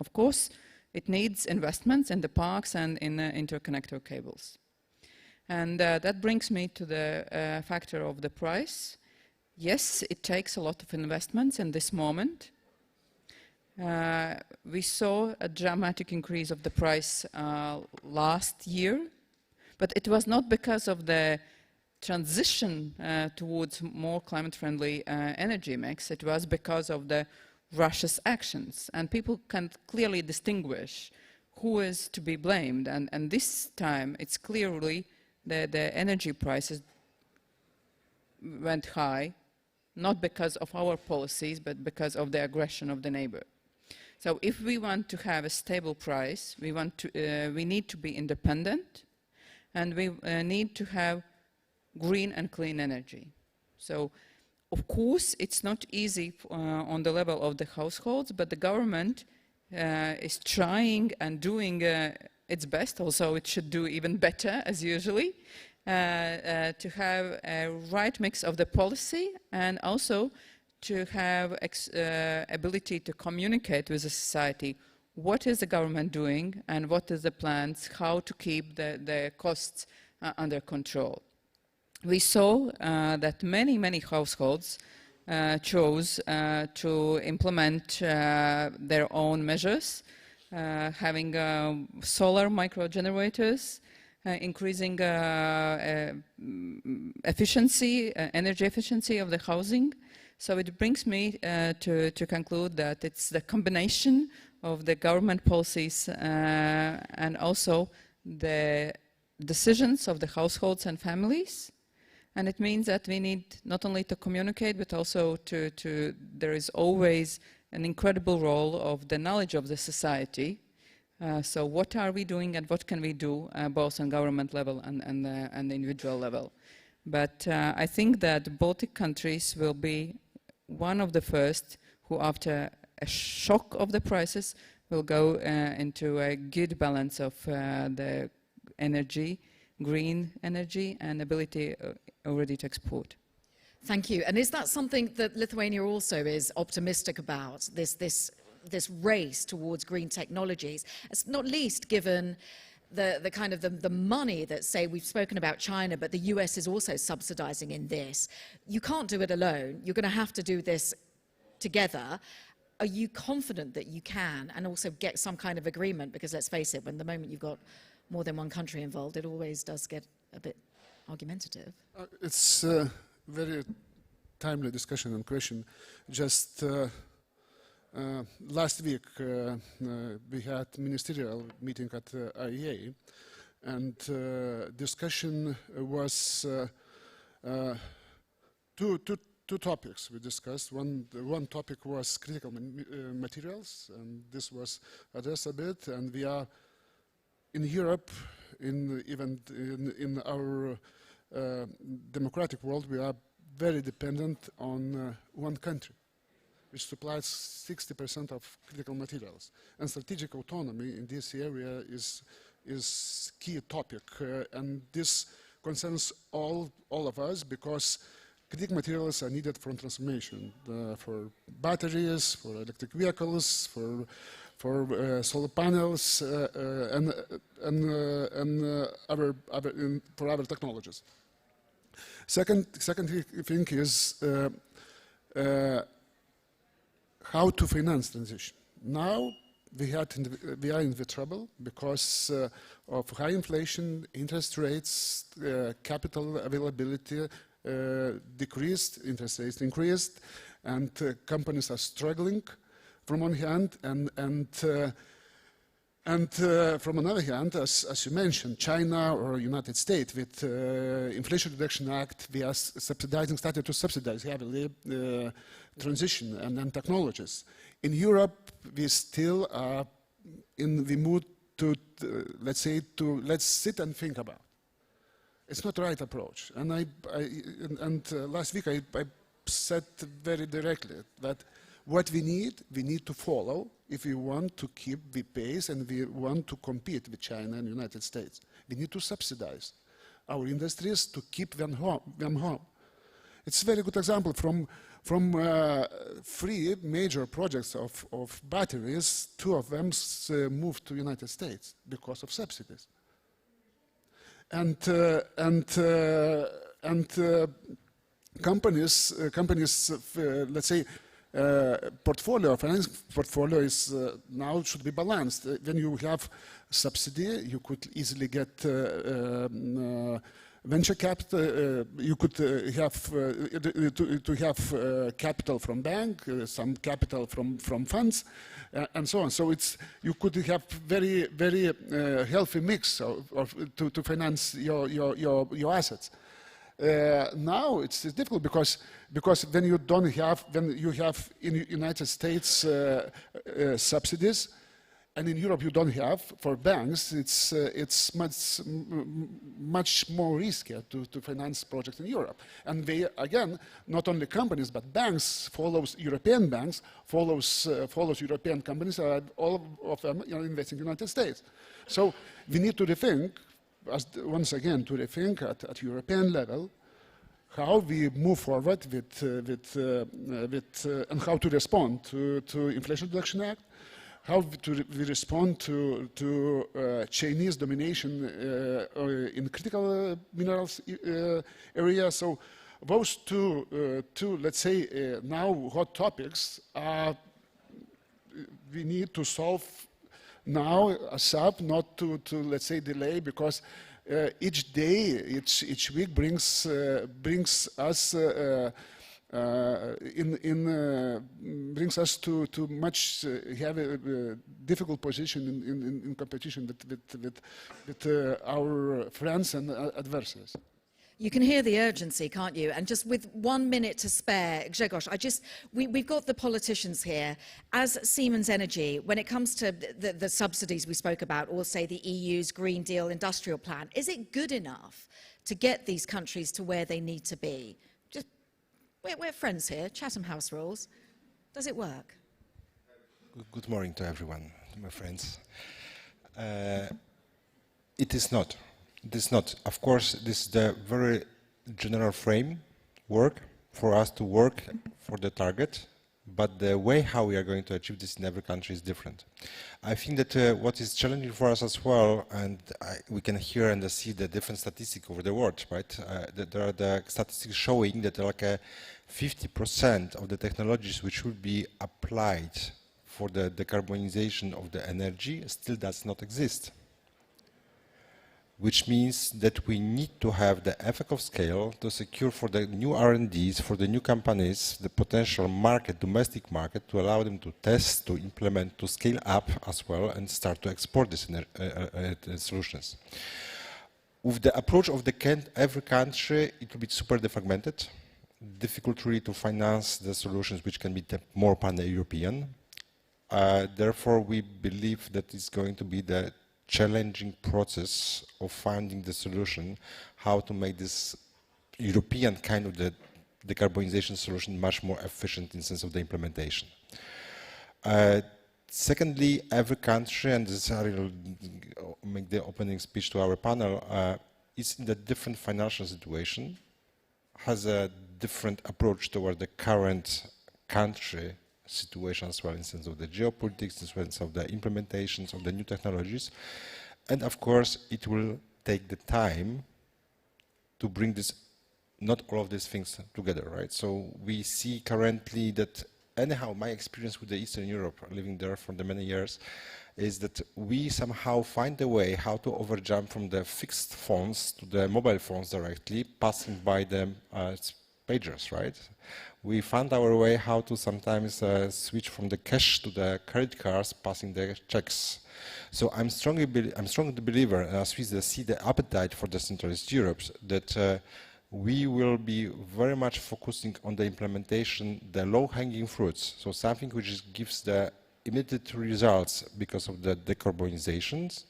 Of course, it needs investments in the parks and in interconnector cables. And that brings me to the factor of the price. Yes, it takes a lot of investments in this moment. We saw a dramatic increase of the price last year, but it was not because of the transition towards more climate-friendly energy mix. It was because of the Russia's actions, and people can clearly distinguish who is to be blamed, and this time it's clearly the energy prices went high, not because of our policies, but because of the aggression of the neighbor. So if we want to have a stable price, we need to be independent, and we need to have green and clean energy. So of course, it's not easy on the level of the households, but the government is trying and doing its best. Also, it should do even better, as usually, to have a right mix of the policy and also to have ability to communicate with the society. What is the government doing and what is the plans, how to keep the costs under control. We saw that many households chose to implement their own measures, having solar microgenerators, increasing efficiency, energy efficiency of the housing. So it brings me to conclude that it's the combination of the government policies and also the decisions of the households and families. And it means that we need not only to communicate, but also there is always an incredible role of the knowledge of the society. So what are we doing and what can we do, both on government level and the individual level. But I think that the Baltic countries will be one of the first who, after a shock of the prices, will go into a good balance of the energy, green energy, and ability already to export. Thank you. And is that something that Lithuania also is optimistic about, this race towards green technologies? It's not least given the kind of the money that, say, we've spoken about China, but the US is also subsidizing in this. You can't do it alone. You're going to have to do this together. Are you confident that you can and also get some kind of agreement? Because let's face it, when the moment you've got more than one country involved, it always does get a bit argumentative. It's a very timely discussion and question. Just last week we had ministerial meeting at IEA, And discussion was two topics we discussed. One topic was critical materials, and this was addressed a bit. And we are in Europe, even in our democratic world, we are very dependent on one country, which supplies 60% of critical materials. And strategic autonomy in this area is key topic, and this concerns all of us, because critical materials are needed for transformation, for batteries, for electric vehicles, for solar panels, and for other technologies. Second thing is how to finance transition. Now we are in the trouble because of high inflation, interest rates, capital availability decreased, interest rates increased, and companies are struggling from one hand, and from another hand, as you mentioned, China or United States, with Inflation Reduction Act, we are started to subsidize heavily transition and technologies. In Europe, we still are in the mood to, let's sit and think about. It's not the right approach. And last week I said very directly that what we need to follow if we want to keep the pace and we want to compete with China and the United States. We need to subsidize our industries to keep them home. It's a very good example from 3 major projects of batteries. 2 of them moved to the United States because of subsidies. And companies, let's say, finance portfolio is now should be balanced. When you have subsidy, you could easily get venture capital. You could have capital from bank, some capital from funds, and so on. So you could have very healthy mix to finance your assets. Now it's difficult because when you have in the United States subsidies, and in Europe you don't have, for banks it's much more riskier to finance projects in Europe. And they, again, not only companies but banks European banks follows European companies. All of them investing in the United States. So we need to rethink. Once again, to rethink at European level how we move forward and how to respond to Inflation Reduction Act, how we respond to Chinese domination in critical minerals area. So those two let's say, now hot topics we need to solve now ASAP, not to let's say delay, because each day, each week brings us brings us to much have a difficult position in competition with our friends and adversaries. You can hear the urgency, can't you? And just with 1 minute to spare, Grzegorz, we've got the politicians here. As Siemens Energy, when it comes to the subsidies we spoke about, or say the EU's Green Deal industrial plan, is it good enough to get these countries to where they need to be? Just, we're friends here, Chatham House rules. Does it work? Good morning to everyone, my friends. It is not. It is not. Of course, this is the very general framework for us to work for the target, but the way how we are going to achieve this in every country is different. I think that what is challenging for us as well, and we can hear and see the different statistics over the world, right? There are the statistics showing that like 50% of the technologies which would be applied for the decarbonization of the energy still does not exist. which means that we need to have the effect of scale to secure for the new R&Ds, for the new companies, the potential market, domestic market, to allow them to test, to implement, to scale up as well, and start to export these solutions. With the approach of every country, it will be super defragmented, difficult really to finance the solutions which can be more pan-European. Therefore, we believe that it's going to be the challenging process of finding the solution, how to make this European kind of the decarbonization solution much more efficient in the sense of the implementation. Secondly, every country, and this I will make the opening speech to our panel, is in a different financial situation, has a different approach toward the current country situation as well, in the sense of the geopolitics, in the sense of the implementations of the new technologies. And of course, it will take the time to bring this, not all of these things together, right? So we see currently that, anyhow, my experience with the Eastern Europe, living there for the many years, is that we somehow find a way how to overjump from the fixed phones to the mobile phones directly, passing by the pagers, right? We found our way how to sometimes switch from the cash to the credit cards, passing the checks. So I'm strongly believer, as we see the appetite for the Central East Europe, that we will be very much focusing on the implementation, the low-hanging fruits. So something which gives the immediate results because of the decarbonizations.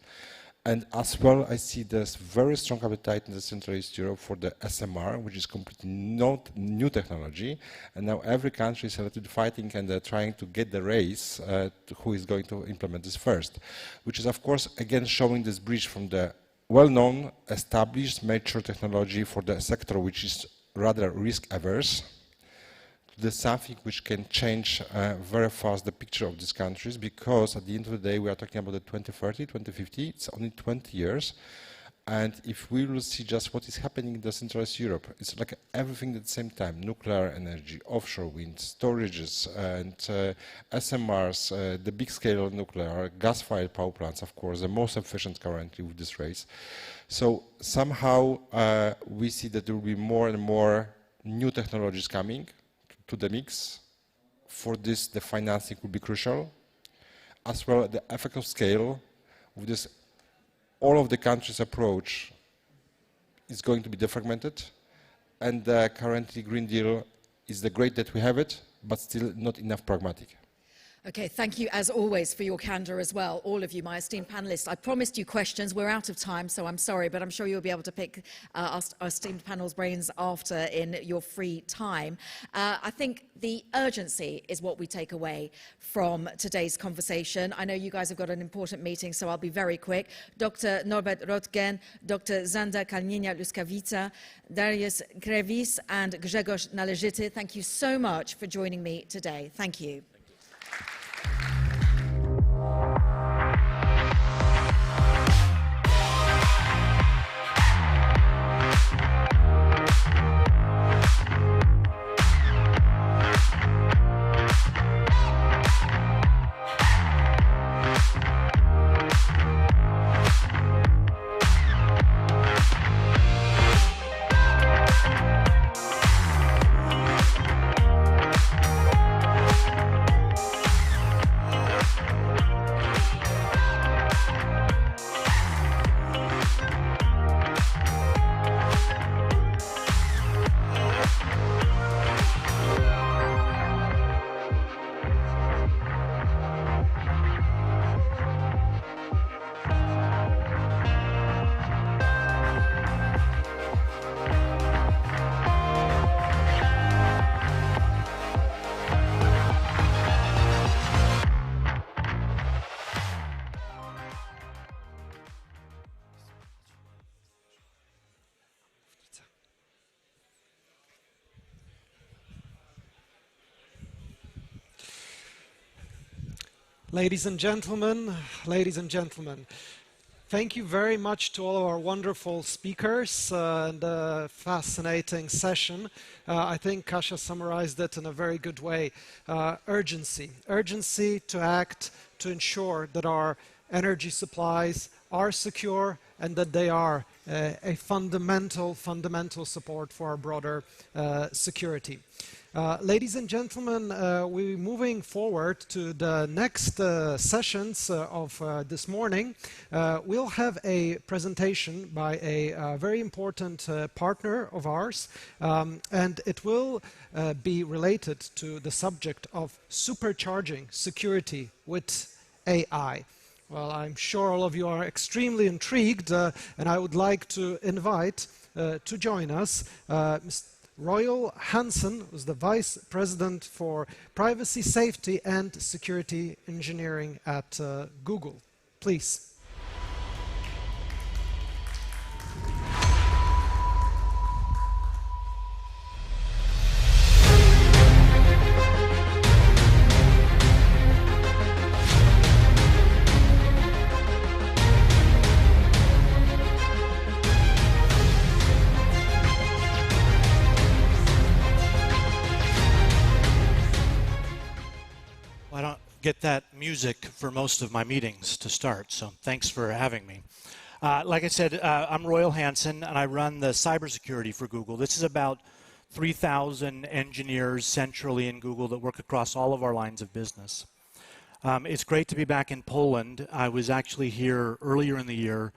And as well, I see this very strong appetite in the Central East Europe for the SMR, which is completely not new technology. And now every country is a little bit fighting and trying to get the race to who is going to implement this first, which is, of course, again, showing this bridge from the well-known, established, mature technology for the sector, which is rather risk-averse, to something which can change very fast the picture of these countries, because at the end of the day, we are talking about the 2030, 2050, it's only 20 years. And if we will see just what is happening in the Central East Europe, it's like everything at the same time: nuclear energy, offshore wind, storages, and SMRs, the big scale nuclear, gas-fired power plants, of course, the most efficient currently with this race. So somehow we see that there will be more and more new technologies coming to the mix. For this, the financing will be crucial. As well, the effect of scale with this. All of the countries' approach is going to be defragmented, and currently Green Deal is the great that we have it, but still not enough pragmatic. Okay, thank you as always for your candor as well, all of you, my esteemed panelists. I promised you questions. We're out of time, so I'm sorry, but I'm sure you'll be able to pick our esteemed panel's brains after in your free time. I think the urgency is what we take away from today's conversation. I know you guys have got an important meeting, so I'll be very quick. Dr. Norbert Röttgen, Dr. Zanda Kalnienia-Luskawica, Dariusz Krewis, and Grzegorz Należyty, thank you so much for joining me today. Thank you. Ladies and gentlemen, thank you very much to all of our wonderful speakers and a fascinating session. I think Kasia summarized it in a very good way. Urgency to act, to ensure that our energy supplies are secure and that they are a fundamental support for our broader security. Ladies and gentlemen, we're moving forward to the next sessions of this morning. We'll have a presentation by a very important partner of ours, and it will be related to the subject of supercharging security with AI. Well, I'm sure all of you are extremely intrigued, and I would like to invite to join us Mr. Royal Hansen, who's the Vice President for Privacy, Safety and Security Engineering at Google. Please. Get that music for most of my meetings to start, so thanks for having me. Like I said, I'm Royal Hansen, and I run the cybersecurity for Google. This is about 3,000 engineers centrally in Google that work across all of our lines of business. It's great to be back in Poland. I was actually here earlier in the year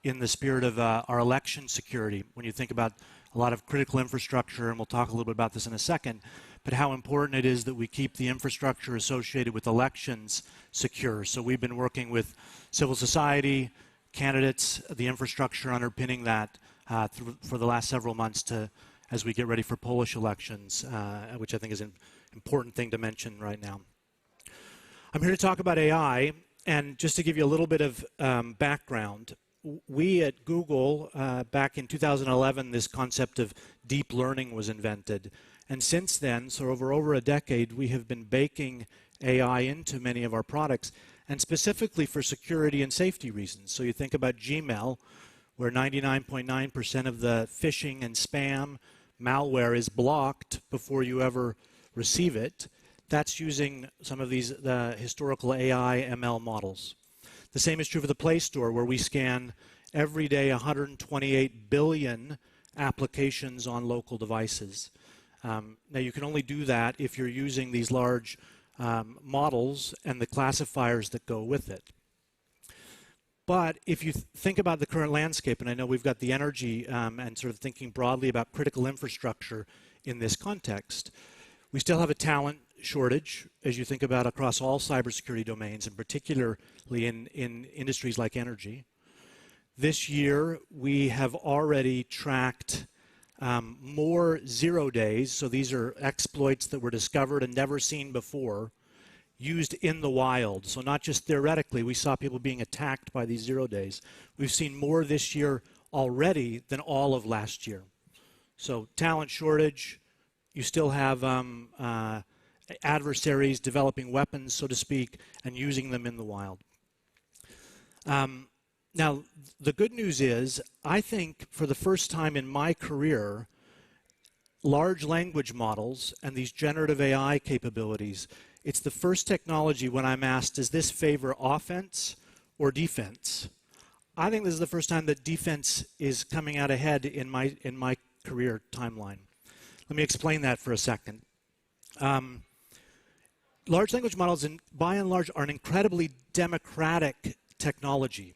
in the spirit of our election security. When you think about a lot of critical infrastructure, and we'll talk a little bit about this in a second, but how important it is that we keep the infrastructure associated with elections secure. So we've been working with civil society, candidates, the infrastructure underpinning that for the last several months as we get ready for Polish elections, which I think is an important thing to mention right now. I'm here to talk about AI, and just to give you a little bit of background, we at Google, back in 2011, this concept of deep learning was invented. And since then, so over a decade, we have been baking AI into many of our products, and specifically for security and safety reasons. So you think about Gmail, where 99.9% of the phishing and spam malware is blocked before you ever receive it. That's using some of these historical AI ML models. The same is true for the Play Store, where we scan every day 128 billion applications on local devices. Now, you can only do that if you're using these large models and the classifiers that go with it. But if you think about the current landscape, and I know we've got the energy and sort of thinking broadly about critical infrastructure in this context, we still have a talent shortage as you think about across all cybersecurity domains, and particularly in industries like energy. This year, we have already tracked more 0 days, so these are exploits that were discovered and never seen before, used in the wild. So not just theoretically, we saw people being attacked by these 0 days. We've seen more this year already than all of last year. So talent shortage, you still have adversaries developing weapons, so to speak, and using them in the wild. Now, the good news is, I think for the first time in my career, large language models and these generative AI capabilities, it's the first technology when I'm asked, does this favor offense or defense? I think this is the first time that defense is coming out ahead in my career timeline. Let me explain that for a second. Large language models, by and large, are an incredibly democratic technology,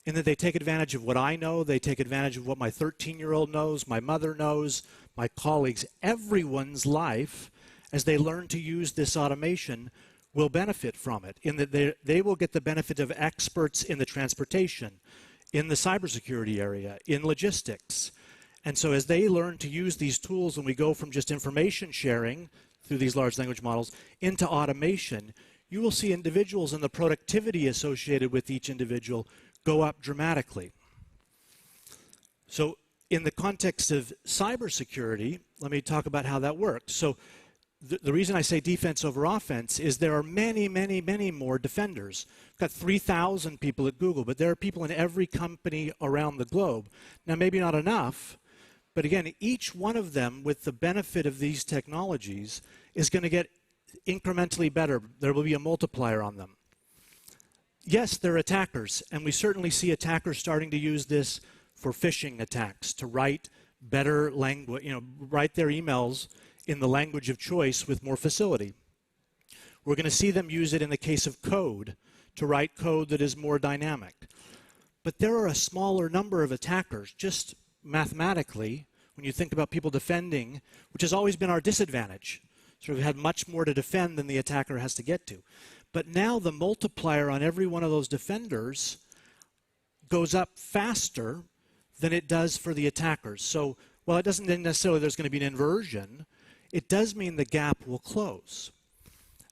in that they take advantage of what I know, they take advantage of what my 13-year-old knows, my mother knows, my colleagues. Everyone's life, as they learn to use this automation, will benefit from it, in that they will get the benefit of experts in the transportation, in the cybersecurity area, in logistics. And so as they learn to use these tools, and we go from just information sharing through these large language models into automation, you will see individuals and the productivity associated with each individual go up dramatically. So in the context of cybersecurity, let me talk about how that works. So the reason I say defense over offense is there are many, many, many more defenders. We've got 3,000 people at Google, but there are people in every company around the globe. Now, maybe not enough, but again, each one of them, with the benefit of these technologies, is going to get incrementally better. There will be a multiplier on them. yes, they're attackers, and we certainly see attackers starting to use this for phishing attacks, to write better language, write their emails in the language of choice with more facility. We're going to see them use it in the case of code, to write code that is more dynamic. But there are a smaller number of attackers, just mathematically, when you think about people defending, which has always been our disadvantage. So we've had much more to defend than the attacker has to get to. But now the multiplier on every one of those defenders goes up faster than it does for the attackers. So while it doesn't mean necessarily there's going to be an inversion, it does mean the gap will close.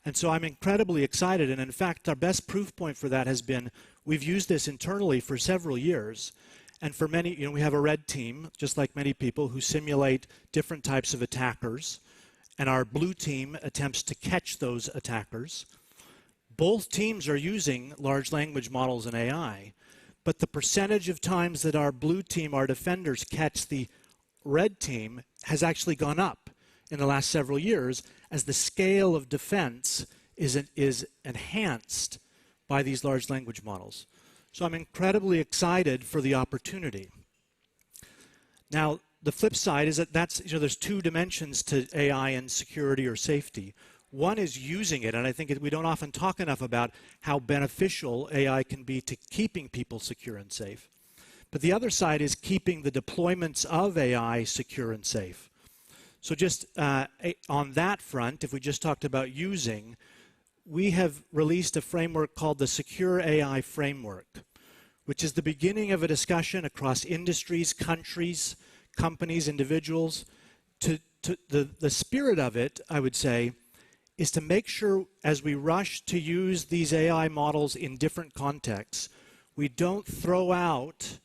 And so I'm incredibly excited, and in fact, our best proof point for that has been we've used this internally for several years, and for many, we have a red team, just like many people, who simulate different types of attackers, and our blue team attempts to catch those attackers. Both teams are using large language models and AI, but the percentage of times that our blue team, our defenders, catch the red team has actually gone up in the last several years as the scale of defense is enhanced by these large language models. So I'm incredibly excited for the opportunity. Now, the flip side is that there's two dimensions to AI and security or safety. One is using it, and I think we don't often talk enough about how beneficial AI can be to keeping people secure and safe. But the other side is keeping the deployments of AI secure and safe. So just on that front, if we just talked about using, we have released a framework called the Secure AI Framework, which is the beginning of a discussion across industries, countries, companies, individuals. The spirit of it, I would say, is to make sure as we rush to use these AI models in different contexts, we don't throw out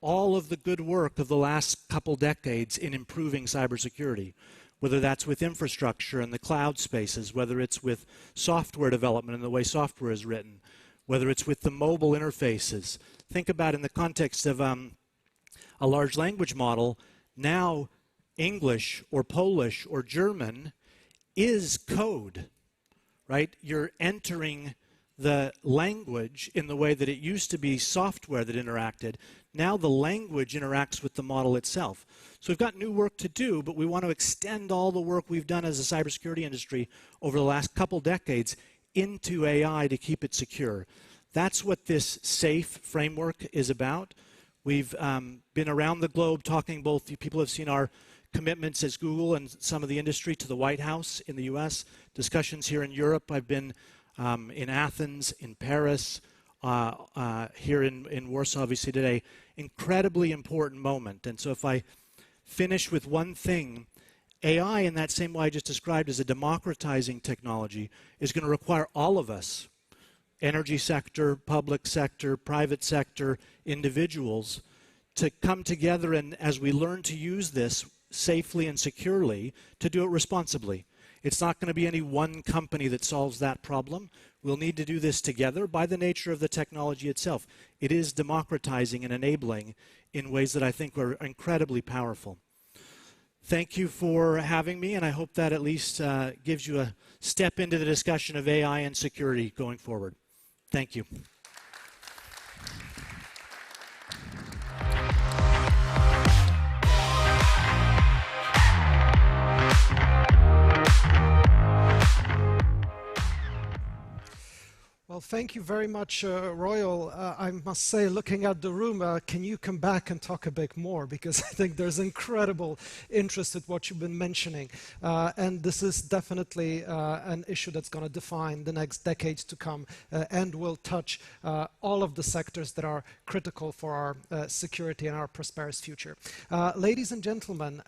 all of the good work of the last couple decades in improving cybersecurity, whether that's with infrastructure and the cloud spaces, whether it's with software development and the way software is written, whether it's with the mobile interfaces. Think about in the context of a large language model, now English or Polish or German is code, right? You're entering the language in the way that it used to be software that interacted. Now the language interacts with the model itself. So we've got new work to do, but we want to extend all the work we've done as a cybersecurity industry over the last couple decades into AI to keep it secure. That's what this SAFE framework is about. We've been around the globe talking, both people have seen our commitments as Google and some of the industry to the White House in the US, discussions here in Europe. I've been in Athens, in Paris, here in Warsaw, obviously today. Incredibly important moment. And so if I finish with one thing, AI, in that same way I just described as a democratizing technology, is going to require all of us, energy sector, public sector, private sector, individuals, to come together and, as we learn to use this safely and securely, to do it responsibly. It's not going to be any one company that solves that problem. We'll need to do this together by the nature of the technology itself. It is democratizing and enabling in ways that I think are incredibly powerful. Thank you for having me, and I hope that at least gives you a step into the discussion of AI and security going forward. Thank you. Well, thank you very much, Royal. I must say, looking at the room, can you come back and talk a bit more? Because I think there's incredible interest in what you've been mentioning. And this is definitely an issue that's going to define the next decades to come and will touch all of the sectors that are critical for our security and our prosperous future. Ladies and gentlemen,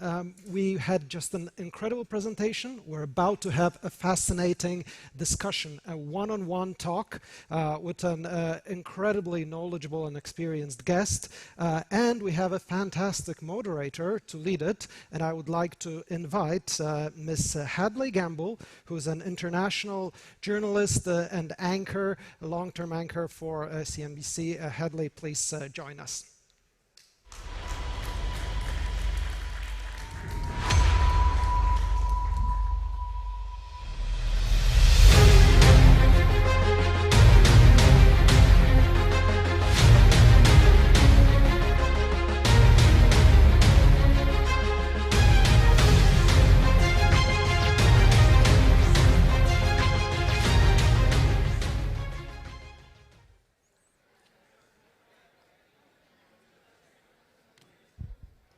we had just an incredible presentation. We're about to have a fascinating discussion, a one-on-one talk with an incredibly knowledgeable and experienced guest, and we have a fantastic moderator to lead it, and I would like to invite Ms. Hadley Gamble, who's an international journalist and anchor, a long-term anchor for CNBC. Hadley, please join us.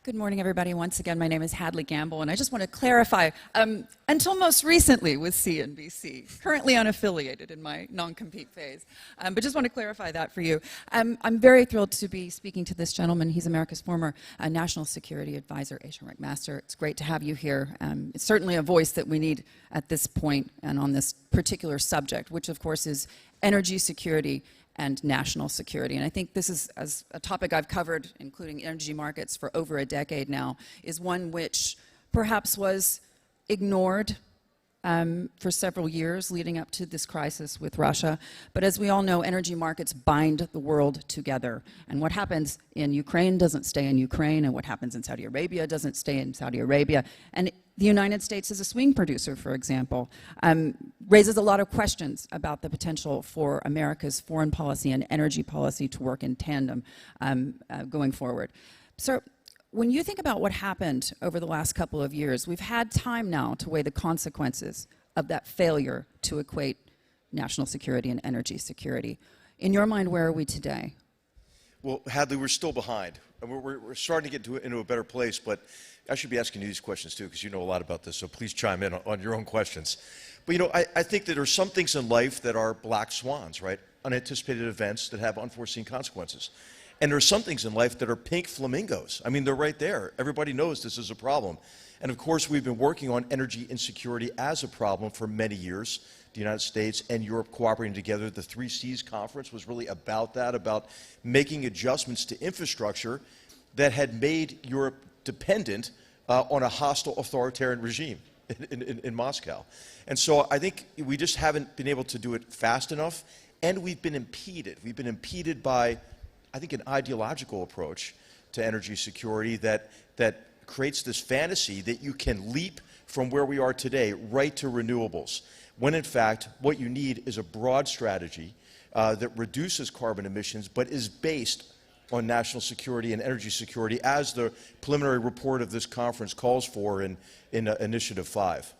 Good morning, everybody. Once again, my name is Hadley Gamble, and I just want to clarify, until most recently with CNBC, currently unaffiliated in my non-compete phase, but just want to clarify that for you. I'm very thrilled to be speaking to this gentleman. He's America's former National Security Advisor, Asian Rank Master. It's great to have you here. It's certainly a voice that we need at this point and on this particular subject, which of course is energy security and national security. And I think this is as a topic I've covered, including energy markets, for over a decade now, is one which perhaps was ignored for several years leading up to this crisis with Russia. But as we all know, energy markets bind the world together. And what happens in Ukraine doesn't stay in Ukraine, and what happens in Saudi Arabia doesn't stay in Saudi Arabia. And the United States as a swing producer, for example, raises a lot of questions about the potential for America's foreign policy and energy policy to work in tandem going forward. So when you think about what happened over the last couple of years, we've had time now to weigh the consequences of that failure to equate national security and energy security. In your mind, where are we today? Well, Hadley, we're still behind. We're starting to get into a better place, but I should be asking you these questions too, because you know a lot about this, so please chime in on your own questions. But you know, I think that there are some things in life that are black swans, right? Unanticipated events that have unforeseen consequences. And there are some things in life that are pink flamingos. I mean, they're right there. Everybody knows this is a problem. And of course, we've been working on energy insecurity as a problem for many years. The United States and Europe cooperating together. The 3 Cs conference was really about that, about making adjustments to infrastructure that had made Europe dependent on a hostile authoritarian regime in Moscow. And so I think we just haven't been able to do it fast enough, and we've been impeded. We've been impeded by, I think, an ideological approach to energy security that creates this fantasy that you can leap from where we are today right to renewables, when in fact what you need is a broad strategy that reduces carbon emissions but is based on national security and energy security, as the preliminary report of this conference calls for in Initiative 5.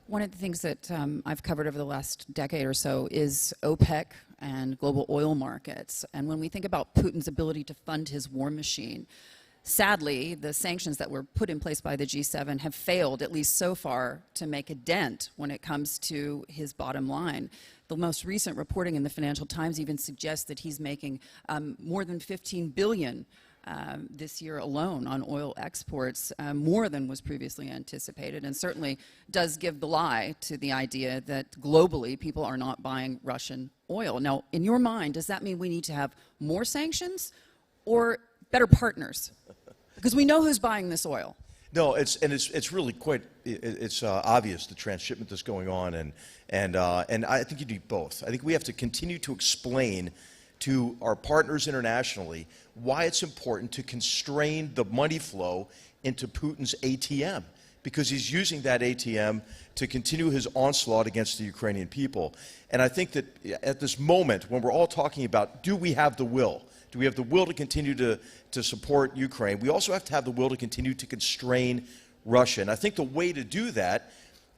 One of the things that I've covered over the last decade or so is OPEC and global oil markets. And when we think about Putin's ability to fund his war machine, sadly, the sanctions that were put in place by the G7 have failed, at least so far, to make a dent when it comes to his bottom line. The most recent reporting in the Financial Times even suggests that he's making more than $15 billion this year alone on oil exports, more than was previously anticipated, and certainly does give the lie to the idea that globally people are not buying Russian oil. Now, in your mind, does that mean we need to have more sanctions or better partners? Because we know who's buying this oil. No, it's really quite obvious, the transshipment that's going on, and I think you need both. I think we have to continue to explain to our partners internationally why it's important to constrain the money flow into Putin's ATM, because he's using that ATM to continue his onslaught against the Ukrainian people. And I think that at this moment, when we're all talking about, do we have the will? Do we have the will to continue to support Ukraine? We also have to have the will to continue to constrain Russia. And I think the way to do that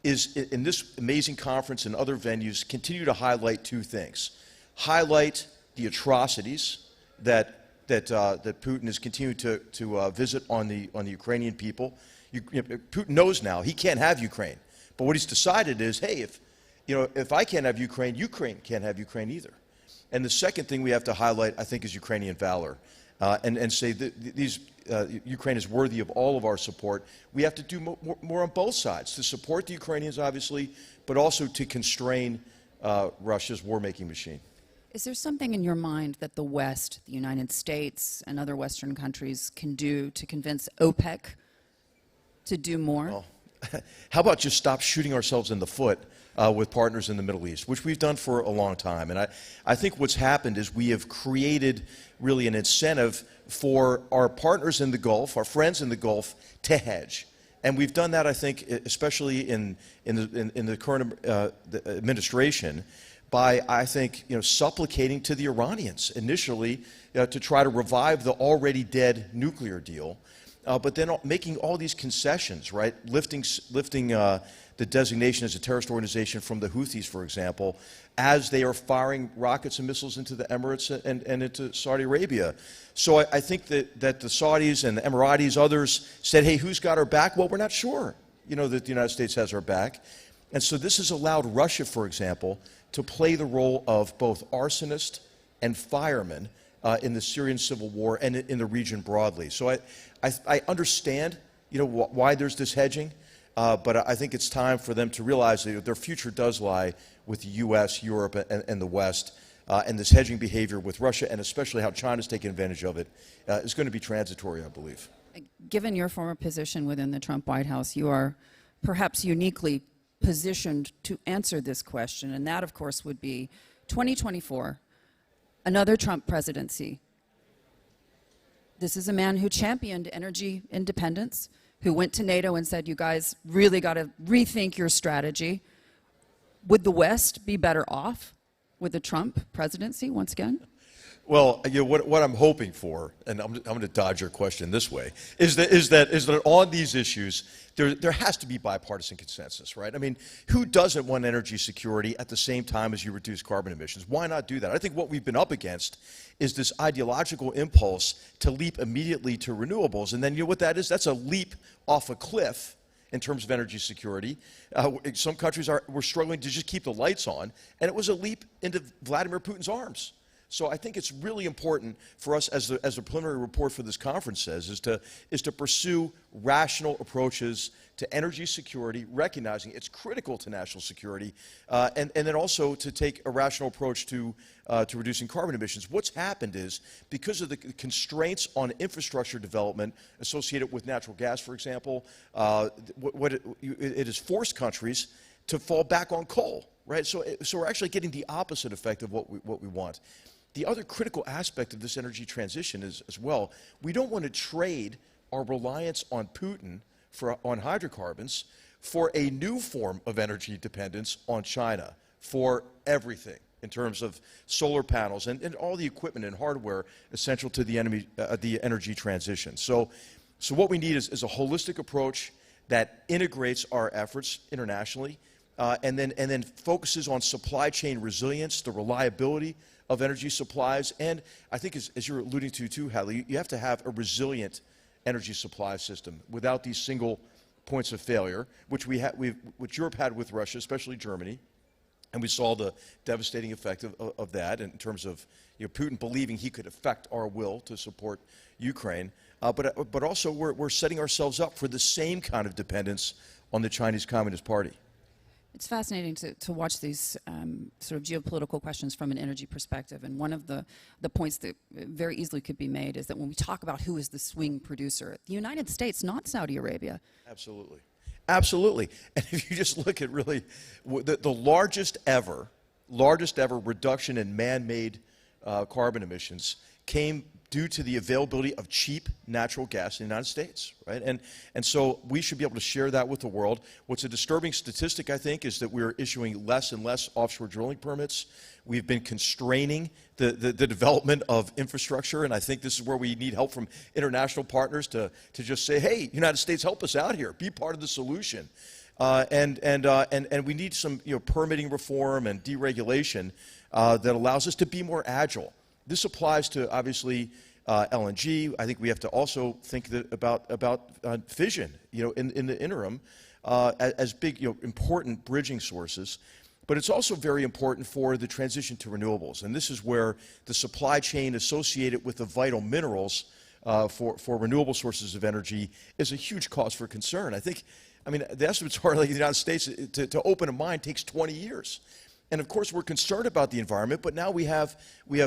is, in this amazing conference and other venues, continue to highlight 2 things. Highlight the atrocities that Putin is continuing to visit on the Ukrainian people. Putin knows now he can't have Ukraine. But what he's decided is, hey, if I can't have Ukraine, Ukraine can't have Ukraine either. And the second thing we have to highlight, I think, is Ukrainian valor, and say that Ukraine is worthy of all of our support. We have to do more on both sides, to support the Ukrainians, obviously, but also to constrain Russia's war-making machine. Is there something in your mind that the West, the United States, and other Western countries can do to convince OPEC to do more? Well, how about just stop shooting ourselves in the foot with partners in the Middle East, which we've done for a long time. And I think what's happened is we have created really an incentive for our partners in the Gulf, our friends in the Gulf, to hedge. And we've done that, I think, especially in the current administration, by, I think, supplicating to the Iranians initially to try to revive the already dead nuclear deal. but then making all these concessions, right? Lifting the designation as a terrorist organization from the Houthis, for example, as they are firing rockets and missiles into the Emirates and into Saudi Arabia. So I think that the Saudis and the Emiratis, others said, hey, who's got our back? Well, we're not sure, that the United States has our back. And so this has allowed Russia, for example, to play the role of both arsonist and fireman in the Syrian civil war and in the region broadly. So I understand, why there's this hedging, but I think it's time for them to realize that their future does lie with the U.S., Europe, and the West, and this hedging behavior with Russia, and especially how China's taking advantage of it, is going to be transitory, I believe. Given your former position within the Trump White House, you are perhaps uniquely positioned to answer this question, and that, of course, would be 2024, another Trump presidency. This is a man who championed energy independence, who went to NATO and said, you guys really got to rethink your strategy. Would the West be better off with a Trump presidency once again? Well, what I'm hoping for, and I'm going to dodge your question this way, is that on these issues, there has to be bipartisan consensus, right? I mean, who doesn't want energy security at the same time as you reduce carbon emissions? Why not do that? I think what we've been up against is this ideological impulse to leap immediately to renewables. And then you know what that is? That's a leap off a cliff in terms of energy security. Some countries were struggling to just keep the lights on, and it was a leap into Vladimir Putin's arms. So I think it's really important for us, as the preliminary report for this conference says, is to pursue rational approaches to energy security, recognizing it's critical to national security, and then also to take a rational approach to reducing carbon emissions. What's happened is, because of the constraints on infrastructure development associated with natural gas, for example, it has forced countries to fall back on coal, right? So we're actually getting the opposite effect of what we want. The other critical aspect of this energy transition is, as well, we don't want to trade our reliance on Putin on hydrocarbons for a new form of energy dependence on China for everything in terms of solar panels and all the equipment and hardware essential to the energy transition. So what we need is a holistic approach that integrates our efforts internationally and then focuses on supply chain resilience, the reliability of energy supplies, and I think, as you're alluding to too, Hadley, you have to have a resilient energy supply system without these single points of failure, which which Europe had with Russia, especially Germany, and we saw the devastating effect of that in terms of Putin believing he could affect our will to support Ukraine, but also we're setting ourselves up for the same kind of dependence on the Chinese Communist Party. It's fascinating to watch these sort of geopolitical questions from an energy perspective. And one of the points that very easily could be made is that when we talk about who is the swing producer, the United States, not Saudi Arabia. Absolutely. Absolutely. And if you just look at really the largest ever reduction in man-made carbon emissions came due to the availability of cheap natural gas in the United States, right? And so we should be able to share that with the world. What's a disturbing statistic, I think, is that we're issuing less and less offshore drilling permits. We've been constraining the development of infrastructure, and I think this is where we need help from international partners to just say, hey, United States, help us out here. Be part of the solution. And we need some permitting reform and deregulation that allows us to be more agile. This applies to, obviously, LNG. I think we have to also think about fission, in the interim, as big, important bridging sources. But it's also very important for the transition to renewables. And this is where the supply chain associated with the vital minerals for renewable sources of energy is a huge cause for concern. The estimates are, like, the United States, to open a mine takes 20 years. And of course, we're concerned about the environment, but now we have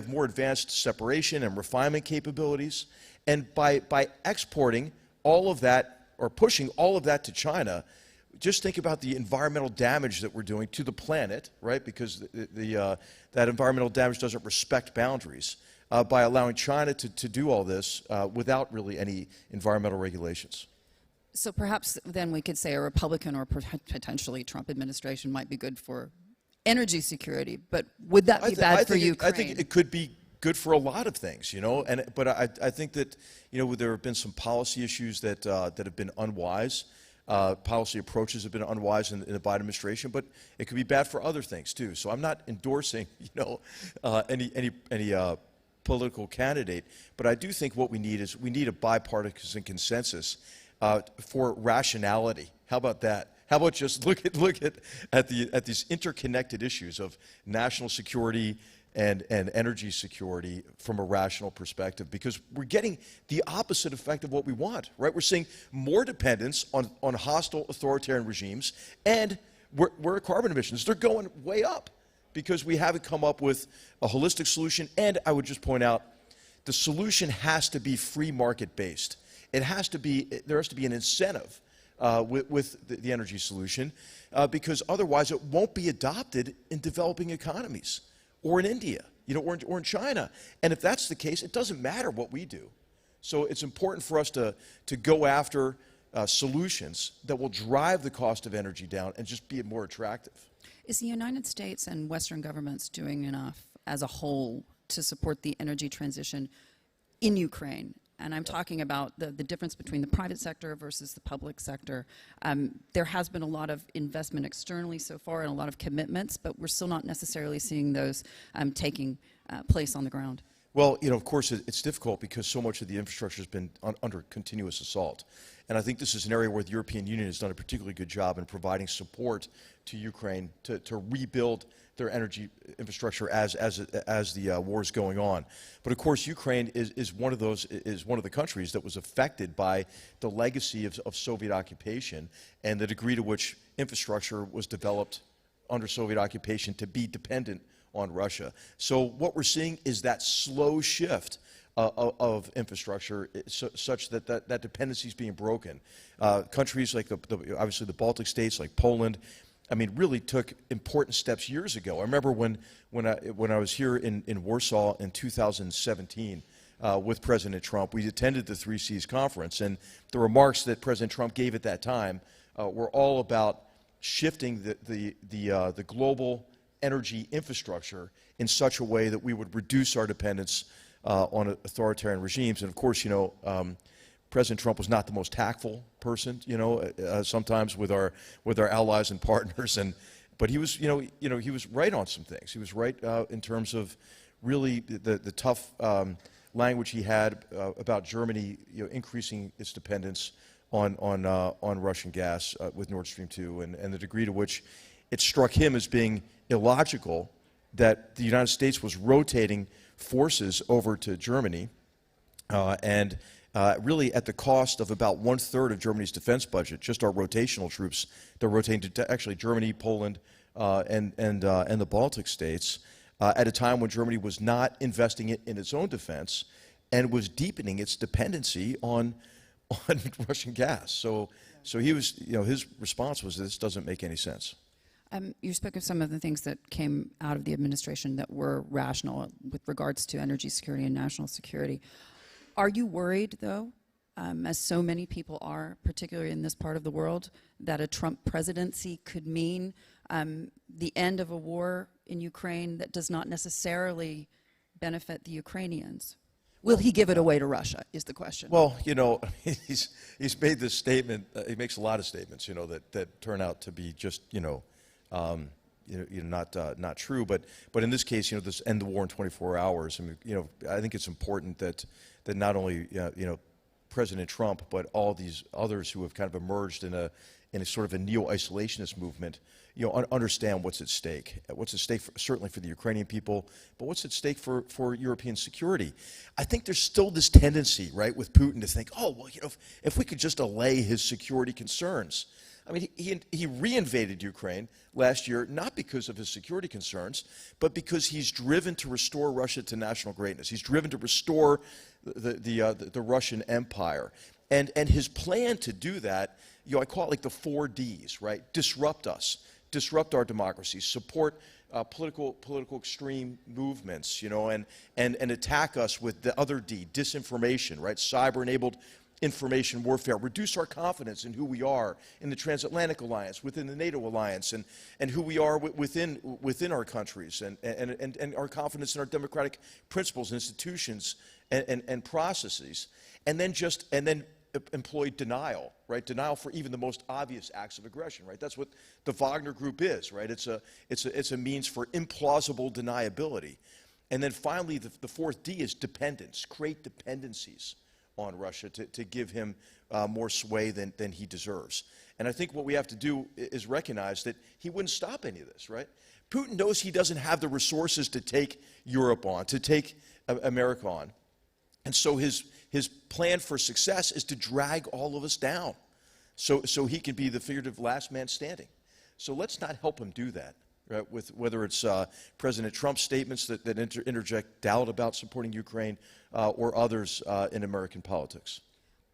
more advanced separation and refinement capabilities. And by exporting all of that, or pushing all of that to China, just think about the environmental damage that we're doing to the planet, right? Because that environmental damage doesn't respect boundaries by allowing China to do all this without really any environmental regulations. So perhaps then we could say a Republican or potentially Trump administration might be good for energy security, but would that be bad for Ukraine? I think it could be good for a lot of things, you know. But I think that, you know, there have been some policy issues that that have been unwise. Policy approaches have been unwise in the Biden administration, but it could be bad for other things too. So I'm not endorsing, you know, any political candidate, but I do think what we need is we need a bipartisan consensus for rationality. How about that? How about just look at these interconnected issues of national security and energy security from a rational perspective, because we're getting the opposite effect of what we want, right? We're seeing more dependence on hostile authoritarian regimes, and we're carbon emissions. They're going way up because we haven't come up with a holistic solution. And I would just point out, the solution has to be free market based. There has to be an incentive with the energy solution, because otherwise it won't be adopted in developing economies, or in India, you know, or in China. And if that's the case, it doesn't matter what we do. So it's important for us to go after solutions that will drive the cost of energy down and just be more attractive. Is the United States and Western governments doing enough as a whole to support the energy transition in Ukraine? And I'm talking about the difference between the private sector versus the public sector. There has been a lot of investment externally so far and a lot of commitments, but we're still not necessarily seeing those taking place on the ground. Well, you know, of course, it's difficult because so much of the infrastructure has been under continuous assault. And I think this is an area where the European Union has done a particularly good job in providing support to Ukraine to rebuild their energy infrastructure as the war is going on. But of course, Ukraine is one of the countries that was affected by the legacy of Soviet occupation and the degree to which infrastructure was developed under Soviet occupation to be dependent on Russia. So what we're seeing is that slow shift of infrastructure such that dependency is being broken. Countries like obviously the Baltic states, like Poland, I mean, really took important steps years ago. I remember when I was here in Warsaw in 2017 with President Trump, we attended the 3Cs conference, and the remarks that President Trump gave at that time were all about shifting the global energy infrastructure in such a way that we would reduce our dependence on authoritarian regimes. And of course, you know, President Trump was not the most tactful person, you know, sometimes with our allies and partners, but he was, he was right on some things. He was right in terms of really the tough language he had about Germany, you know, increasing its dependence on Russian gas with Nord Stream 2, and the degree to which it struck him as being illogical that the United States was rotating forces over to Germany, and really at the cost of about 1/3 of Germany's defense budget, just our rotational troops. They're rotating to actually Germany, Poland, and the Baltic states at a time when Germany was not investing in its own defense and was deepening its dependency on Russian gas. So he was, you know, his response was, this doesn't make any sense. You spoke of some of the things that came out of the administration that were rational with regards to energy security and national security. Are you worried, though, as so many people are, particularly in this part of the world, that a Trump presidency could mean the end of a war in Ukraine that does not necessarily benefit the Ukrainians? Will he give it away to Russia, is the question. Well, you know, he's made this statement, he makes a lot of statements, you know, that turn out to be just, not true. But in this case, you know, this end the war in 24 hours. I mean, you know, I think it's important that not only President Trump, but all these others who have kind of emerged in a sort of a neo-isolationist movement, you know, understand what's at stake. What's at stake certainly for the Ukrainian people, but what's at stake for European security. I think there's still this tendency, right, with Putin to think, oh, well, you know, if we could just allay his security concerns. I mean, he reinvaded Ukraine last year, not because of his security concerns, but because he's driven to restore Russia to national greatness. He's driven to restore the Russian Empire. And his plan to do that, you know, I call it like the 4 Ds, right? Disrupt us, disrupt our democracy, support political extreme movements, you know, and attack us with the other D, disinformation, right? Cyber-enabled information warfare, reduce our confidence in who we are in the transatlantic alliance, within the NATO alliance, and who we are within our countries, and our confidence in our democratic principles, institutions, and processes, and then employ denial, right? Denial for even the most obvious acts of aggression, right? That's what the Wagner Group is, right? It's a means for implausible deniability. And then finally, the fourth D is dependence. Create dependencies on Russia to give him more sway than he deserves. And I think what we have to do is recognize that he wouldn't stop any of this, right? Putin knows he doesn't have the resources to take Europe on, to take America on. And so his plan for success is to drag all of us down so he can be the figurative last man standing. So let's not help him do that, right? With whether it's President Trump's statements that interject doubt about supporting Ukraine or others in American politics.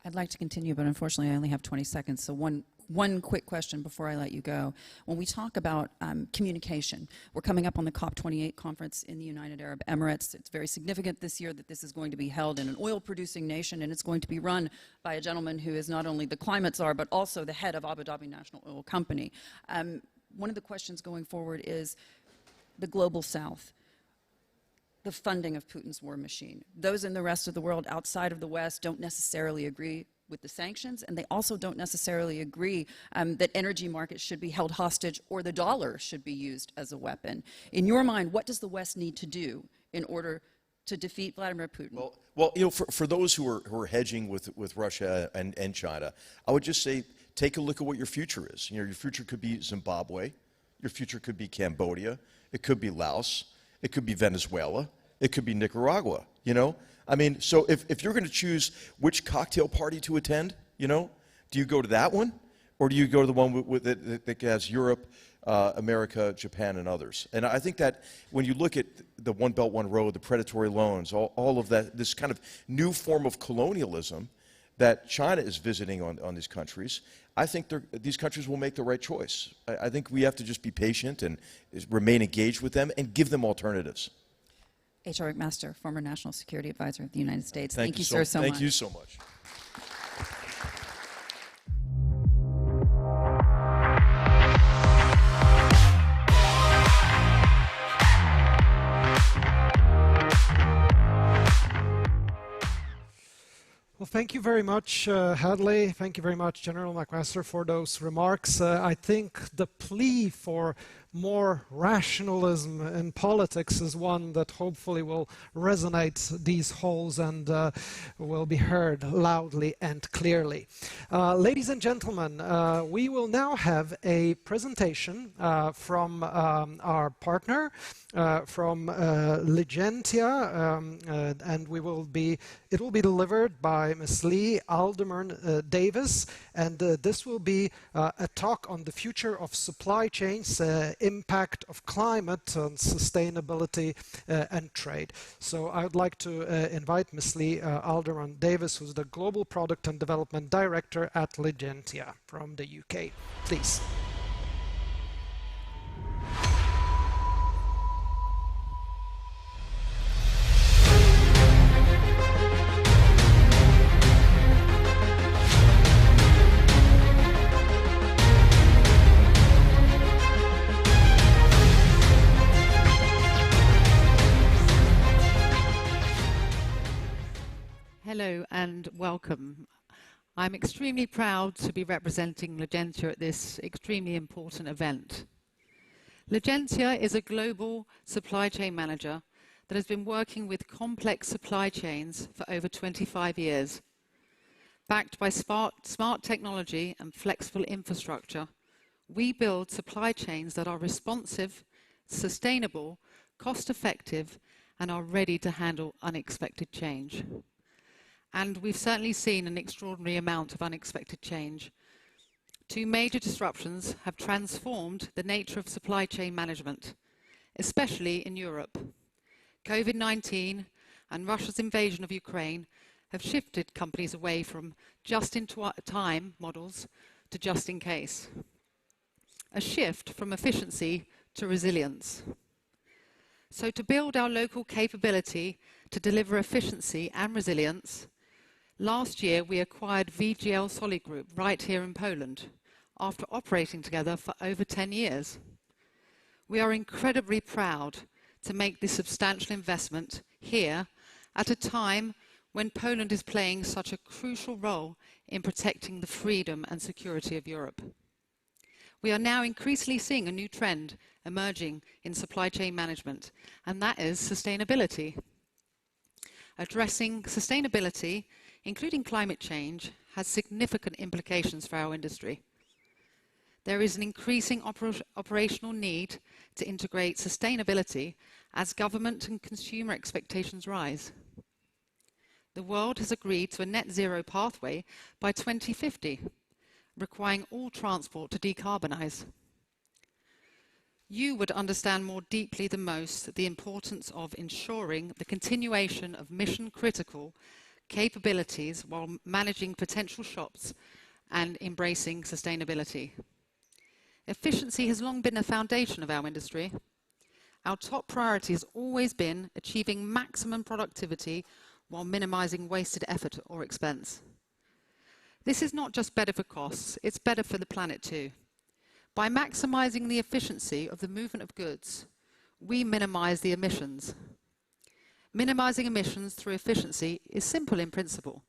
I'd like to continue, but unfortunately I only have 20 seconds. So one quick question before I let you go. When we talk about communication, we're coming up on the COP28 conference in the United Arab Emirates. It's very significant this year that this is going to be held in an oil-producing nation, and it's going to be run by a gentleman who is not only the climate czar, but also the head of Abu Dhabi National Oil Company. One of the questions going forward is the global south, the funding of Putin's war machine. Those in the rest of the world outside of the West don't necessarily agree with the sanctions, and they also don't necessarily agree that energy markets should be held hostage or the dollar should be used as a weapon. In your mind, what does the West need to do in order to defeat Vladimir Putin? Well, you know, for those who are hedging with Russia and China, I would just say, take a look at what your future is. You know, your future could be Zimbabwe, your future could be Cambodia, it could be Laos, it could be Venezuela, it could be Nicaragua, you know? I mean, so if you're going to choose which cocktail party to attend, you know, do you go to that one? Or do you go to the one that has Europe, America, Japan, and others? And I think that when you look at the One Belt, One Road, the predatory loans, all of that, this kind of new form of colonialism that China is visiting on these countries, I think these countries will make the right choice. I think we have to just be patient and remain engaged with them and give them alternatives. H.R. McMaster, former National Security Advisor of the United States. Thank you, sir, so much. Thank you so much. Well, thank you very much, Hadley. Thank you very much, General McMaster, for those remarks. I think the plea for more rationalism in politics is one that hopefully will resonate these halls and will be heard loudly and clearly. Ladies and gentlemen, we will now have a presentation from our partner, from Ligentia, and it will be delivered by Ms. Lee Alderman Davis, and this will be a talk on the future of supply chains, impact of climate on sustainability and trade. So I would like to invite Ms. Lee Alderman Davis, who's the Global Product and Development Director at Ligentia from the UK. Please. Hello and welcome. I'm extremely proud to be representing Ligentia at this extremely important event. Ligentia is a global supply chain manager that has been working with complex supply chains for over 25 years. Backed by smart technology and flexible infrastructure, we build supply chains that are responsive, sustainable, cost-effective, and are ready to handle unexpected change. And we've certainly seen an extraordinary amount of unexpected change. Two major disruptions have transformed the nature of supply chain management, especially in Europe. COVID-19 and Russia's invasion of Ukraine have shifted companies away from just-in-time models to just-in-case. A shift from efficiency to resilience. So to build our local capability to deliver efficiency and resilience, Last year, we acquired VGL Solid Group right here in Poland, after operating together for over 10 years. We are incredibly proud to make this substantial investment here at a time when Poland is playing such a crucial role in protecting the freedom and security of Europe. We are now increasingly seeing a new trend emerging in supply chain management, and that is sustainability. Addressing sustainability, including climate change, has significant implications for our industry. There is an increasing operational need to integrate sustainability as government and consumer expectations rise. The world has agreed to a net zero pathway by 2050, requiring all transport to decarbonize. You would understand more deeply than most the importance of ensuring the continuation of mission-critical capabilities while managing potential shocks and embracing sustainability. Efficiency has long been a foundation of our industry. Our top priority has always been achieving maximum productivity while minimizing wasted effort or expense. This is not just better for costs, it's better for the planet too. By maximizing the efficiency of the movement of goods, we minimize the emissions. Minimizing emissions through efficiency is simple in principle,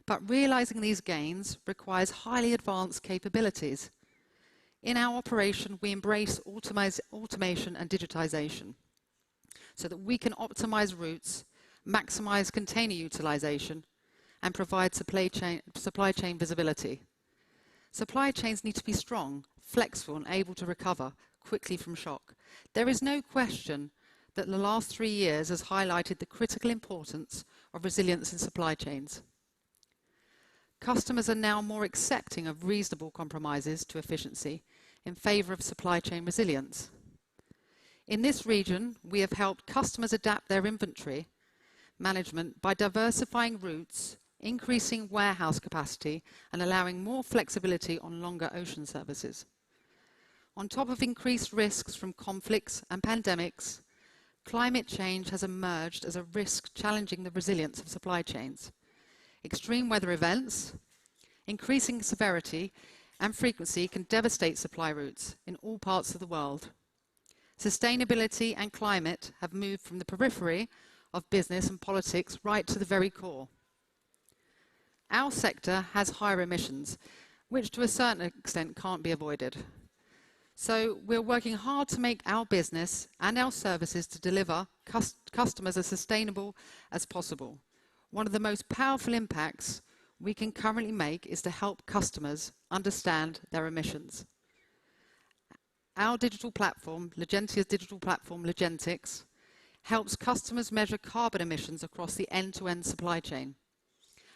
but realizing these gains requires highly advanced capabilities. In our operation, we embrace automation and digitization so that we can optimize routes, maximize container utilization, and provide supply chain visibility. Supply chains need to be strong, flexible, and able to recover quickly from shock. There is no question that the last 3 years has highlighted the critical importance of resilience in supply chains. Customers are now more accepting of reasonable compromises to efficiency in favor of supply chain resilience. In this region, we have helped customers adapt their inventory management by diversifying routes, increasing warehouse capacity, and allowing more flexibility on longer ocean services. On top of increased risks from conflicts and pandemics, climate change has emerged as a risk challenging the resilience of supply chains. Extreme weather events, increasing severity and frequency can devastate supply routes in all parts of the world. Sustainability and climate have moved from the periphery of business and politics right to the very core. Our sector has higher emissions, which to a certain extent can't be avoided. So we're working hard to make our business and our services to deliver customers as sustainable as possible. One of the most powerful impacts we can currently make is to help customers understand their emissions. Our digital platform, Legentia's digital platform, Legentix, helps customers measure carbon emissions across the end-to-end supply chain,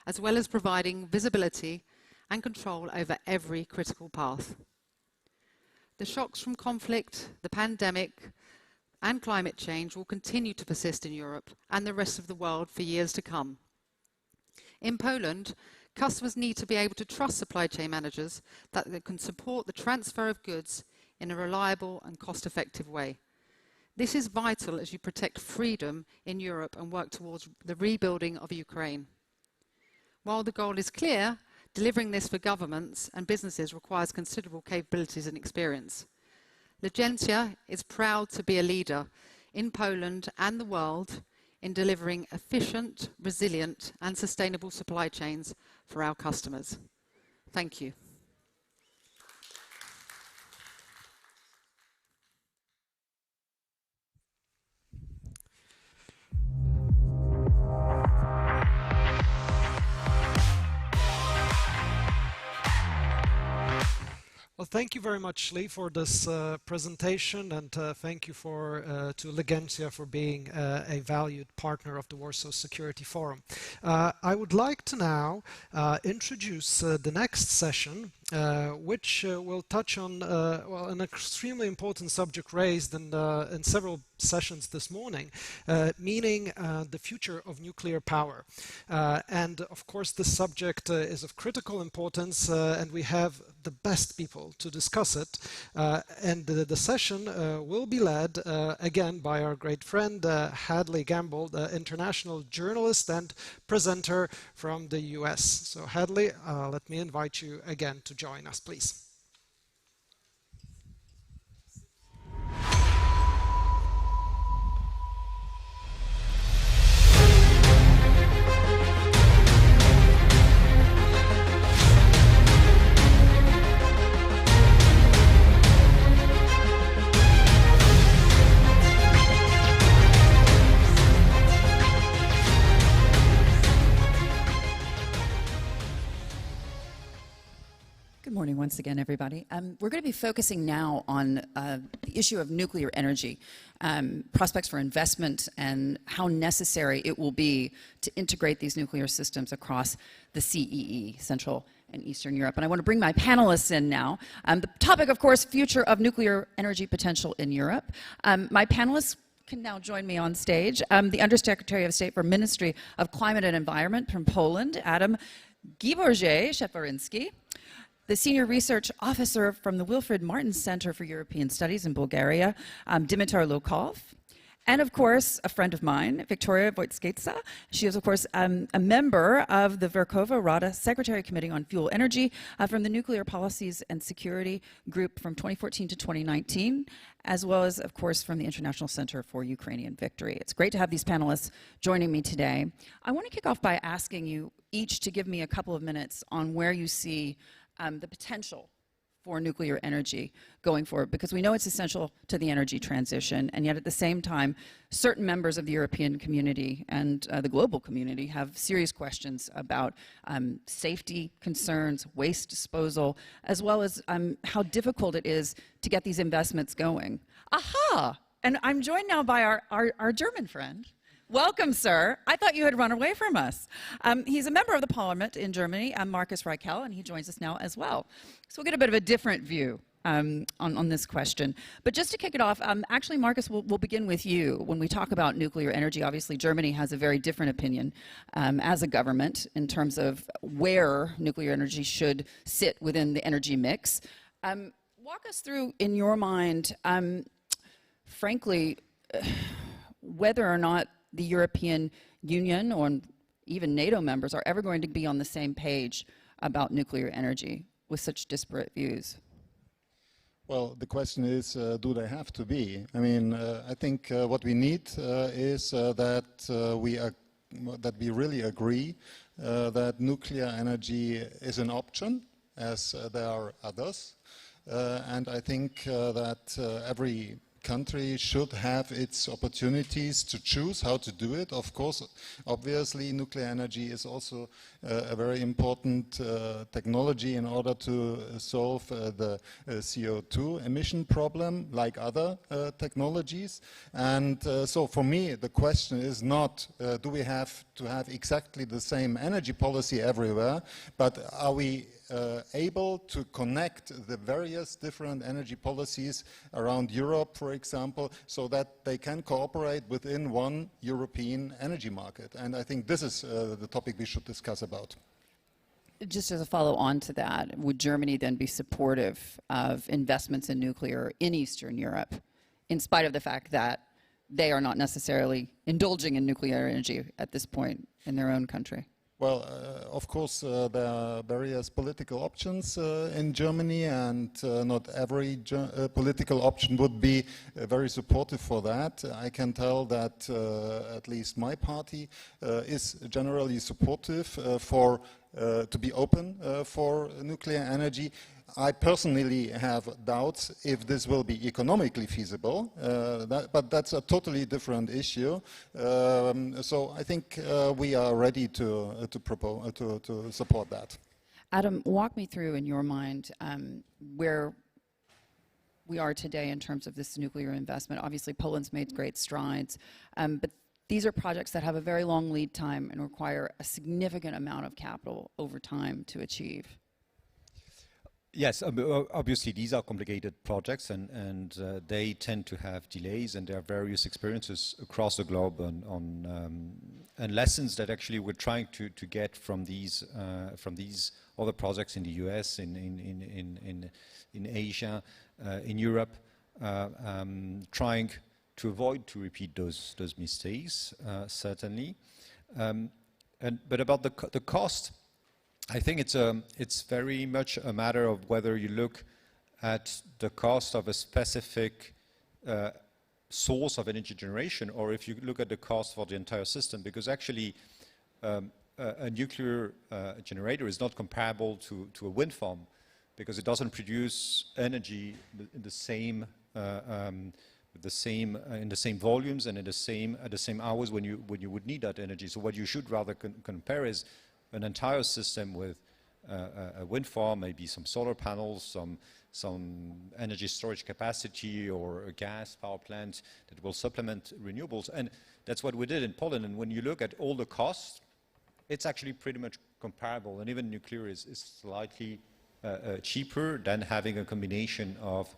as well as providing visibility and control over every critical path. The shocks from conflict, the pandemic, and climate change will continue to persist in Europe and the rest of the world for years to come. In Poland, customers need to be able to trust supply chain managers that they can support the transfer of goods in a reliable and cost-effective way. This is vital as you protect freedom in Europe and work towards the rebuilding of Ukraine. While the goal is clear, delivering this for governments and businesses requires considerable capabilities and experience. Legentia is proud to be a leader in Poland and the world in delivering efficient, resilient, and sustainable supply chains for our customers. Thank you. Well, thank you very much, Lee, for this presentation, and thank you to Legentia for being a valued partner of the Warsaw Security Forum. I would like to now introduce the next session, which will touch on well, an extremely important subject raised in several sessions this morning, meaning the future of nuclear power. And of course, this subject is of critical importance, and we have the best people to discuss it. And the session will be led again by our great friend Hadley Gamble, the international journalist and presenter from the US. So Hadley, let me invite you again to join us, please. Good morning once again, everybody. We're going to be focusing now on the issue of nuclear energy, prospects for investment, and how necessary it will be to integrate these nuclear systems across the CEE, Central and Eastern Europe. And I want to bring my panelists in now. The topic, of course, future of nuclear energy potential in Europe. My panelists can now join me on stage. The Undersecretary of State for Ministry of Climate and Environment from Poland, Adam Gieborze-Szeferiński. The Senior Research Officer from the Wilfrid Martin Center for European Studies in Bulgaria, Dimitar Lokov. And of course, a friend of mine, Victoria Wojtskica. She is, of course, a member of the Verkhovna Rada Secretary Committee on Fuel Energy from the Nuclear Policies and Security Group from 2014 to 2019, as well as, of course, from the International Center for Ukrainian Victory. It's great to have these panelists joining me today. I want to kick off by asking you each to give me a couple of minutes on where you see the potential for nuclear energy going forward, because we know it's essential to the energy transition, and yet at the same time, certain members of the European community and the global community have serious questions about safety concerns, waste disposal, as well as how difficult it is to get these investments going. Aha! And I'm joined now by our German friend. Welcome, sir. I thought you had run away from us. He's a member of the parliament in Germany, Markus Reichel, and he joins us now as well. So we'll get a bit of a different view on this question. But just to kick it off, actually, Markus, we'll begin with you. When we talk about nuclear energy, obviously Germany has a very different opinion as a government in terms of where nuclear energy should sit within the energy mix. Walk us through, in your mind, frankly, whether or not the European Union or even NATO members are ever going to be on the same page about nuclear energy with such disparate views. Well, the question is, do they have to be? I mean, I think what we need is that we really agree that nuclear energy is an option, as there are others. And I think that every country should have its opportunities to choose how to do it. Of course, obviously, nuclear energy is also a very important technology in order to solve the CO2 emission problem, like other technologies. And so for me, the question is not, do we have to have exactly the same energy policy everywhere, but are we able to connect the various different energy policies around Europe, for example, so that they can cooperate within one European energy market. And I think this is the topic we should discuss about. Just as a follow-on to that, would Germany then be supportive of investments in nuclear in Eastern Europe, in spite of the fact that they are not necessarily indulging in nuclear energy at this point in their own country? Well, of course, there are various political options in Germany, and not every political option would be very supportive for that. I can tell that at least my party is generally supportive to be open for nuclear energy. I personally have doubts if this will be economically feasible, but that's a totally different issue. So I think we are ready to support that. Adam, walk me through, in your mind, where we are today in terms of this nuclear investment. Obviously, Poland's made great strides, but these are projects that have a very long lead time and require a significant amount of capital over time to achieve. Yes, obviously these are complicated projects, and they tend to have delays, and there are various experiences across the globe and lessons that actually we're trying to get from these other projects in the US, in Asia, in Europe, trying to avoid to repeat those mistakes, certainly. But about the cost, I think it's very much a matter of whether you look at the cost of a specific source of energy generation, or if you look at the cost for the entire system, because actually a nuclear generator is not comparable to a wind farm, because it doesn't produce energy in the same volumes and at the same hours when you would need that energy. So what you should rather compare is an entire system with a wind farm, maybe some solar panels, some energy storage capacity, or a gas power plant that will supplement renewables. And that's what we did in Poland. And when you look at all the costs, it's actually pretty much comparable. And even nuclear is slightly cheaper than having a combination of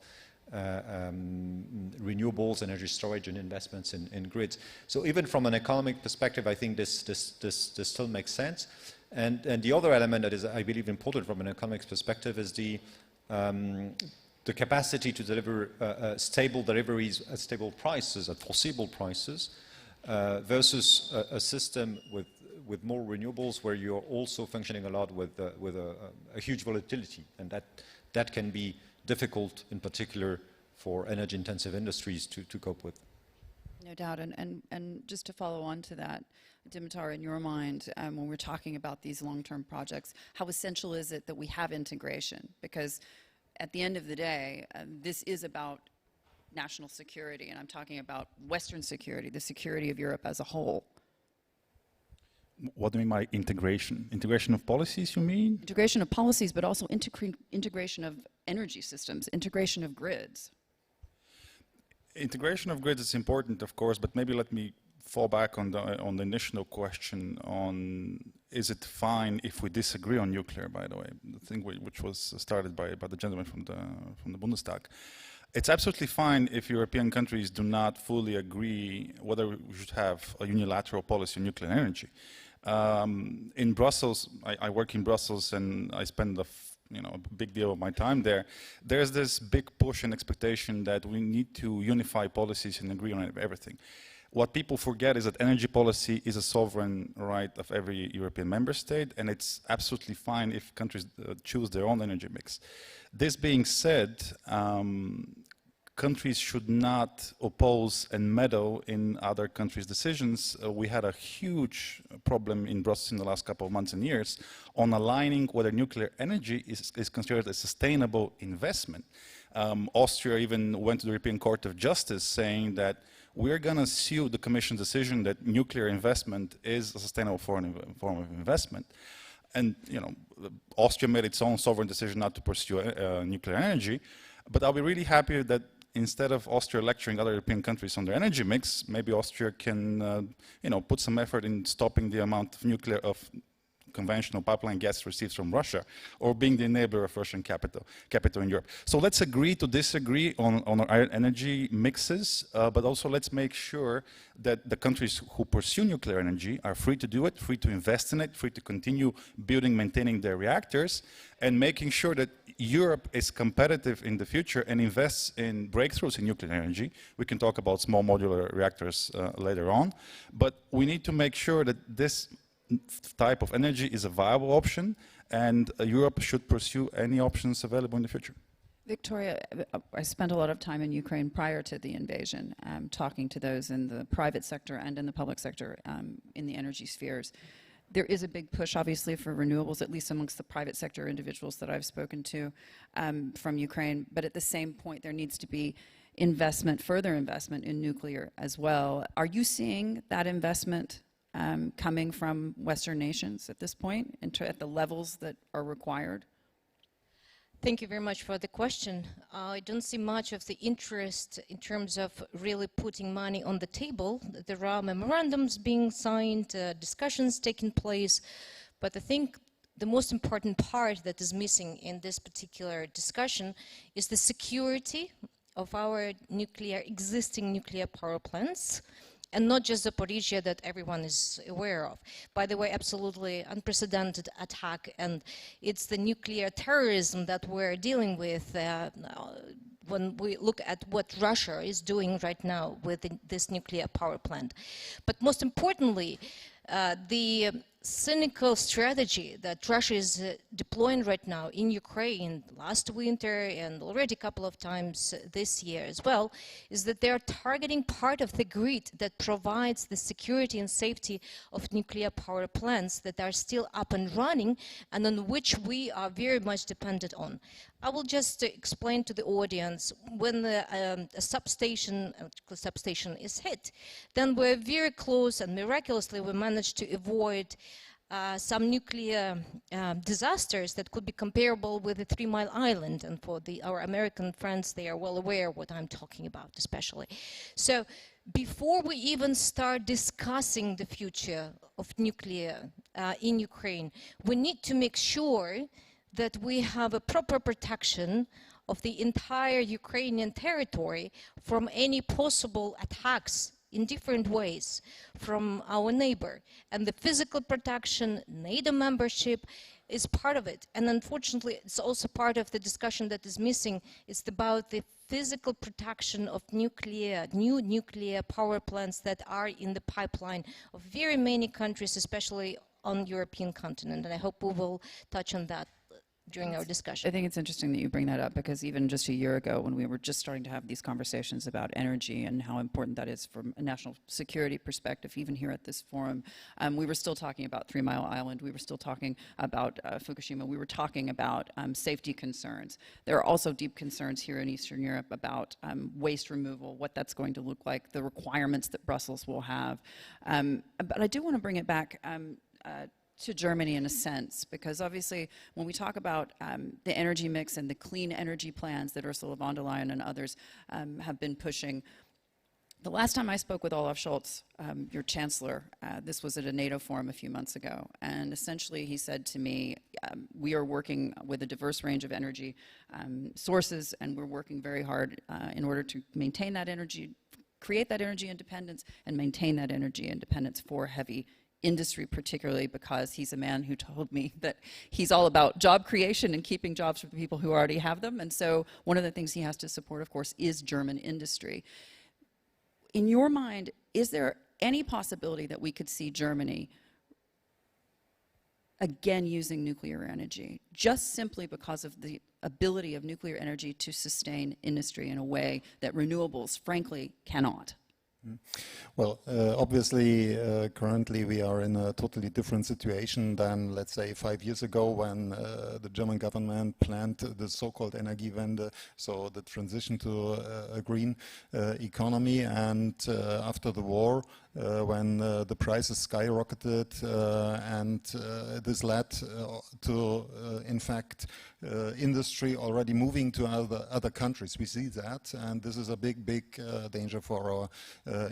renewables, energy storage, and investments in grids. So even from an economic perspective, I think this still makes sense. And the other element that is, I believe, important from an economic perspective is the capacity to deliver stable deliveries at stable prices, at foreseeable prices, versus a system with more renewables where you're also functioning a lot with a huge volatility, and that can be difficult, in particular for energy-intensive industries to cope with. No doubt, and just to follow on to that, Dimitar, in your mind, when we're talking about these long-term projects, how essential is it that we have integration? Because at the end of the day, this is about national security, and I'm talking about Western security, the security of Europe as a whole. What do you mean by integration? Integration of policies, you mean? Integration of policies, but also integration of energy systems, integration of grids. Integration of grids is important, of course, but maybe let me fall back on the initial question on, is it fine if we disagree on nuclear, by the way, the thing which was started by the gentleman from the Bundestag. It's absolutely fine if European countries do not fully agree whether we should have a unilateral policy on nuclear energy. In Brussels, I work in Brussels, and I spend a big deal of my time there. There's this big push and expectation that we need to unify policies and agree on everything. What people forget is that energy policy is a sovereign right of every European member state, and it's absolutely fine if countries choose their own energy mix. This being said, countries should not oppose and meddle in other countries' decisions. We had a huge problem in Brussels in the last couple of months and years on aligning whether nuclear energy is considered a sustainable investment. Austria even went to the European Court of Justice saying that we're going to sue the Commission's decision that nuclear investment is a sustainable form of investment. And Austria made its own sovereign decision not to pursue nuclear energy. But I'll be really happy that instead of Austria lecturing other European countries on their energy mix, maybe Austria can, put some effort in stopping the amount of conventional pipeline gas received from Russia, or being the enabler of Russian capital in Europe. So let's agree to disagree on our energy mixes, but also let's make sure that the countries who pursue nuclear energy are free to do it, free to invest in it, free to continue building, maintaining their reactors, and making sure that Europe is competitive in the future and invests in breakthroughs in nuclear energy. We can talk about small modular reactors later on, but we need to make sure that this type of energy is a viable option, and Europe should pursue any options available in the future. Victoria, I spent a lot of time in Ukraine prior to the invasion, talking to those in the private sector and in the public sector in the energy spheres. There is a big push, obviously, for renewables, at least amongst the private sector individuals that I've spoken to from Ukraine. But at the same point, there needs to be investment, further investment in nuclear as well. Are you seeing that investment coming from Western nations at this point, at the levels that are required? Thank you very much for the question. I don't see much of the interest in terms of really putting money on the table. There are memorandums being signed, discussions taking place, but I think the most important part that is missing in this particular discussion is the security of our existing nuclear power plants, and not just Zaporizhzhia that everyone is aware of. By the way, absolutely unprecedented attack, and it's the nuclear terrorism that we're dealing with when we look at what Russia is doing right now with this nuclear power plant. But most importantly, the cynical strategy that Russia is deploying right now in Ukraine last winter and already a couple of times this year as well, is that they're targeting part of the grid that provides the security and safety of nuclear power plants that are still up and running and on which we are very much dependent on. I will just explain to the audience, when a substation is hit, then we're very close, and miraculously we managed to avoid some nuclear disasters that could be comparable with the 3 Mile Island. And for our American friends, they are well aware what I'm talking about, especially. So before we even start discussing the future of nuclear in Ukraine, we need to make sure that we have a proper protection of the entire Ukrainian territory from any possible attacks in different ways from our neighbor. And the physical protection, NATO membership is part of it. And unfortunately, it's also part of the discussion that is missing. It's about the physical protection of new nuclear power plants that are in the pipeline of very many countries, especially on the European continent. And I hope we will touch on that during our discussion. I think it's interesting that you bring that up, because even just a year ago, when we were just starting to have these conversations about energy and how important that is from a national security perspective, even here at this forum, we were still talking about 3 Mile Island, we were still talking about Fukushima, we were talking about safety concerns. There are also deep concerns here in Eastern Europe about waste removal, what that's going to look like, the requirements that Brussels will have. But I do want to bring it back to Germany in a sense, because obviously when we talk about the energy mix and the clean energy plans that Ursula von der Leyen and others have been pushing, the last time I spoke with Olaf Scholz, your chancellor, this was at a NATO forum a few months ago, and essentially he said to me, we are working with a diverse range of energy sources, and we're working very hard in order to maintain that energy, create that energy independence, and maintain that energy independence for heavy industry, particularly because he's a man who told me that he's all about job creation and keeping jobs for the people who already have them. And so one of the things he has to support, of course, is German industry. In your mind, is there any possibility that we could see Germany again using nuclear energy, just simply because of the ability of nuclear energy to sustain industry in a way that renewables, frankly, cannot? Well, obviously, currently we are in a totally different situation than, let's say, 5 years ago when the German government planned the so-called Energiewende, so the transition to a green economy. And after the war, when the prices skyrocketed and this led to, in fact, industry already moving to other countries. We see that, and this is a big danger for our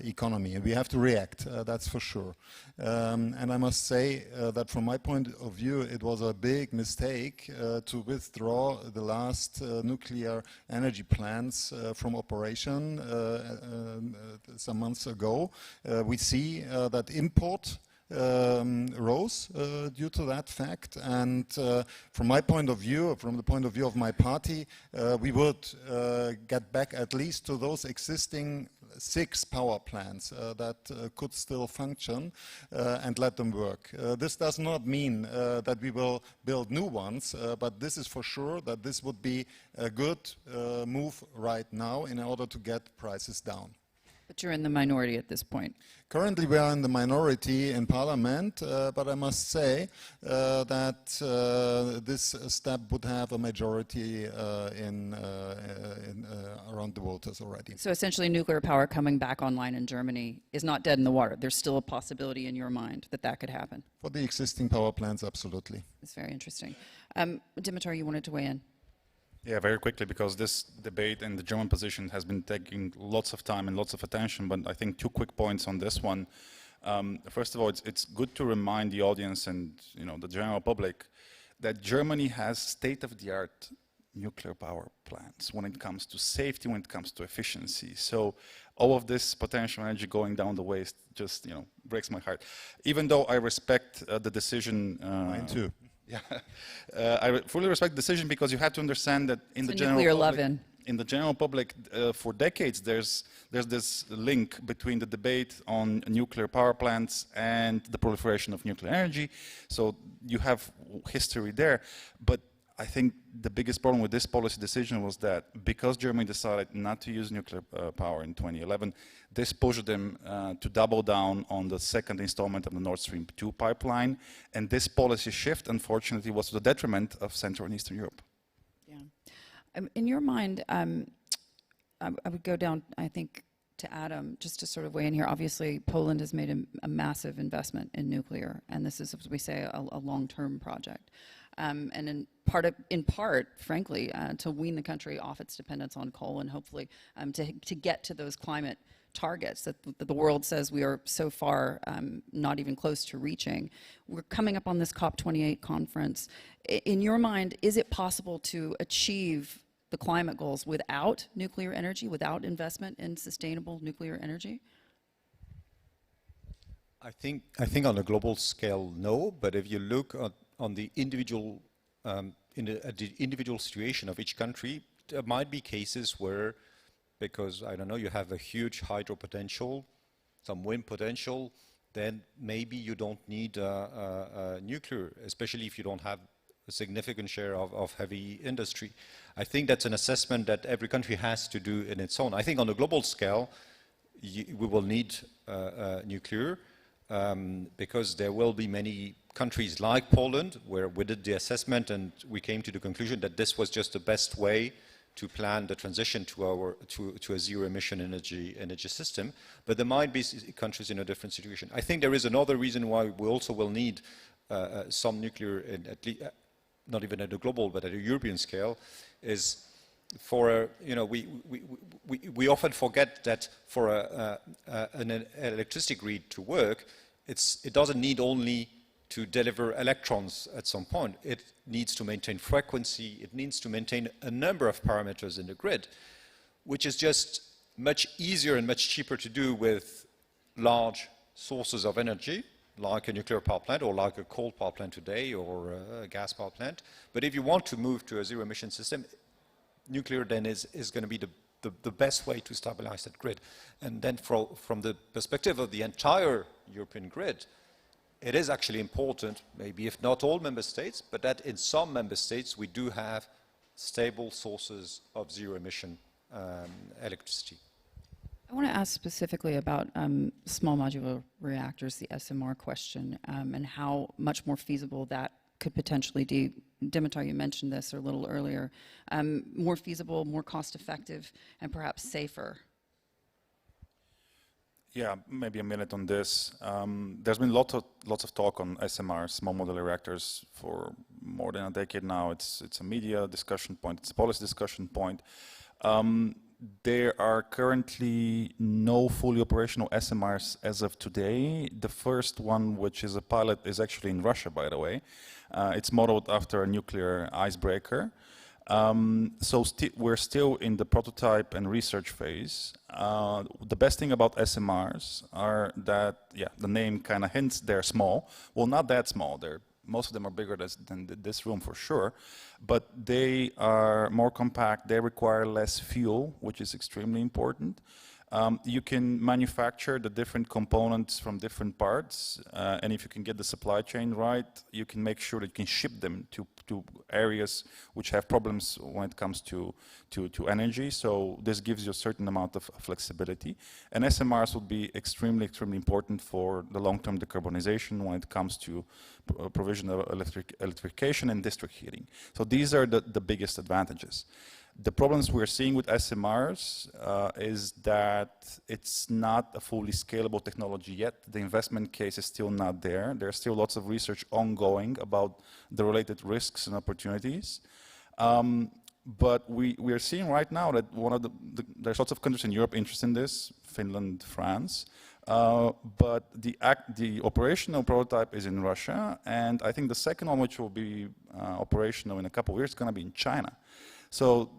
economy, and we have to react, that's for sure. And I must say that from my point of view, it was a big mistake to withdraw the last nuclear energy plants from operation some months ago. We see that import rose due to that fact, and from my point of view, from the point of view of my party, we would get back at least to those existing 6 power plants that could still function and let them work. This does not mean that we will build new ones, but this is for sure that this would be a good move right now in order to get prices down. But you're in the minority at this point. Currently we are in the minority in Parliament, but I must say that this step would have a majority around the voters already. So essentially nuclear power coming back online in Germany is not dead in the water. There's still a possibility in your mind that that could happen. For the existing power plants, absolutely. It's very interesting. Dimitar, you wanted to weigh in? Yeah, very quickly, because this debate and the German position has been taking lots of time and lots of attention, but I think 2 quick points on this one. First of all, it's good to remind the audience and the general public that Germany has state-of-the-art nuclear power plants when it comes to safety, when it comes to efficiency. So all of this potential energy going down the waste just breaks my heart. Even though I respect the decision. Mine too. Yeah, I fully respect the decision, because you have to understand that in the general public, for decades, there's this link between the debate on nuclear power plants and the proliferation of nuclear energy. So you have history there. But I think the biggest problem with this policy decision was that because Germany decided not to use nuclear power in 2011, this pushed them to double down on the second installment of the Nord Stream 2 pipeline. And this policy shift, unfortunately, was to the detriment of Central and Eastern Europe. In your mind, I would go down, I think, to Adam, just to sort of weigh in here. Obviously, Poland has made a massive investment in nuclear, and this is, as we say, a long-term project. And in part, frankly, to wean the country off its dependence on coal, and hopefully to get to those climate targets that the world says we are so far not even close to reaching. We're coming up on this COP28 conference. In your mind, is it possible to achieve the climate goals without nuclear energy, without investment in sustainable nuclear energy? I think on a global scale, no. But if you look on the individual at the individual situation of each country, there might be cases where, because I don't know, you have a huge hydro potential, some wind potential, then maybe you don't need nuclear, especially if you don't have a significant share of heavy industry. I think that's an assessment that every country has to do in its own. I think on a global scale, we will need nuclear because there will be many countries like Poland where we did the assessment and we came to the conclusion that this was just the best way to plan the transition to a zero-emission energy system. But there might be countries in a different situation. I think there is another reason why we also will need some nuclear, at least not even at a global, but at a European scale, is for we often forget that for an electricity grid to work, it doesn't need only to deliver electrons at some point. It needs to maintain frequency. It needs to maintain a number of parameters in the grid, which is just much easier and much cheaper to do with large sources of energy, like a nuclear power plant or like a coal power plant today or a gas power plant. But if you want to move to a zero-emission system, nuclear then is going to be the best way to stabilize that grid. And then from the perspective of the entire European grid, it is actually important, maybe if not all member states, but that in some member states we do have stable sources of zero-emission electricity. I want to ask specifically about small modular reactors, the SMR question, and how much more feasible that could potentially be. Dimitar, you mentioned this a little earlier. More feasible, more cost-effective, and perhaps safer. Yeah, maybe a minute on this. There's been lots of talk on SMRs, small modular reactors, for more than a decade now. It's a media discussion point. It's a policy discussion point. There are currently no fully operational SMRs as of today. The first one, which is a pilot, is actually in Russia, by the way. It's modeled after a nuclear icebreaker. So we're still in the prototype and research phase. The best thing about SMRs are that, yeah, the name kind of hints they're small. Well, not that small. Most of them are bigger than this room for sure, but they are more compact. They require less fuel, which is extremely important. You can manufacture the different components from different parts, and if you can get the supply chain right, you can make sure that you can ship them to areas which have problems when it comes to energy. So this gives you a certain amount of flexibility. And SMRs would be extremely, extremely important for the long-term decarbonization when it comes to provision of electrification and district heating. So these are the biggest advantages. The problems we're seeing with SMRs is that it's not a fully scalable technology yet. The investment case is still not there. There's still lots of research ongoing about the related risks and opportunities. But we are seeing right now that there's lots of countries in Europe interested in this, Finland, France, but the operational prototype is in Russia, and I think the second one, which will be operational in a couple of years, is going to be in China. So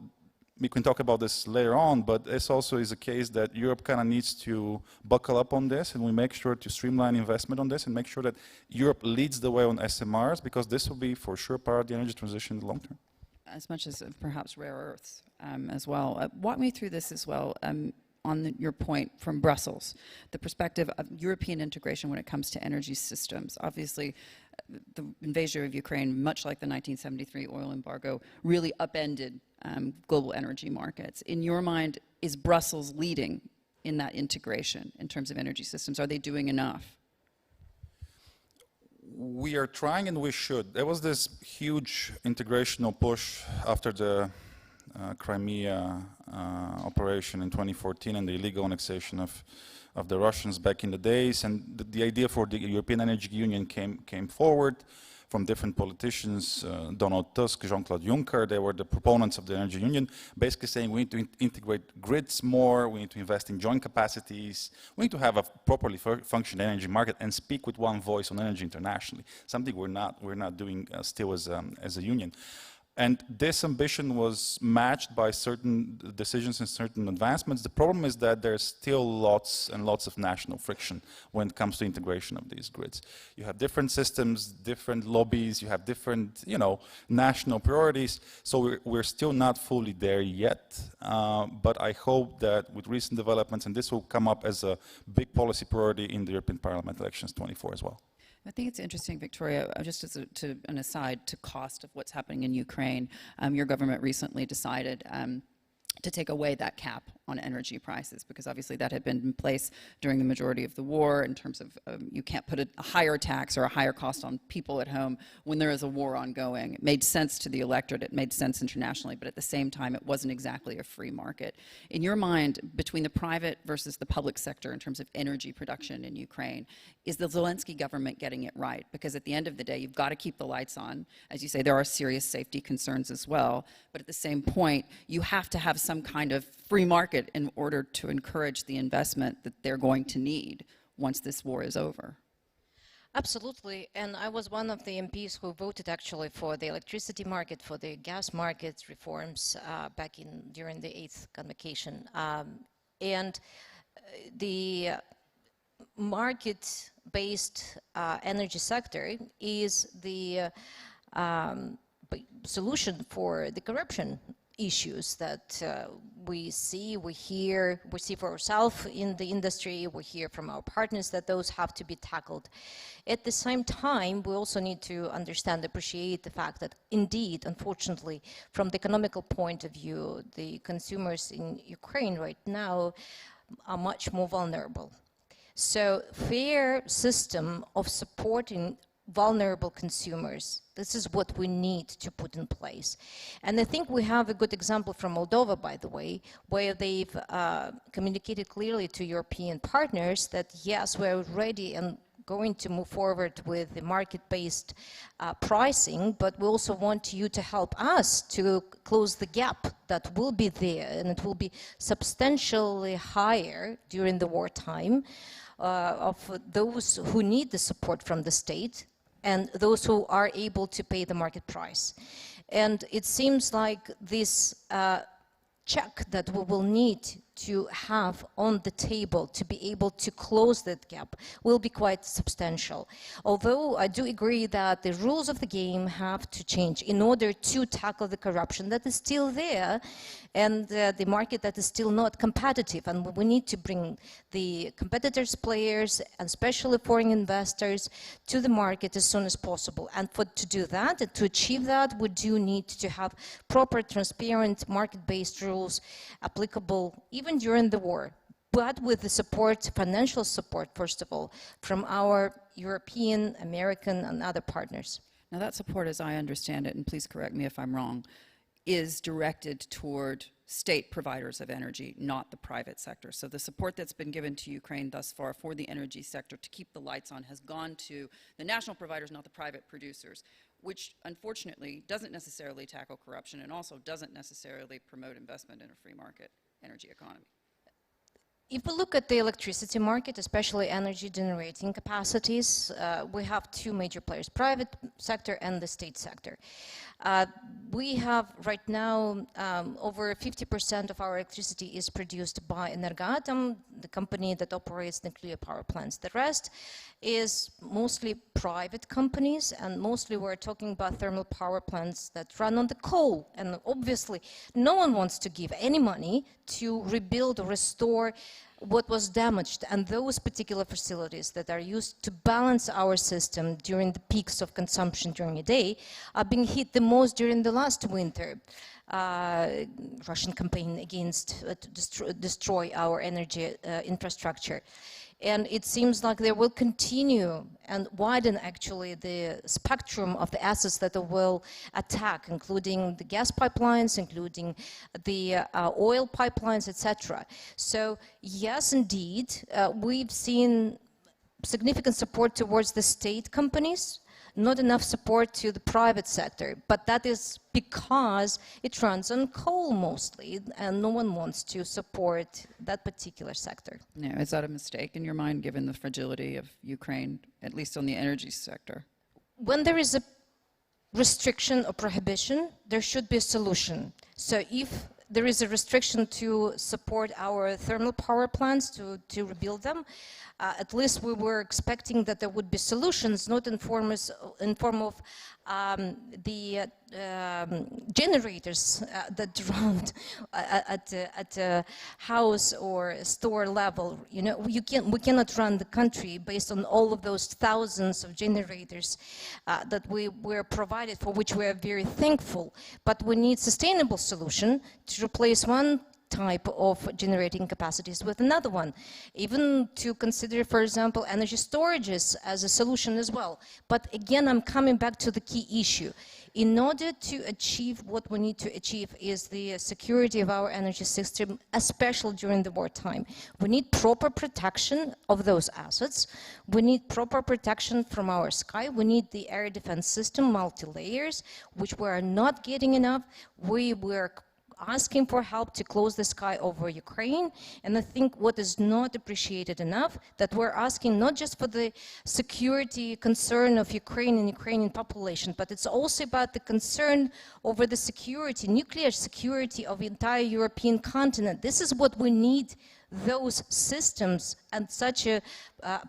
we can talk about this later on, but this also is a case that Europe kind of needs to buckle up on this, and we make sure to streamline investment on this and make sure that Europe leads the way on SMRs, because this will be for sure part of the energy transition in the long term. As much as perhaps rare earths as well. Walk me through this as well. On your point from Brussels, the perspective of European integration when it comes to energy systems. Obviously, the invasion of Ukraine, much like the 1973 oil embargo, really upended global energy markets. In your mind, is Brussels leading in that integration in terms of energy systems? Are they doing enough? We are trying, and we should. There was this huge integrational push after the Crimea operation in 2014 and the illegal annexation of the Russians back in the days, and the idea for the European Energy Union came forward from different politicians, Donald Tusk, Jean-Claude Juncker. They were the proponents of the Energy Union, basically saying we need to integrate grids more, we need to invest in joint capacities, we need to have a properly functioning energy market and speak with one voice on energy internationally, something we're not doing still as a union. And this ambition was matched by certain decisions and certain advancements. The problem is that there's still lots and lots of national friction when it comes to integration of these grids. You have different systems, different lobbies, you have different, national priorities. So we're still not fully there yet. But I hope that with recent developments, and this will come up as a big policy priority in the European Parliament elections 24 as well. I think it's interesting, Victoria, just as an aside to cost of what's happening in Ukraine, your government recently decided to take away that cap on energy prices, because obviously that had been in place during the majority of the war in terms of you can't put a higher tax or a higher cost on people at home when there is a war ongoing. It made sense to the electorate, it made sense internationally, but at the same time it wasn't exactly a free market. In your mind, between the private versus the public sector in terms of energy production in Ukraine, is the Zelensky government getting it right? Because at the end of the day, you've got to keep the lights on. As you say, there are serious safety concerns as well, but at the same point, you have to have some kind of free market in order to encourage the investment that they're going to need once this war is over. Absolutely, and I was one of the MPs who voted actually for the electricity market, for the gas market reforms back during the 8th convocation. And the market-based energy sector is the solution for the corruption issues that we see for ourselves in the industry, we hear from our partners that those have to be tackled. At the same time, we also need to understand, appreciate the fact that indeed, unfortunately, from the economical point of view, the consumers in Ukraine right now are much more vulnerable. So fair system of supporting vulnerable consumers, this is what we need to put in place. And I think we have a good example from Moldova, by the way, where they've communicated clearly to European partners that yes, we're ready and going to move forward with the market-based pricing, but we also want you to help us to close the gap that will be there, and it will be substantially higher during the wartime of those who need the support from the state and those who are able to pay the market price. And it seems like this check that we will need to have on the table to be able to close that gap will be quite substantial. Although I do agree that the rules of the game have to change in order to tackle the corruption that is still there and the market that is still not competitive. And we need to bring the competitors, players, and especially foreign investors to the market as soon as possible. And to do that, and to achieve that, we do need to have proper, transparent, market-based rules applicable even during the war, but with the support, financial support, first of all, from our European, American, and other partners. Now that support, as I understand it, and please correct me if I'm wrong, is directed toward state providers of energy, not the private sector. So the support that's been given to Ukraine thus far for the energy sector to keep the lights on has gone to the national providers, not the private producers. which unfortunately doesn't necessarily tackle corruption and also doesn't necessarily promote investment in a free market energy economy. If we look at the electricity market, especially energy generating capacities, we have two major players, private sector and the state sector. We have right now over 50% of our electricity is produced by Energatom, the company that operates nuclear power plants. The rest is mostly private companies, and mostly we're talking about thermal power plants that run on the coal. And obviously, no one wants to give any money to rebuild or restore what was damaged, and those particular facilities that are used to balance our system during the peaks of consumption during a day are being hit the most during the last winter. Russian campaign against to destroy our energy infrastructure. And it seems like they will continue and widen actually the spectrum of the assets that they will attack, including the gas pipelines, including the oil pipelines, etc. So yes, indeed, we've seen significant support towards the state companies, not enough support to the private sector, but that is because it runs on coal mostly, and no one wants to support that particular sector. Yeah, is that a mistake in your mind, given the fragility of Ukraine, at least on the energy sector? When there is a restriction or prohibition, there should be a solution. So if there is a restriction to support our thermal power plants, to rebuild them, at least we were expecting that there would be solutions, not in form of the generators that run at a house or store level. You know, we cannot run the country based on all of those thousands of generators that we were provided, for which we are very thankful. But we need sustainable solution to replace one type of generating capacities with another one, even to consider, for example, energy storages as a solution as well. But again, I'm coming back to the key issue. In order to achieve what we need to achieve is the security of our energy system, especially during the wartime. We need proper protection of those assets. We need proper protection from our sky. We need the air defense system, multi-layers, which we are not getting enough. We were asking for help to close the sky over Ukraine, and I think what is not appreciated enough, that we're asking not just for the security concern of Ukraine and Ukrainian population, but it's also about the concern over the security, nuclear security of the entire European continent. This is what we need those systems and such a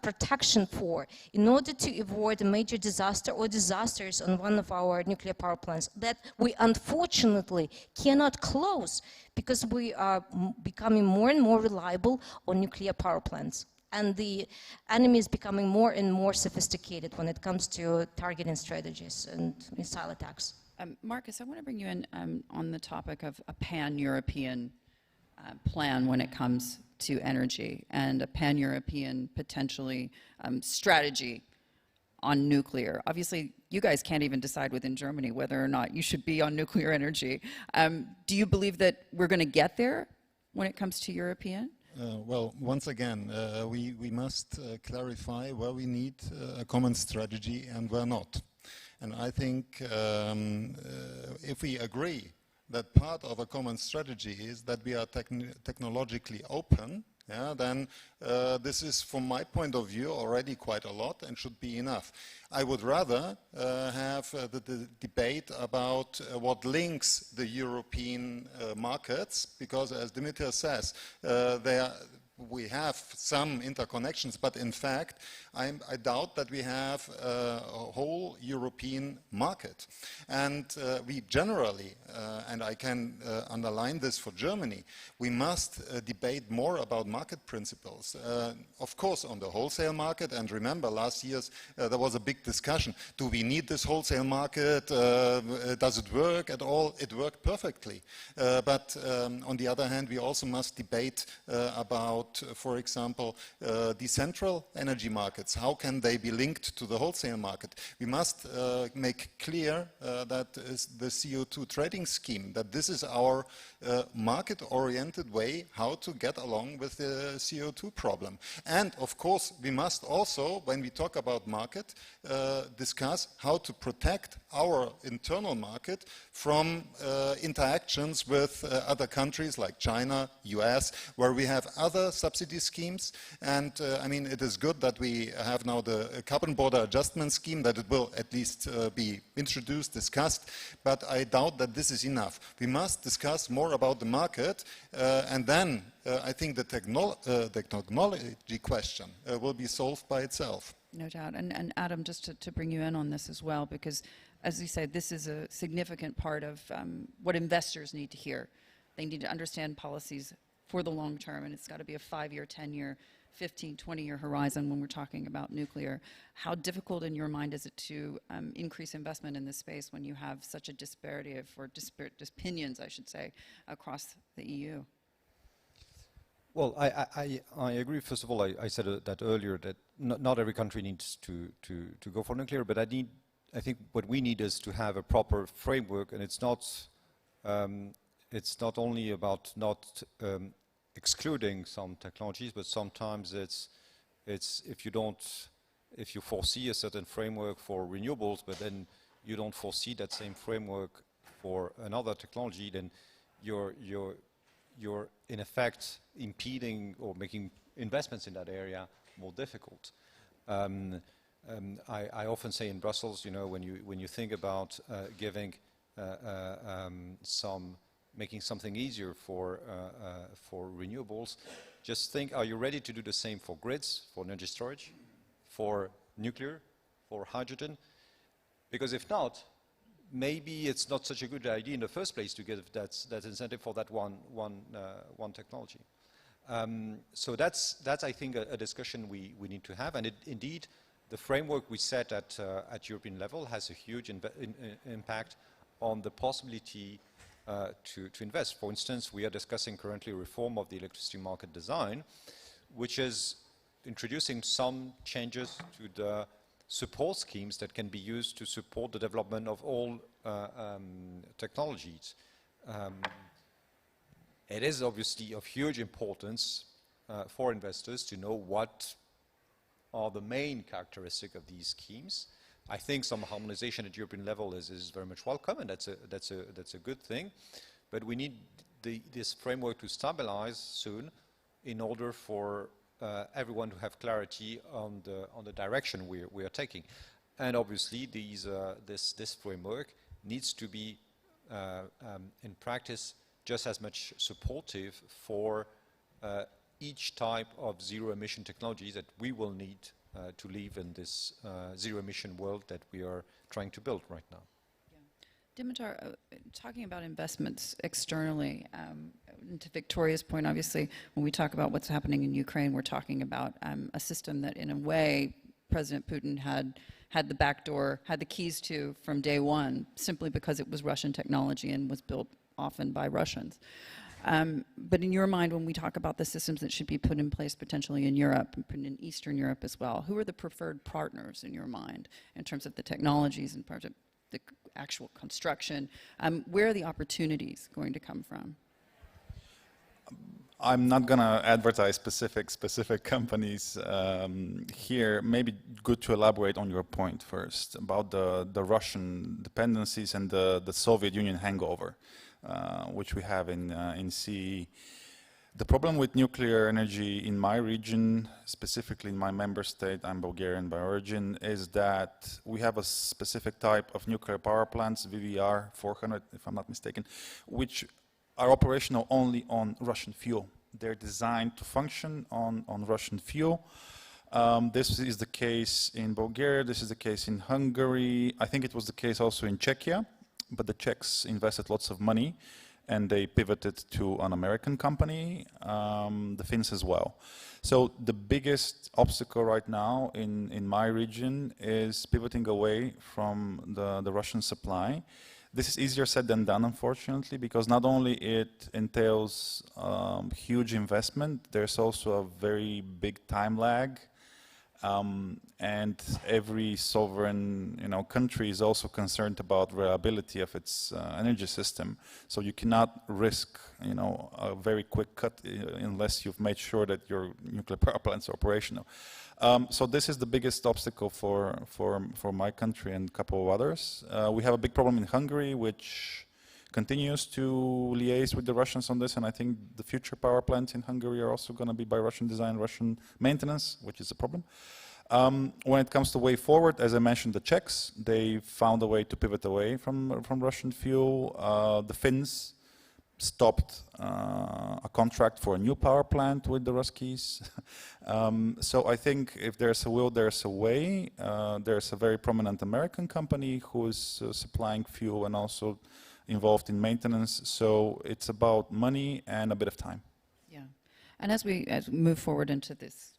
protection for, in order to avoid a major disaster or disasters on one of our nuclear power plants that we unfortunately cannot close because we are becoming more and more reliable on nuclear power plants. And the enemy is becoming more and more sophisticated when it comes to targeting strategies and missile attacks. Marcus, I want to bring you in on the topic of a pan-European plan when it comes to energy, and a pan-European potentially strategy on nuclear. Obviously, you guys can't even decide within Germany whether or not you should be on nuclear energy. Do you believe that we're going to get there when it comes to European? Well, once again, we must clarify where we need a common strategy and where not. And I think if we agree that part of a common strategy is that we are technologically open, yeah, then this is, from my point of view, already quite a lot and should be enough. I would rather have the debate about what links the European markets, because as Dimitar says, we have some interconnections, but in fact, I doubt that we have a whole European market. And we generally, and I can underline this for Germany, we must debate more about market principles. Of course, on the wholesale market, and remember last year there was a big discussion. Do we need this wholesale market? Does it work at all? It worked perfectly. But on the other hand, we also must debate about about, for example, decentral energy markets. How can they be linked to the wholesale market? We must make clear that the CO2 trading scheme, that this is our market-oriented way how to get along with the CO2 problem. And of course, we must also, when we talk about market, discuss how to protect our internal market from interactions with other countries like China, US, where we have other subsidy schemes. And I mean, it is good that we have now the carbon border adjustment scheme, that it will at least be introduced, discussed, but I doubt that this is enough. We must discuss more about the market, and then I think the technology question will be solved by itself. No doubt. And Adam, just to bring you in on this as well, because as you said, this is a significant part of what investors need to hear. They need to understand policies for the long term, and it's got to be a 5-year, 10-year, 15, 20-year horizon when we're talking about nuclear. How difficult in your mind is it to increase investment in this space when you have such a disparity of, or disparate opinions, I should say, across the EU? Well, I agree. First of all, I said that earlier, that not every country needs to go for nuclear, but I think what we need is to have a proper framework, and it's not only about not excluding some technologies, but sometimes it's if you foresee a certain framework for renewables, but then you don't foresee that same framework for another technology, then you're in effect impeding or making investments in that area more difficult. I often say in Brussels, you know, when you think about making something easier for renewables, just think: are you ready to do the same for grids, for energy storage, for nuclear, for hydrogen? Because if not, maybe it's not such a good idea in the first place to give that incentive for that one technology. So that's I think a discussion we need to have, and indeed the framework we set at European level has a huge impact on the possibility to invest. For instance, we are discussing currently reform of the electricity market design, which is introducing some changes to the support schemes that can be used to support the development of all technologies. It is obviously of huge importance for investors to know what are the main characteristics of these schemes. I think some harmonization at European level is very much welcome, and that's a good thing. But we need this framework to stabilize soon in order for everyone to have clarity on the direction we are taking. And obviously, this framework needs to be in practice just as much supportive for each type of zero-emission technology that we will need to live in this zero-emission world that we are trying to build right now. Yeah. Dimitar, talking about investments externally, to Victoria's point, obviously, when we talk about what's happening in Ukraine, we're talking about a system that, in a way, President Putin had the back door, had the keys to from day one, simply because it was Russian technology and was built often by Russians. But in your mind, when we talk about the systems that should be put in place potentially in Europe, and in Eastern Europe as well, who are the preferred partners in your mind in terms of the technologies and part of the actual construction? Where are the opportunities going to come from? I'm not going to advertise specific companies here. Maybe good to elaborate on your point first about the Russian dependencies and the Soviet Union hangover, which we have in CE. The problem with nuclear energy in my region, specifically in my member state, I'm Bulgarian by origin, is that we have a specific type of nuclear power plants, VVR 400, if I'm not mistaken, which are operational only on Russian fuel. They're designed to function on Russian fuel. This is the case in Bulgaria, this is the case in Hungary. I think it was the case also in Czechia, but the Czechs invested lots of money and they pivoted to an American company, the Finns as well. So the biggest obstacle right now in my region is pivoting away from the Russian supply. This is easier said than done, unfortunately, because not only it entails huge investment, there's also a very big time lag. And every sovereign, country is also concerned about reliability of its energy system. So you cannot risk, a very quick cut unless you've made sure that your nuclear power plants are operational. So this is the biggest obstacle for my country and a couple of others. We have a big problem in Hungary, which continues to liaise with the Russians on this, and I think the future power plants in Hungary are also going to be by Russian design, Russian maintenance, which is a problem. When it comes to way forward, as I mentioned, the Czechs, they found a way to pivot away from Russian fuel. The Finns stopped a contract for a new power plant with the Ruskies. So I think if there's a will, there's a way. There's a very prominent American company who is supplying fuel and also involved in maintenance. So it's about money and a bit of time. Yeah, and as we move forward into this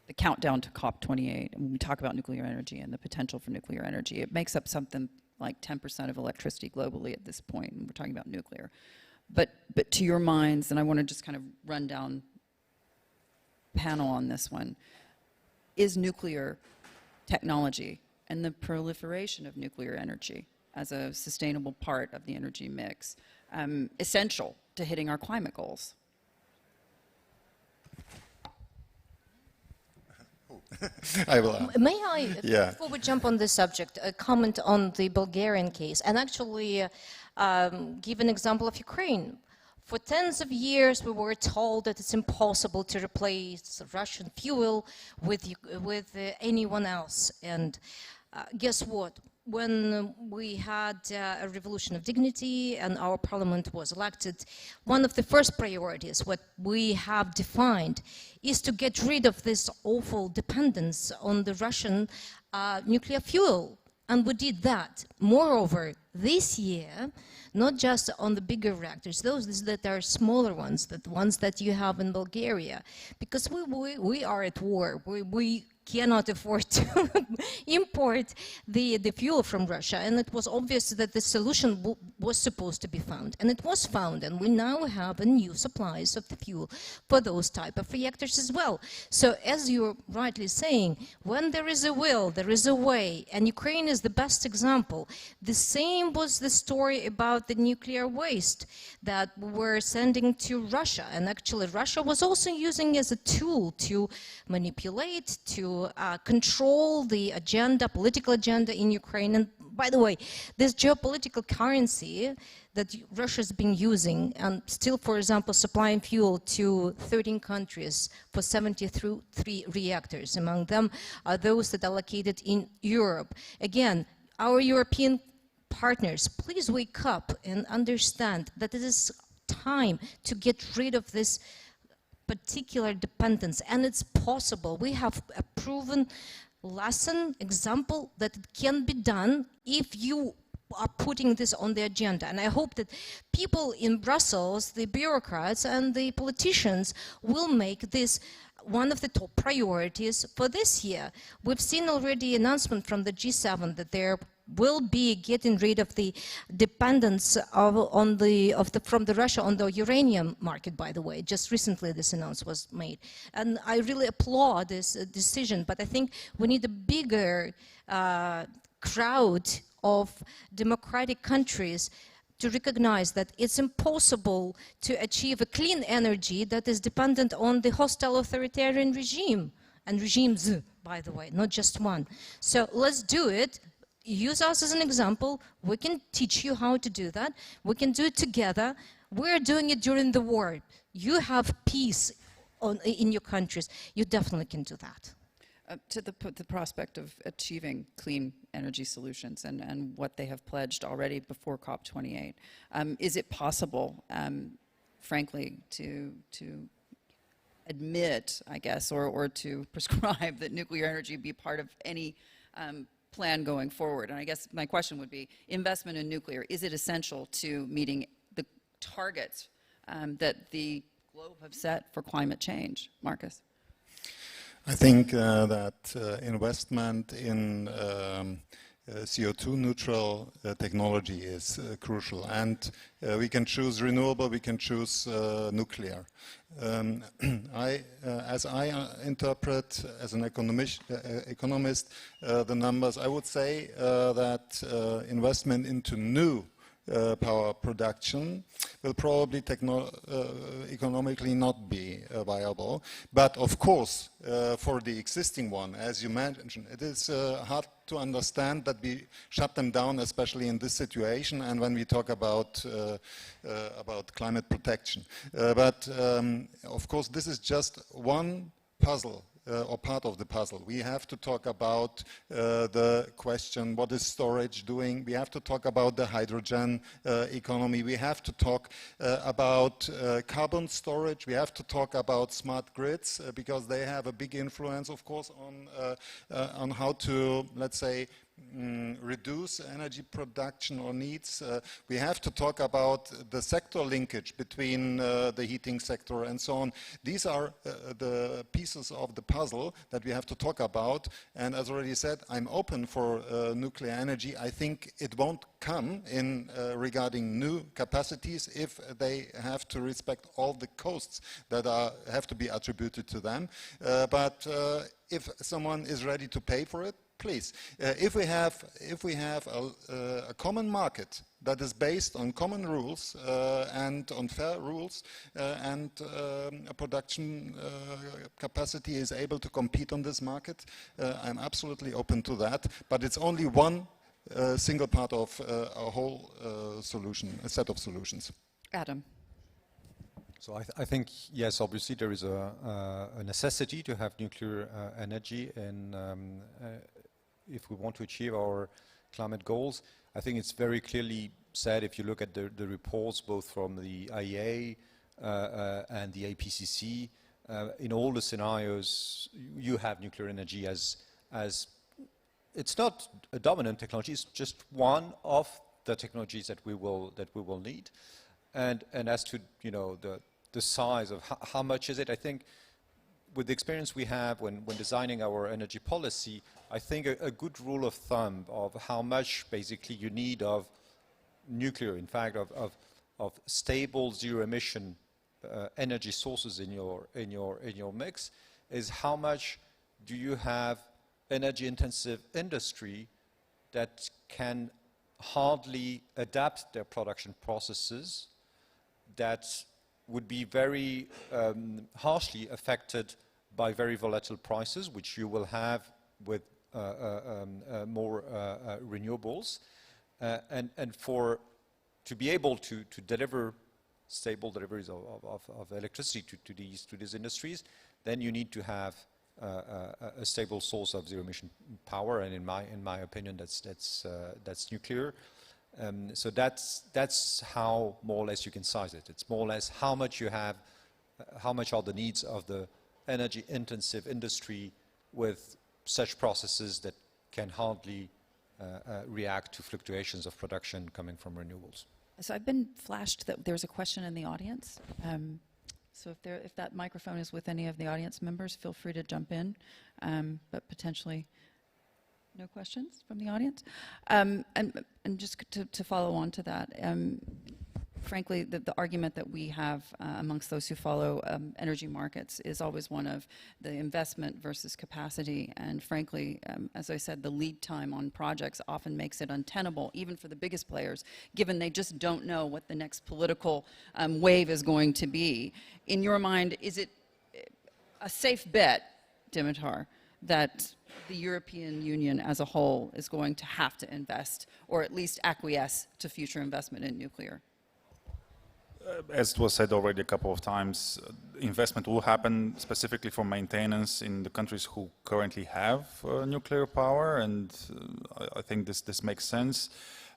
the countdown to COP28, and we talk about nuclear energy and the potential for nuclear energy, it makes up something like 10% of electricity globally at this point, and we're talking about nuclear. But to your minds, and I want to just kind of run down panel on this one, is nuclear technology and the proliferation of nuclear energy as a sustainable part of the energy mix essential to hitting our climate goals? I will. May I, before we jump on this subject, comment on the Bulgarian case and actually give an example of Ukraine. For tens of years, we were told that it's impossible to replace Russian fuel with anyone else. And guess what? When we had a revolution of dignity and our parliament was elected, one of the first priorities, what we have defined, is to get rid of this awful dependence on the Russian nuclear fuel. And we did that. Moreover, this year, not just on the bigger reactors, those that are smaller ones, the ones that you have in Bulgaria, because we are at war. We cannot afford to import the fuel from Russia, and it was obvious that the solution was supposed to be found, and it was found, and we now have a new supplies of the fuel for those type of reactors as well. So as you're rightly saying, when there is a will, there is a way, and Ukraine is the best example. The same was the story about the nuclear waste that we were sending to Russia, and actually Russia was also using as a tool to manipulate, to control the agenda, political agenda in Ukraine. And by the way, this geopolitical currency that Russia's been using, and still, for example, supplying fuel to 13 countries for 73 reactors. Among them are those that are located in Europe. Again, our European partners, please wake up and understand that it is time to get rid of this particular dependence, and it's possible. We have a proven lesson, example that it can be done if you are putting this on the agenda. And I hope that people in Brussels, the bureaucrats and the politicians will make this one of the top priorities for this year. We've seen already announcement from the G7 that there will be getting rid of the dependence from the Russia on the uranium market, by the way. Just recently this announcement was made. And I really applaud this decision, but I think we need a bigger crowd of democratic countries to recognize that it's impossible to achieve a clean energy that is dependent on the hostile authoritarian regime, and regimes, by the way, not just one. So let's do it. Use us as an example. We can teach you how to do that. We can do it together. We're doing it during the war. You have peace in your countries. You definitely can do that. To the prospect of achieving clean energy solutions and what they have pledged already before COP28, is it possible, frankly, to admit, I guess, or to prescribe that nuclear energy be part of any plan going forward? And I guess my question would be, investment in nuclear, is it essential to meeting the targets that the globe have set for climate change? Marcus? I think that investment in CO2 neutral technology is crucial. And we can choose renewable, we can choose nuclear. As I interpret as an economist, the numbers, I would say that investment into new power production will probably economically not be viable. But of course, for the existing one, as you mentioned, it is hard to understand that we shut them down, especially in this situation and when we talk about climate protection. But of course, this is just one puzzle. Or part of the puzzle. We have to talk about the question, what is storage doing? We have to talk about the hydrogen economy. We have to talk about carbon storage. We have to talk about smart grids because they have a big influence, of course, on how to, let's say, reduce energy production or needs. We have to talk about the sector linkage between the heating sector and so on. These are the pieces of the puzzle that we have to talk about. And as already said, I'm open for nuclear energy. I think it won't come in regarding new capacities if they have to respect all the costs that have to be attributed to them. But if someone is ready to pay for it, please. If we have a common market that is based on common rules and on fair rules and a production capacity is able to compete on this market, I'm absolutely open to that. But it's only one single part of a whole solution, a set of solutions. Adam. So I think, yes, obviously there is a necessity to have nuclear energy, and if we want to achieve our climate goals. I think it's very clearly said, if you look at the reports both from the IEA and the IPCC, in all the scenarios you have nuclear energy as it's not a dominant technology, it's just one of the technologies that we will need. And as to the size of how much is it, I think with the experience we have when designing our energy policy, I think a good rule of thumb of how much basically you need of nuclear, in fact, of stable zero-emission energy sources in your mix, is how much do you have energy-intensive industry that can hardly adapt their production processes, that would be very harshly affected by very volatile prices, which you will have with more renewables, and to be able to deliver stable deliveries of electricity to these industries, then you need to have a stable source of zero-emission power, and in my opinion, that's nuclear. So that's how more or less you can size it. It's more or less how much you have, how much are the needs of the energy-intensive industry with such processes that can hardly react to fluctuations of production coming from renewables. So I've been flashed that there's a question in the audience. So if that microphone is with any of the audience members, feel free to jump in, but potentially no questions from the audience. And just to follow on to that, frankly, the argument that we have amongst those who follow energy markets is always one of the investment versus capacity. And frankly, as I said, the lead time on projects often makes it untenable, even for the biggest players, given they just don't know what the next political wave is going to be. In your mind, is it a safe bet, Dimitar, that the European Union as a whole is going to have to invest, or at least acquiesce to future investment in nuclear? As it was said already a couple of times, investment will happen specifically for maintenance in the countries who currently have nuclear power, and I think this makes sense.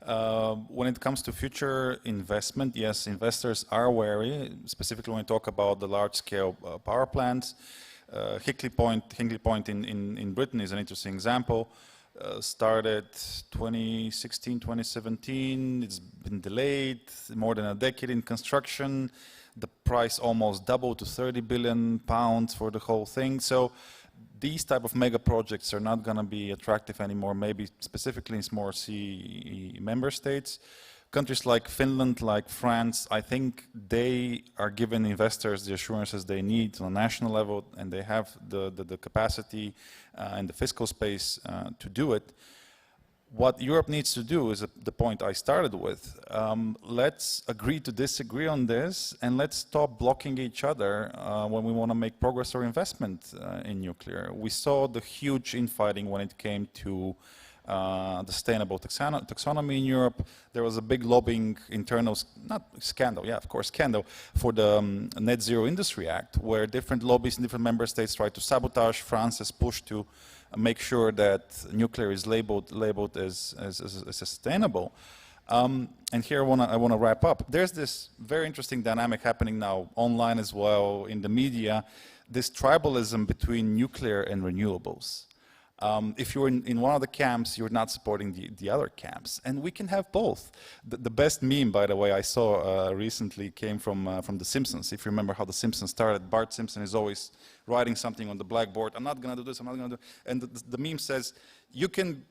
When it comes to future investment, yes, investors are wary, specifically when we talk about the large-scale power plants. Hinkley Point in Britain is an interesting example. Started 2016, 2017, it's been delayed, more than a decade in construction. The price almost doubled to £30 billion for the whole thing. So these type of mega projects are not going to be attractive anymore, maybe specifically in small CE member states. Countries like Finland, like France, I think they are giving investors the assurances they need on a national level, and they have the capacity and the fiscal space to do it. What Europe needs to do is the point I started with. Let's agree to disagree on this, and let's stop blocking each other when we want to make progress or investment in nuclear. We saw the huge infighting when it came to the sustainable taxonomy in Europe. There was a big lobbying internal, not scandal, yeah, of course, scandal, for the Net Zero Industry Act, where different lobbies in different member states tried to sabotage. France has pushed to make sure that nuclear is labeled as sustainable. And here I want to wrap up. There's this very interesting dynamic happening now online as well, in the media, this tribalism between nuclear and renewables. If you're in one of the camps, you're not supporting the other camps. And we can have both. The best meme, by the way, I saw recently came from The Simpsons. If you remember how The Simpsons started, Bart Simpson is always writing something on the blackboard. I'm not going to do this, I'm not going to do. And the meme says, you can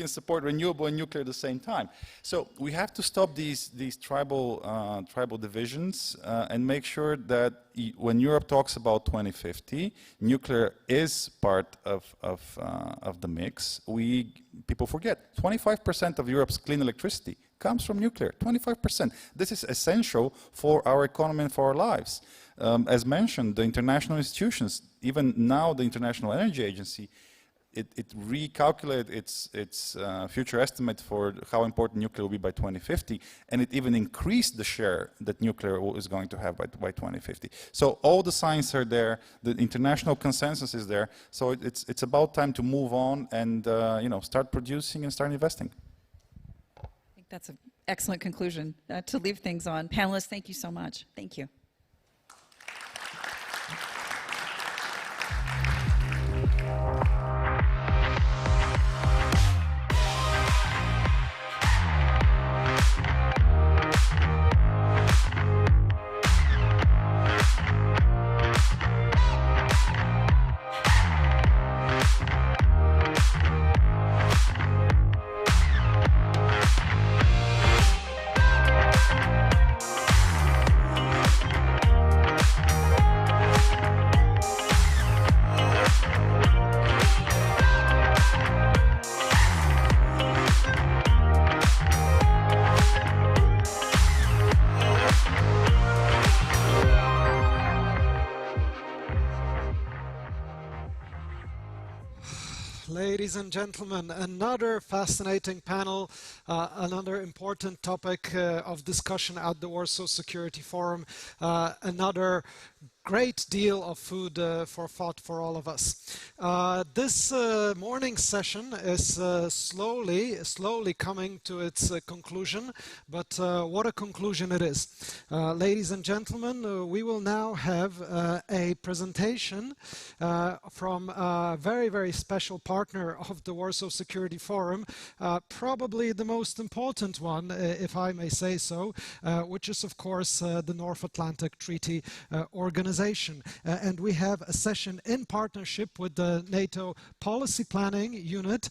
support renewable and nuclear at the same time. So we have to stop these tribal divisions and make sure that when Europe talks about 2050, nuclear is part of the mix. People forget 25% of Europe's clean electricity comes from nuclear. 25%. This is essential for our economy and for our lives. As mentioned, the international institutions, even now the International Energy Agency, it recalculated its future estimate for how important nuclear will be by 2050, and it even increased the share that nuclear is going to have by 2050. So all the signs are there, the international consensus is there, so it's about time to move on and start producing and start investing. I think that's an excellent conclusion to leave things on. Panelists, thank you so much. Thank you. Ladies and gentlemen, another fascinating panel, another important topic of discussion at the Warsaw Security Forum, another great deal of food for thought for all of us. This morning session is slowly coming to its conclusion, but what a conclusion it is. Ladies and gentlemen, we will now have a presentation from a very, very special partner of the Warsaw Security Forum, probably the most important one, if I may say so, which is of course the North Atlantic Treaty Organization. And we have a session in partnership with the NATO Policy Planning Unit,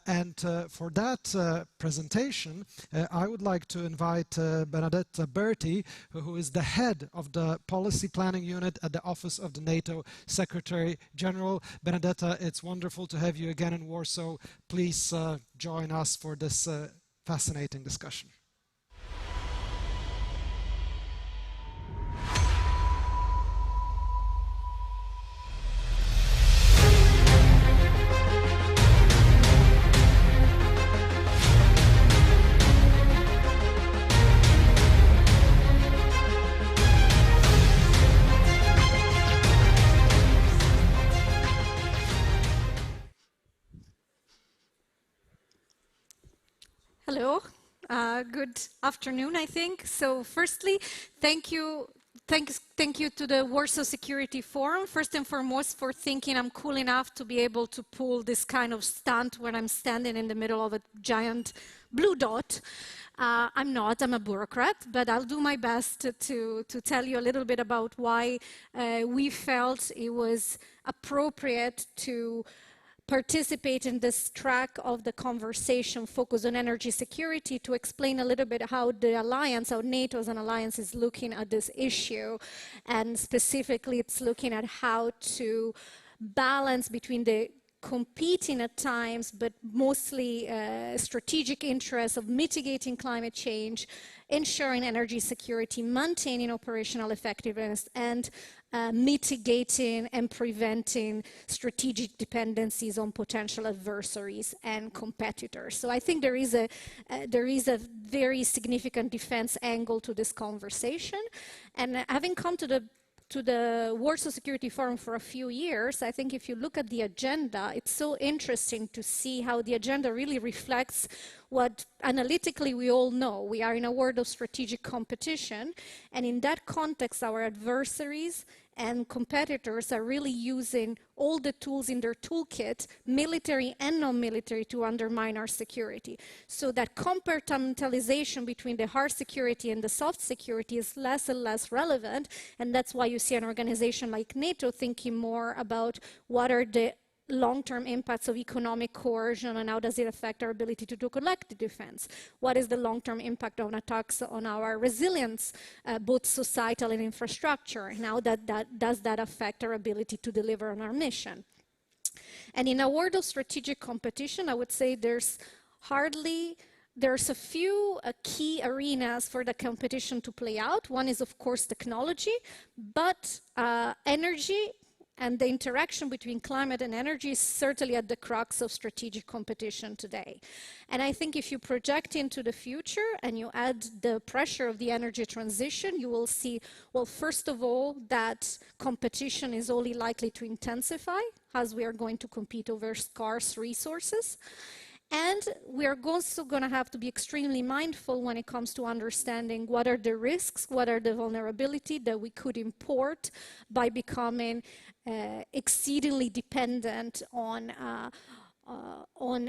and for that presentation I would like to invite Benedetta Berti, who is the head of the Policy Planning Unit at the Office of the NATO Secretary General. Benedetta, it's wonderful to have you again in Warsaw. Please join us for this fascinating discussion. Hello, good afternoon, I think. So firstly, thank you Thank you to the Warsaw Security Forum, first and foremost, for thinking I'm cool enough to be able to pull this kind of stunt when I'm standing in the middle of a giant blue dot. I'm not, I'm a bureaucrat, but I'll do my best to tell you a little bit about why we felt it was appropriate to participate in this track of the conversation focused on energy security, to explain a little bit how the alliance, how NATO as an alliance is looking at this issue. And specifically, it's looking at how to balance between the competing at times, but mostly strategic interests of mitigating climate change, ensuring energy security, maintaining operational effectiveness, and mitigating and preventing strategic dependencies on potential adversaries and competitors. So I think there is a very significant defense angle to this conversation. And having come to the Warsaw Security Forum for a few years, I think if you look at the agenda, it's so interesting to see how the agenda really reflects what analytically we all know. We are in a world of strategic competition, and in that context, our adversaries and competitors are really using all the tools in their toolkit, military and non-military, to undermine our security. So that compartmentalization between the hard security and the soft security is less and less relevant, and that's why you see an organization like NATO thinking more about what are the long-term impacts of economic coercion and how does it affect our ability to do collective defense? What is the long-term impact on attacks on our resilience, both societal and infrastructure? And how does that affect our ability to deliver on our mission? And in a world of strategic competition, I would say there's a few key arenas for the competition to play out. One is, of course, technology, but energy and the interaction between climate and energy is certainly at the crux of strategic competition today. And I think if you project into the future and you add the pressure of the energy transition, you will see, well, first of all, that competition is only likely to intensify as we are going to compete over scarce resources. And we are also going to have to be extremely mindful when it comes to understanding what are the risks, what are the vulnerabilities that we could import by becoming exceedingly dependent on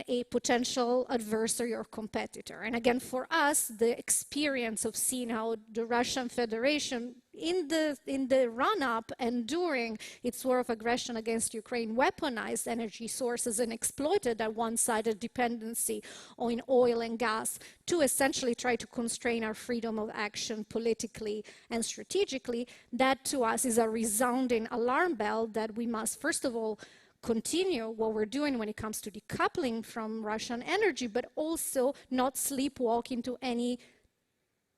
a potential adversary or competitor. And again, for us, the experience of seeing how the Russian Federation, in the run-up and during its war of aggression against Ukraine, weaponized energy sources and exploited that one-sided dependency on oil and gas to essentially try to constrain our freedom of action politically and strategically, that to us is a resounding alarm bell that we must, first of all, continue what we're doing when it comes to decoupling from Russian energy, but also not sleepwalk into any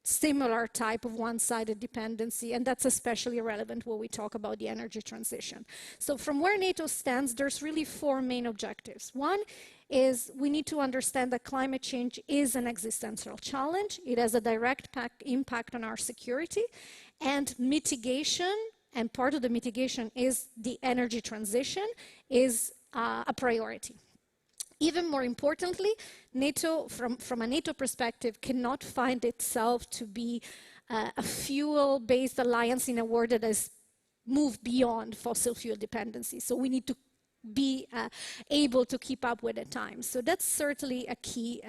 similar type of one-sided dependency, and that's especially relevant when we talk about the energy transition. So from where NATO stands, there's really four main objectives. One is we need to understand that climate change is an existential challenge. It has a direct impact on our security, and mitigation, and part of the mitigation is the energy transition, is a priority. Even more importantly, NATO, from a NATO perspective, cannot find itself to be a fuel-based alliance in a world that has moved beyond fossil fuel dependency. So we need to be able to keep up with the times. So that's certainly a key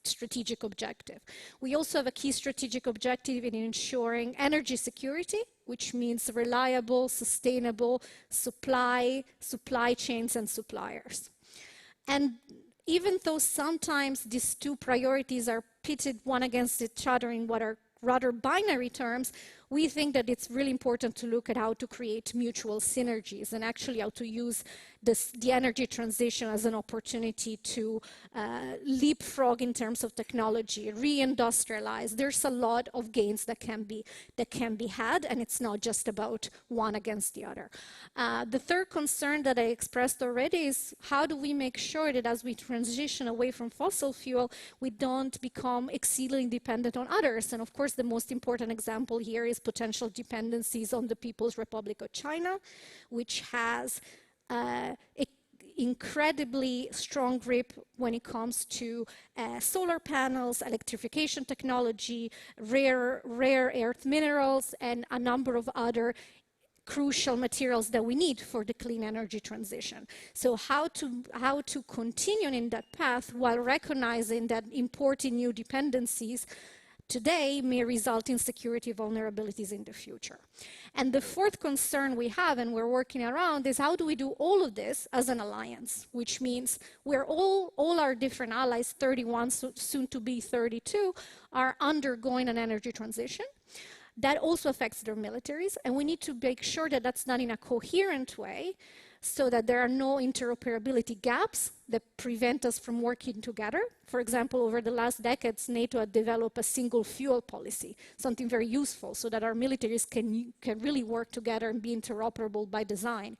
strategic objective. We also have a key strategic objective in ensuring energy security, which means reliable, sustainable supply chains and suppliers. And even though sometimes these two priorities are pitted one against each other in what are rather binary terms, we think that it's really important to look at how to create mutual synergies and actually how to use the energy transition as an opportunity to leapfrog in terms of technology, reindustrialize. There's a lot of gains that can be had, and it's not just about one against the other. The third concern that I expressed already is how do we make sure that as we transition away from fossil fuel, we don't become exceedingly dependent on others. And of course, the most important example here is potential dependencies on the People's Republic of China, which has incredibly strong grip when it comes to solar panels, electrification technology, rare earth minerals, and a number of other crucial materials that we need for the clean energy transition. So how to continue in that path while recognizing that importing new dependencies today may result in security vulnerabilities in the future. And the fourth concern we have, and we're working around, is how do we do all of this as an alliance, which means we're all our different allies, 31, soon to be 32, are undergoing an energy transition. That also affects their militaries, and we need to make sure that that's done in a coherent way so that there are no interoperability gaps that prevent us from working together. For example, over the last decades, NATO had developed a single fuel policy, something very useful so that our militaries can really work together and be interoperable by design.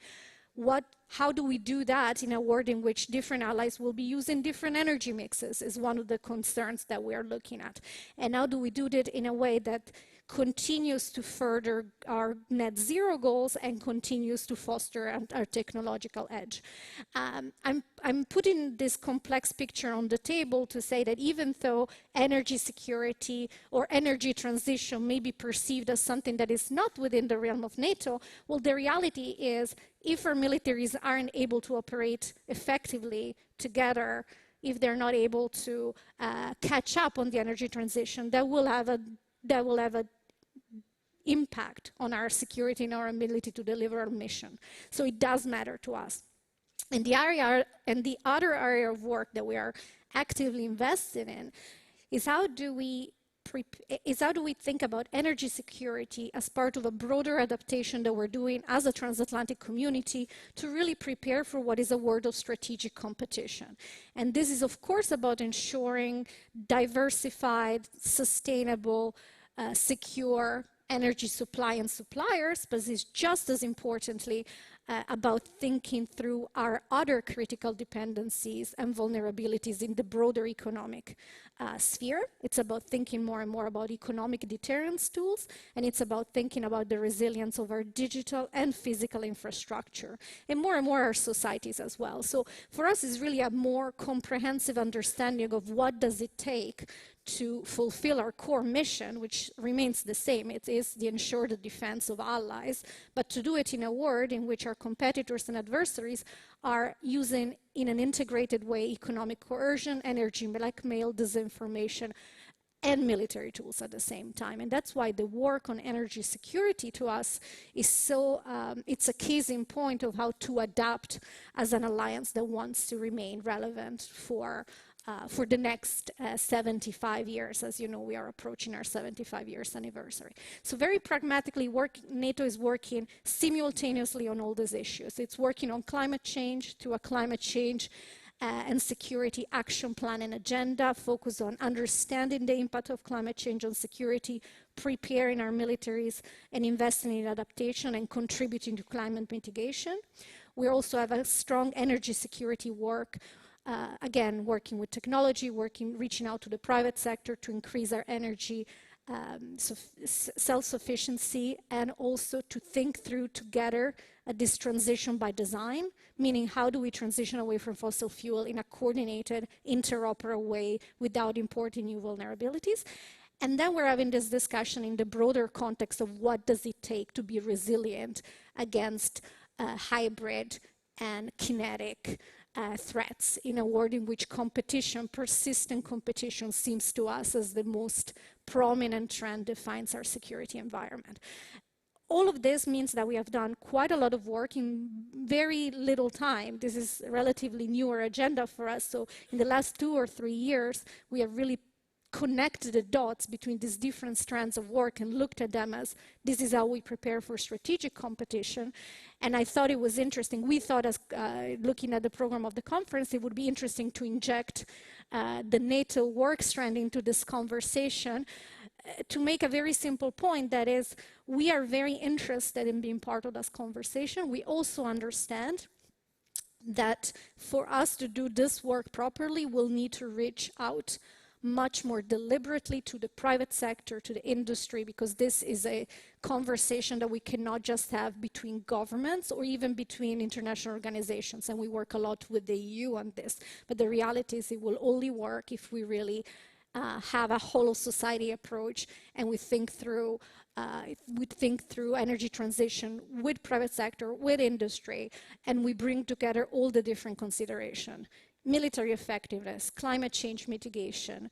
How do we do that in a world in which different allies will be using different energy mixes is one of the concerns that we are looking at. And how do we do that in a way that continues to further our net zero goals and continues to foster our technological edge. I'm putting this complex picture on the table to say that even though energy security or energy transition may be perceived as something that is not within the realm of NATO, well, the reality is if our militaries aren't able to operate effectively together, if they're not able to catch up on the energy transition, that will have a impact on our security and our ability to deliver our mission. So it does matter to us. And the other area of work that we are actively invested in is how do we think about energy security as part of a broader adaptation that we're doing as a transatlantic community to really prepare for what is a world of strategic competition. And this is, of course, about ensuring diversified, sustainable, secure energy supply and suppliers, but it's just as importantly about thinking through our other critical dependencies and vulnerabilities in the broader economic sphere. It's about thinking more and more about economic deterrence tools, and it's about thinking about the resilience of our digital and physical infrastructure, and more our societies as well. So for us, it's really a more comprehensive understanding of what does it take to fulfill our core mission, which remains the same. It is the ensure the defense of allies, but to do it in a world in which our competitors and adversaries are using in an integrated way economic coercion, energy blackmail, disinformation, and military tools at the same time. And that's why the work on energy security to us is so, it's a case in point of how to adapt as an alliance that wants to remain relevant for the next 75 years. As you know, we are approaching our 75 years anniversary. So very pragmatically, NATO is working simultaneously on all these issues. It's working on climate change through a climate change and security action plan and agenda, focused on understanding the impact of climate change on security, preparing our militaries, and investing in adaptation and contributing to climate mitigation. We also have a strong energy security work, again, working with technology, reaching out to the private sector to increase our energy self-sufficiency, and also to think through together this transition by design, meaning how do we transition away from fossil fuel in a coordinated, interoperable way without importing new vulnerabilities. And then we're having this discussion in the broader context of what does it take to be resilient against hybrid and kinetic threats in a world in which competition, persistent competition, seems to us as the most prominent trend defines our security environment. All of this means that we have done quite a lot of work in very little time. This is a relatively newer agenda for us. So in the last 2 or 3 years, we have really connected the dots between these different strands of work and looked at them as this is how we prepare for strategic competition. And I thought it was interesting. We thought, as looking at the program of the conference, it would be interesting to inject the NATO work strand into this conversation to make a very simple point, that is, we are very interested in being part of this conversation. We also understand that for us to do this work properly, we'll need to reach out much more deliberately to the private sector, to the industry, because this is a conversation that we cannot just have between governments or even between international organizations. And we work a lot with the EU on this. But the reality is it will only work if we really have a whole of society approach, and we think through energy transition with private sector, with industry, and we bring together all the different considerations. Military effectiveness, climate change mitigation,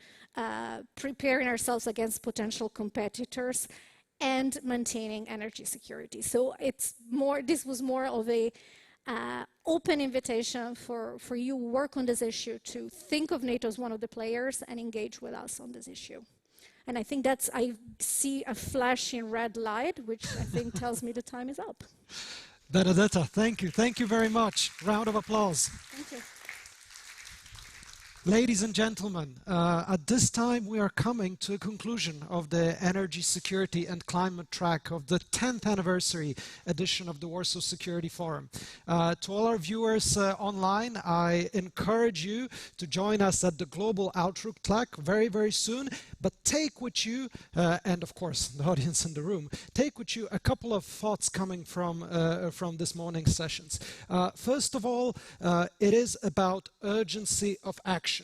preparing ourselves against potential competitors, and maintaining energy security. So this was more of a open invitation for you who work on this issue to think of NATO as one of the players and engage with us on this issue. And I think I see a flashing red light, which I think tells me the time is up. Benedetta, thank you. Thank you very much. Round of applause. Thank you. Ladies and gentlemen, at this time we are coming to a conclusion of the Energy Security and Climate Track of the 10th anniversary edition of the Warsaw Security Forum. To all our viewers online, I encourage you to join us at the Global Outlook track very, very soon, but take with you, and of course the audience in the room, take with you a couple of thoughts coming from this morning's sessions. First of all, it is about urgency of action.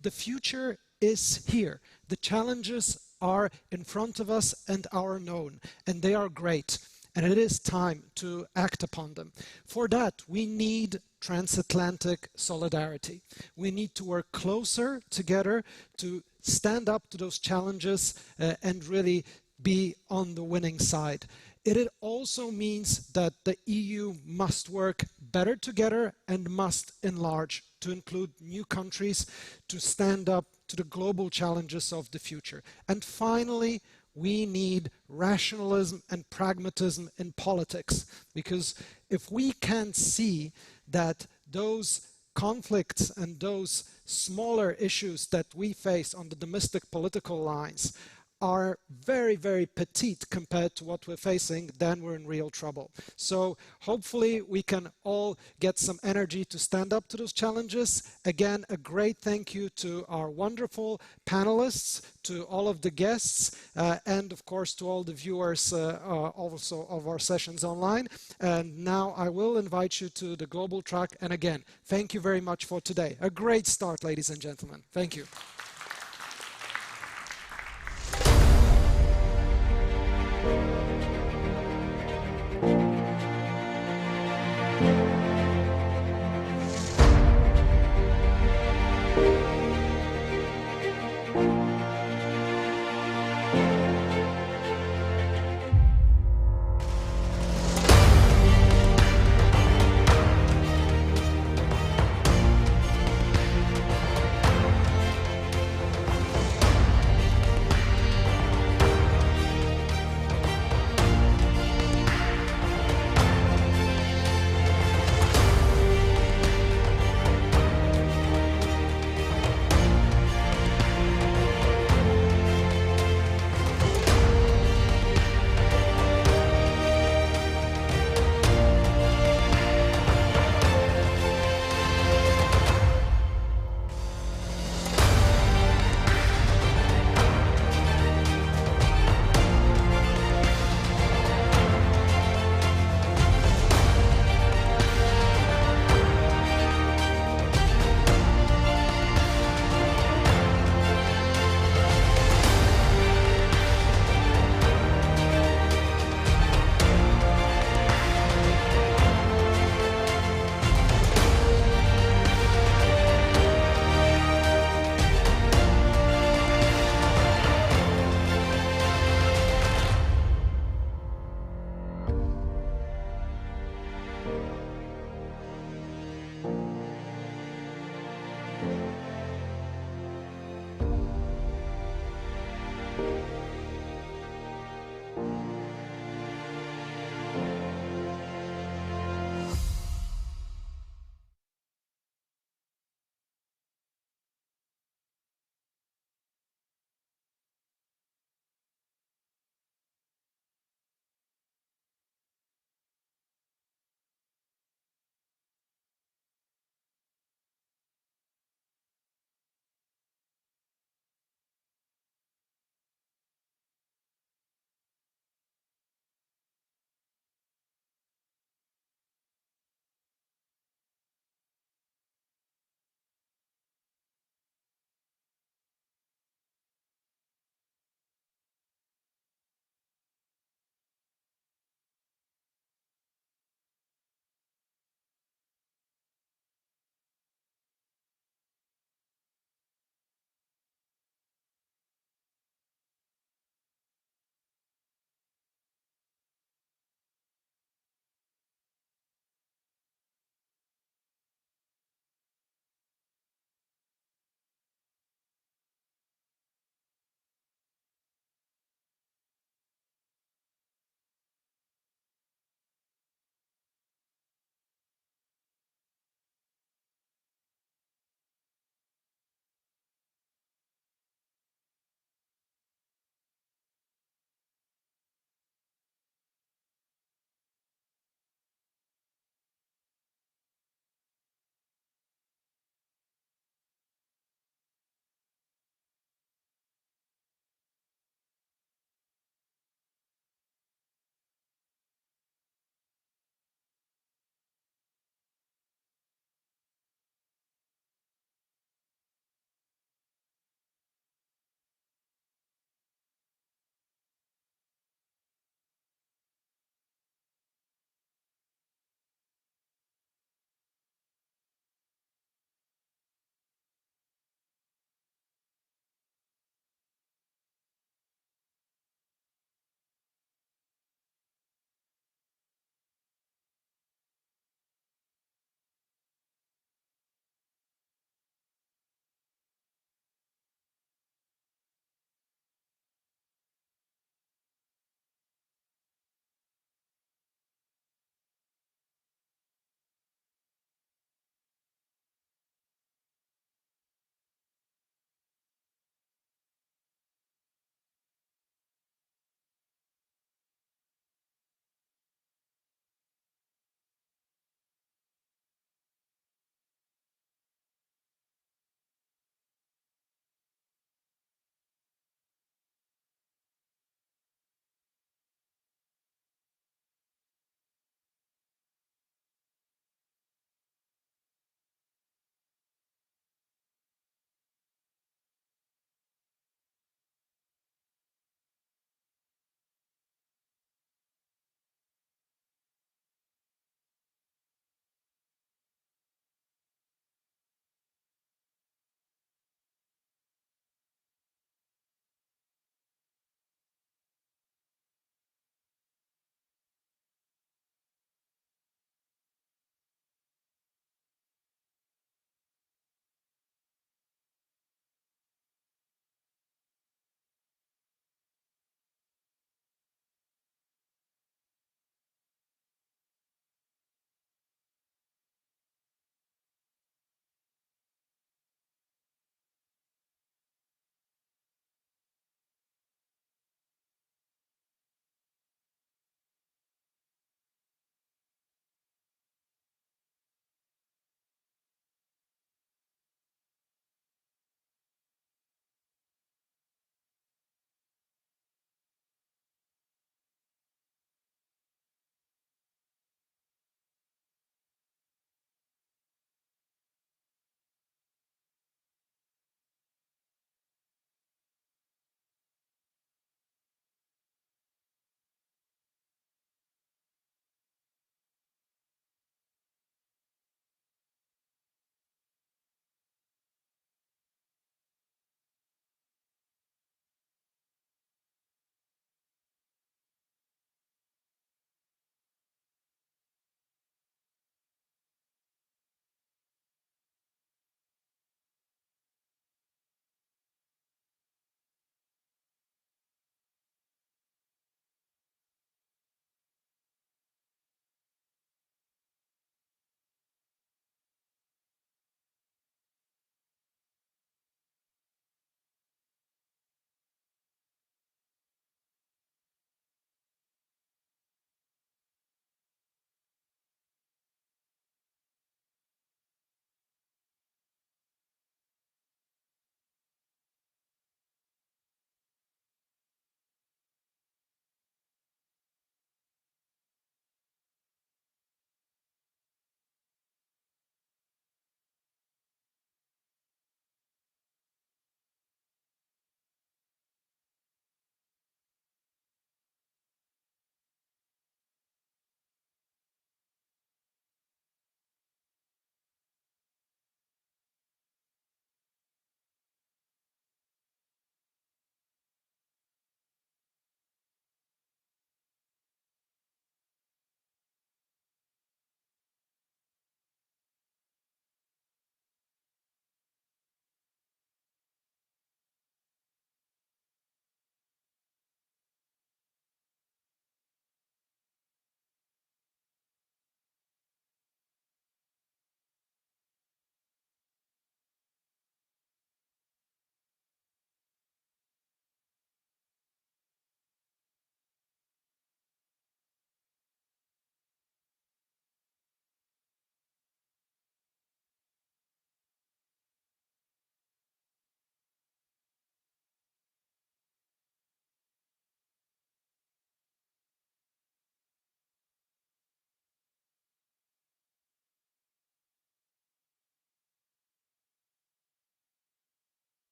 The future is here. The challenges are in front of us and are known, and they are great. And it is time to act upon them. For that, we need transatlantic solidarity. We need to work closer together to stand up to those challenges and really be on the winning side. It also means that the EU must work better together and must enlarge to include new countries to stand up to the global challenges of the future. And finally, we need rationalism and pragmatism in politics, because if we can't see that those conflicts and those smaller issues that we face on the domestic political lines are very, very petite compared to what we're facing, then we're in real trouble. So hopefully we can all get some energy to stand up to those challenges. Again, a great thank you to our wonderful panelists, to all of the guests, and of course to all the viewers also of our sessions online. And now I will invite you to the global track. And again, thank you very much for today. A great start, ladies and gentlemen. Thank you.